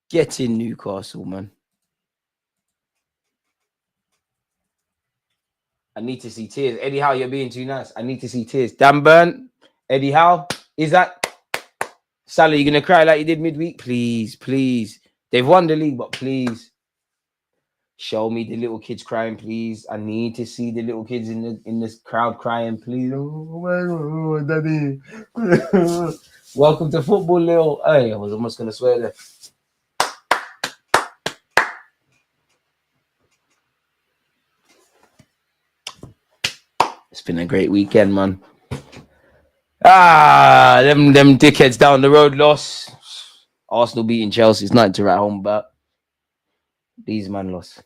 Get in, Newcastle, man. I need to see tears. Eddie Howe, you're being too nice. I need to see tears. Dan Burn, Eddie Howe, Isaac. Salah, you going to cry like you did midweek? Please. They've won the league, but please. Show me the little kids crying, please. I need to see the little kids in this crowd crying, please. Oh my God, Daddy. Welcome to football, Lil. Hey, I was almost going to swear there. It's been a great weekend, man. Them dickheads down the road lost. Arsenal beating Chelsea. It's nothing to write home about. These man lost.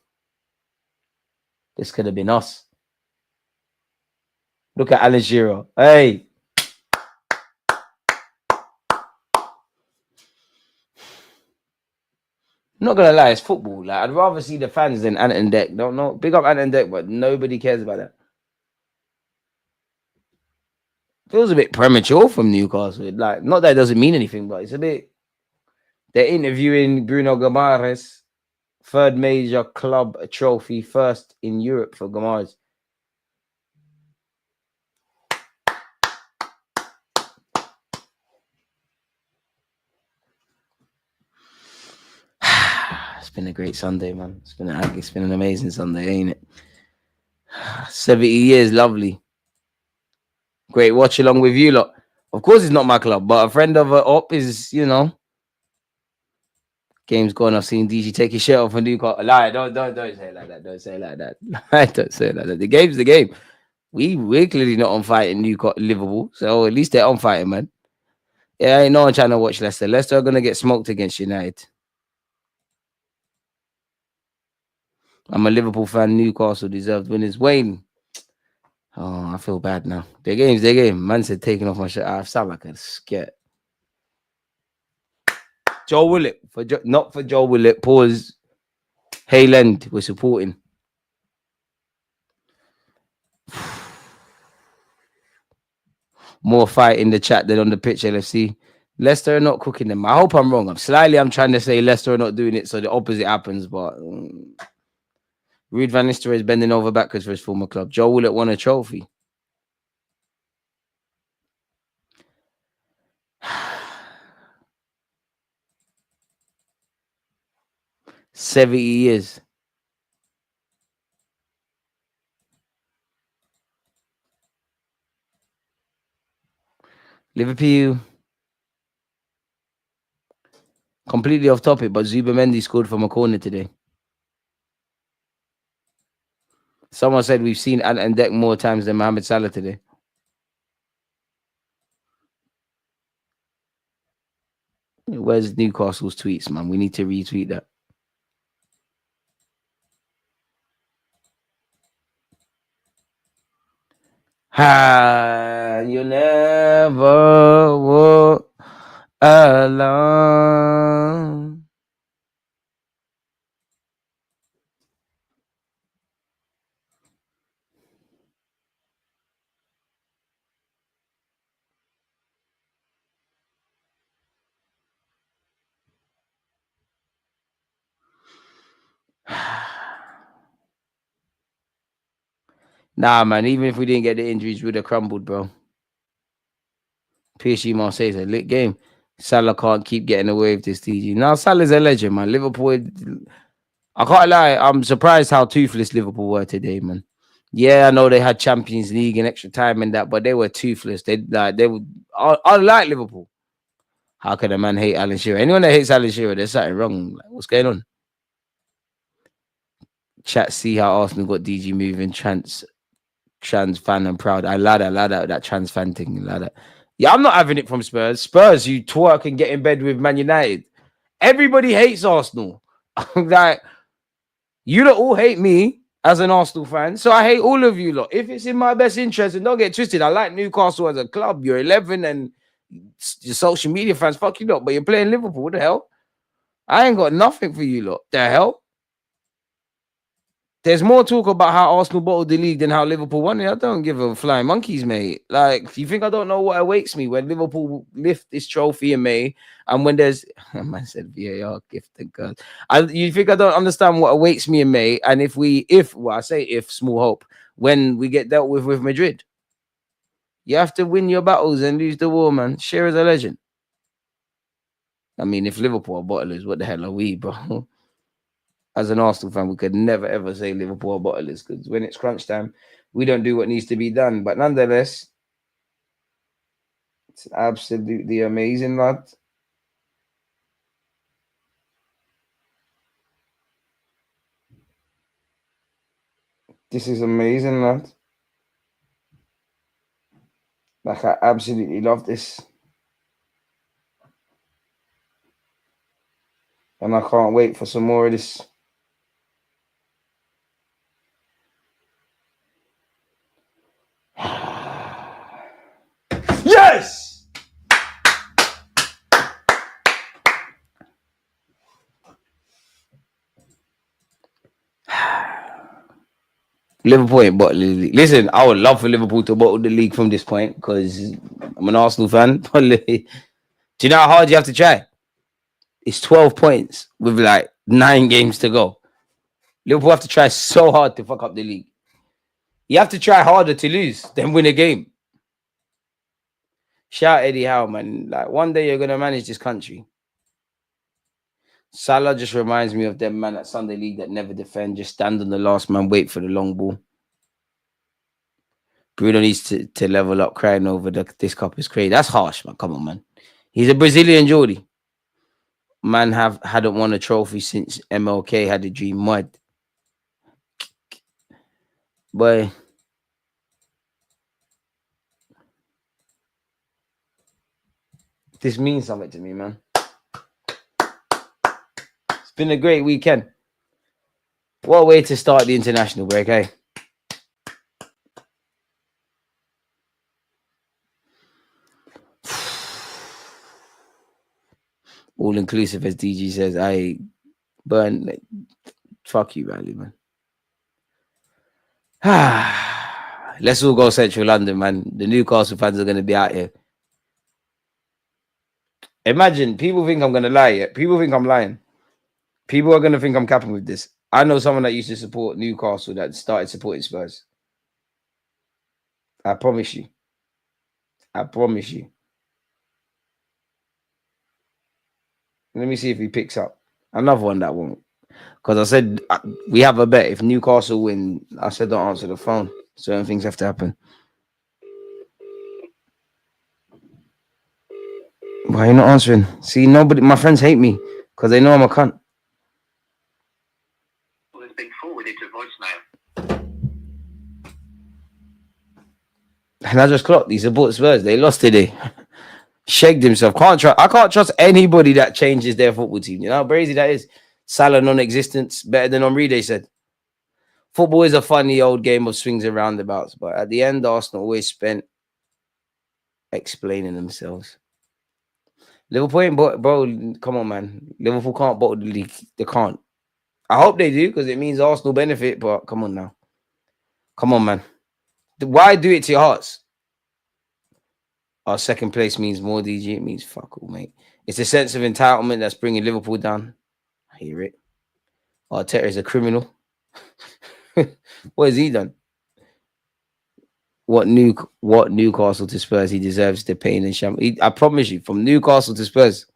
This could have been us. Look at Alan Shearer. Hey. I'm not gonna lie, it's football. Like I'd rather see the fans than Ant and Deck. Don't know. Big up Ant and Deck, but nobody cares about that. Feels a bit premature from Newcastle. Like, not that it doesn't mean anything, but it's a bit. They're interviewing Bruno Guimaraes, third major club trophy, first in Europe for Guimaraes. It's been a great Sunday, man. It's been an amazing Sunday, ain't it? 70 years, lovely. Great watch along with you lot. Of course, it's not my club, but a friend of a op is, game's gone. I've seen DG take his shirt off for Newcastle. Lie, don't say it like that. Don't say it like that. Don't say it like that. The game's the game. We're clearly not on fighting Liverpool, so at least they're on fighting, man. Yeah, ain't no one trying to watch Leicester. Leicester are gonna get smoked against United. I'm a Liverpool fan. Newcastle deserved winners. Wayne. Oh, I feel bad now. Their game's their game. Man said taking off my shirt. I sound like a scared. Joe Willett not for Joe Willett. Pause. Hayland, we're supporting. More fight in the chat than on the pitch, LFC. Leicester are not cooking them. I hope I'm wrong. I'm trying to say Leicester are not doing it, so the opposite happens. But Ruud van Nistelrooy is bending over backwards for his former club. Joe Willett won a trophy. $70 years. Liverpool. Completely off topic, but Zubamendi scored from a corner today. Someone said we've seen Ant and Deck more times than Mohamed Salah today. Where's Newcastle's tweets, man? We need to retweet that. You never walk alone. Nah, man. Even if we didn't get the injuries, we'd have crumbled, bro. PSG Marseille's a lit game. Salah can't keep getting away with this, TG. Now, Salah's a legend, man. Liverpool, I can't lie. I'm surprised how toothless Liverpool were today, man. Yeah, I know they had Champions League and extra time and that, but they were toothless. They were. I like Liverpool. How can a man hate Alan Shearer? Anyone that hates Alan Shearer, there's something wrong. Like, what's going on? Chat, see how Arsenal got DG moving. Trans fan and proud. I love that trans fan thing. Like that. Yeah, I'm not having it from Spurs. Spurs, you twerk and get in bed with Man United. Everybody hates Arsenal. Like, you lot all hate me as an Arsenal fan, so I hate all of you lot. If it's in my best interest, and don't get twisted, I like Newcastle as a club. You're 11 and your social media fans, fuck you lot, but you're playing Liverpool. What the hell? I ain't got nothing for you lot. The hell? There's more talk about how Arsenal bottled the league than how Liverpool won it. I don't give a flying monkeys, mate. Like, you think I don't know what awaits me when Liverpool lift this trophy in May and when there's, man said VAR, gift and God. You think I don't understand what awaits me in May? And if small hope, when we get dealt with Madrid, you have to win your battles and lose the war, man. Shearer's a legend. I mean, if Liverpool are bottlers, what the hell are we, bro? As an Arsenal fan, we could never ever say Liverpool are bottlers because when it's crunch time, we don't do what needs to be done. But nonetheless, it's absolutely amazing, lad. This is amazing, lad. Like, I absolutely love this. And I can't wait for some more of this. Yes! Liverpool ain't bottling the league. Listen, I would love for Liverpool to bottle the league from this point because I'm an Arsenal fan. Do you know how hard you have to try? It's 12 points with like 9 games to go. Liverpool have to try so hard to fuck up the league. You have to try harder to lose than win a game. Shout Eddie Howe, man. Like one day you're gonna manage this country. Salah just reminds me of them man at Sunday League that never defend, just stand on the last man, wait for the long ball. Bruno needs to level up. Crying over this cup is crazy. That's harsh, man. Come on, man. He's a Brazilian Geordie. Man hadn't won a trophy since MLK had a dream mud. Boy. This means something to me, man. It's been a great weekend. What a way to start the international break, eh? All inclusive, as DG says. I burn. Fuck you, Riley, man. Let's all go Central London, man. The Newcastle fans are going to be out here. Imagine, people think I'm going to lie. Yeah? People think I'm lying. People are going to think I'm capping with this. I know someone that used to support Newcastle that started supporting Spurs. I promise you. I promise you. Let me see if he picks up. Another one that won't. Because I said, we have a bet. If Newcastle win, I said don't answer the phone. Certain things have to happen. Why are you not answering? See, nobody, my friends hate me because they know I'm a cunt. Has been forwarded to voicemail. And I just clocked. He supports Spurs. They lost today. Shagged himself. I can't trust anybody that changes their football team. You know how crazy that is? Salah non-existence. Better than Henri, they said. Football is a funny old game of swings and roundabouts. But at the end, Arsenal always spent explaining themselves. Liverpool ain't, bro, come on, man. Liverpool can't bottle the league. They can't. I hope they do because it means Arsenal benefit, but come on now. Come on, man. Why do it to your hearts? Our second place means more, DG. It means fuck all, mate. It's a sense of entitlement that's bringing Liverpool down. I hear it. Arteta is a criminal. What has he done? What Newcastle to Spurs? He deserves the pain and shame. I promise you, from Newcastle to Spurs.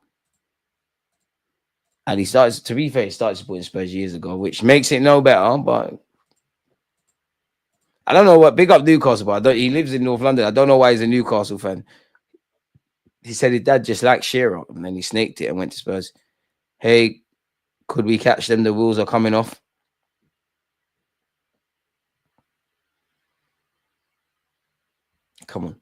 And he started, to be fair, he started supporting Spurs years ago, which makes it no better, but I don't know what. Big up Newcastle, but he lives in North London. I don't know why he's a Newcastle fan. He said his dad just liked Shearer, and then he snaked it and went to Spurs. Hey, could we catch them? The wheels are coming off. Come on.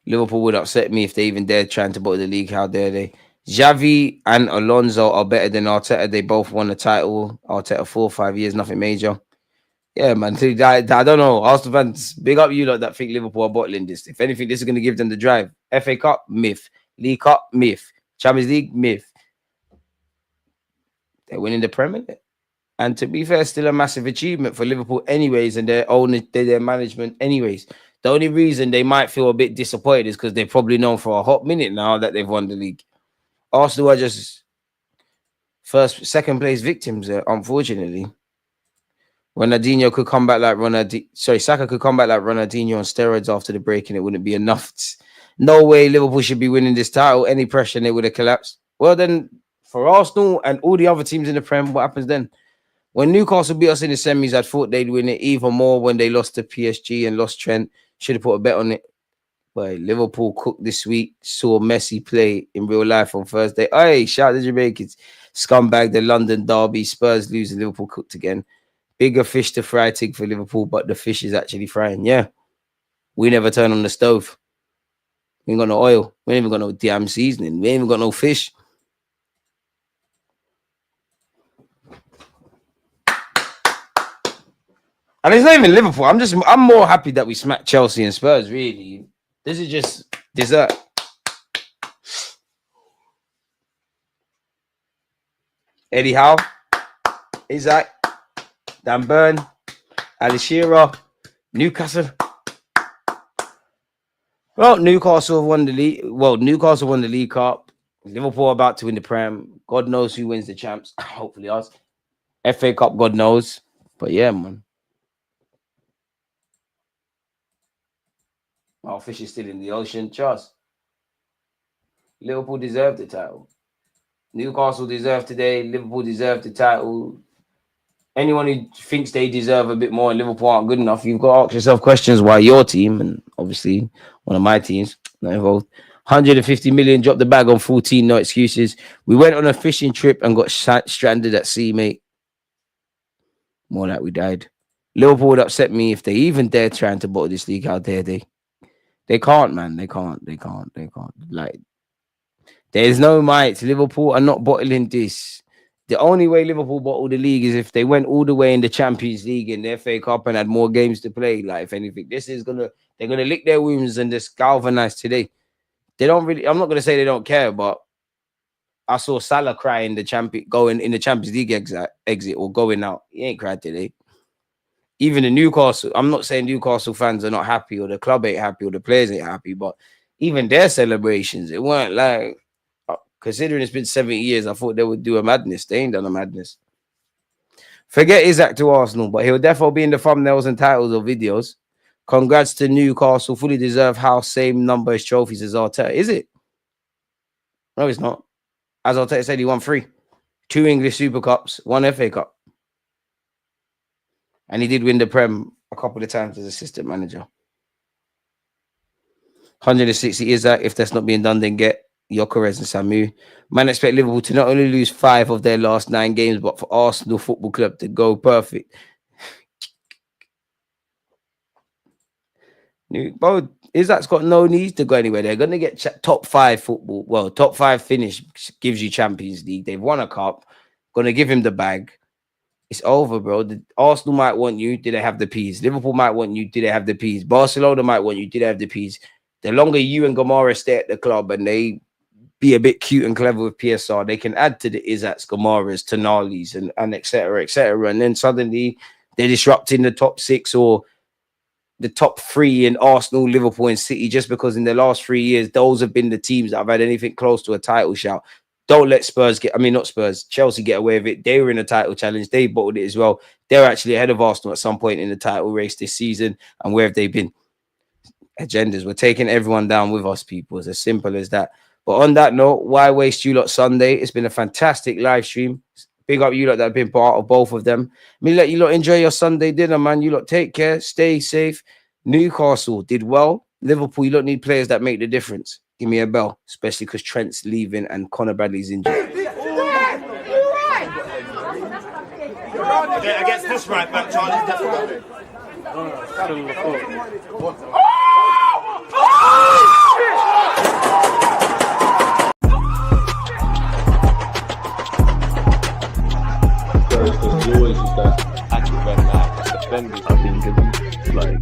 Liverpool would upset me if they even dared trying to bottle the league. How dare they? Xavi and Alonso are better than Arteta. They both won a title. Arteta 4 or 5 years, nothing major. Yeah, man. I don't know. Arsenal fans, big up you lot that think Liverpool are bottling this. If anything, this is going to give them the drive. FA Cup, myth. League Cup, myth. Champions League, myth. They're winning the Premier League. And to be fair, still a massive achievement for Liverpool anyways, and their management anyways. The only reason they might feel a bit disappointed is because they're probably known for a hot minute now that they've won the league. Arsenal are just second place victims, unfortunately. Ronaldinho could come back like Saka could come back like Ronaldinho on steroids after the break and it wouldn't be enough. No way Liverpool should be winning this title. Any pressure and they would have collapsed. Well, then for Arsenal and all the other teams in the Prem, what happens then? When Newcastle beat us in the semis, I thought they'd win it even more when they lost to PSG and lost Trent. Should have put a bet on it. But Liverpool cooked this week. Saw Messi play in real life on Thursday. Hey, shout out to Jamaicans. Scumbag, the London derby. Spurs lose and Liverpool cooked again. Bigger fish to fry tick for Liverpool, but the fish is actually frying. Yeah. We never turn on the stove. We ain't got no oil. We ain't even got no damn seasoning. We ain't even got no fish. And it's not even Liverpool. I'm more happy that we smacked Chelsea and Spurs, really. This is just dessert. Eddie Howe, Isaac, Dan Burn, Ali Shearer, Newcastle. Well, Newcastle have won the league. Well, Newcastle won the League Cup. Liverpool are about to win the Prem. God knows who wins the champs. Hopefully us. FA Cup, God knows. But yeah, man. Our fish is still in the ocean. Trust. Liverpool deserved the title. Newcastle deserved today. Liverpool deserved the title. Anyone who thinks they deserve a bit more and Liverpool aren't good enough, you've got to ask yourself questions why your team, and obviously one of my teams, not involved, 150 million, dropped the bag on 14, no excuses. We went on a fishing trip and got stranded at sea, mate. More like we died. Liverpool would upset me if they even dare trying to bottle this league. How dare they? They can't, man. They can't. Like, there's no might. Liverpool are not bottling this. The only way Liverpool bottle the league is if they went all the way in the Champions League and the FA Cup and had more games to play. Like, if anything, they're gonna lick their wounds and just galvanize today. They don't really. I'm not gonna say they don't care, but I saw Salah cry in the Champions League exit or going out. He ain't cried today. Even the Newcastle. I'm not saying Newcastle fans are not happy or the club ain't happy or the players ain't happy, but even their celebrations, it weren't like. Considering it's been 70 years, I thought they would do a madness. They ain't done a madness. Forget Isaac to Arsenal, but he'll definitely be in the thumbnails and titles or videos. Congrats to Newcastle. Fully deserve house, same number of trophies as Arteta. Is it? No, it's not. As Arteta said, he won 3. 2 English Super Cups, 1 FA Cup. And he did win the Prem a couple of times as assistant manager. 160 Isaac. If that's not being done, then get Gyökeres and Samu. Man, expect Liverpool to not only lose 5 of their last 9 games, but for Arsenal Football Club to go perfect. Bro, Isaac's got no need to go anywhere. They're going to get top 5 football. Well, top 5 finish gives you Champions League. They've won a cup. Going to give him the bag. It's over, bro. Arsenal might want you. Did they have the P's? Liverpool might want you. Did they have the P's? Barcelona might want you. Did they have the P's? The longer you and Gomara stay at the club and they be a bit cute and clever with PSR, they can add to the Isaacs, Gamaras, Tonalis, and et cetera, et cetera. And then suddenly they're disrupting the top 6 or the top 3 in Arsenal, Liverpool, and City, just because in the last 3 years, those have been the teams that have had anything close to a title shout. Don't let Chelsea get away with it. They were in a title challenge. They bottled it as well. They're actually ahead of Arsenal at some point in the title race this season. And where have they been? Agendas. We're taking everyone down with us, people. It's as simple as that. But on that note, why waste you lot Sunday? It's been a fantastic live stream. Big up you lot that have been part of both of them. Let you lot enjoy your Sunday dinner, man. You lot take care, stay safe. Newcastle did well. Liverpool, you lot need players that make the difference. Give me a bell, especially because Trent's leaving and Conor Bradley's injured. Against this right back, Charlie's definitely. He always used that active red man defending. I think like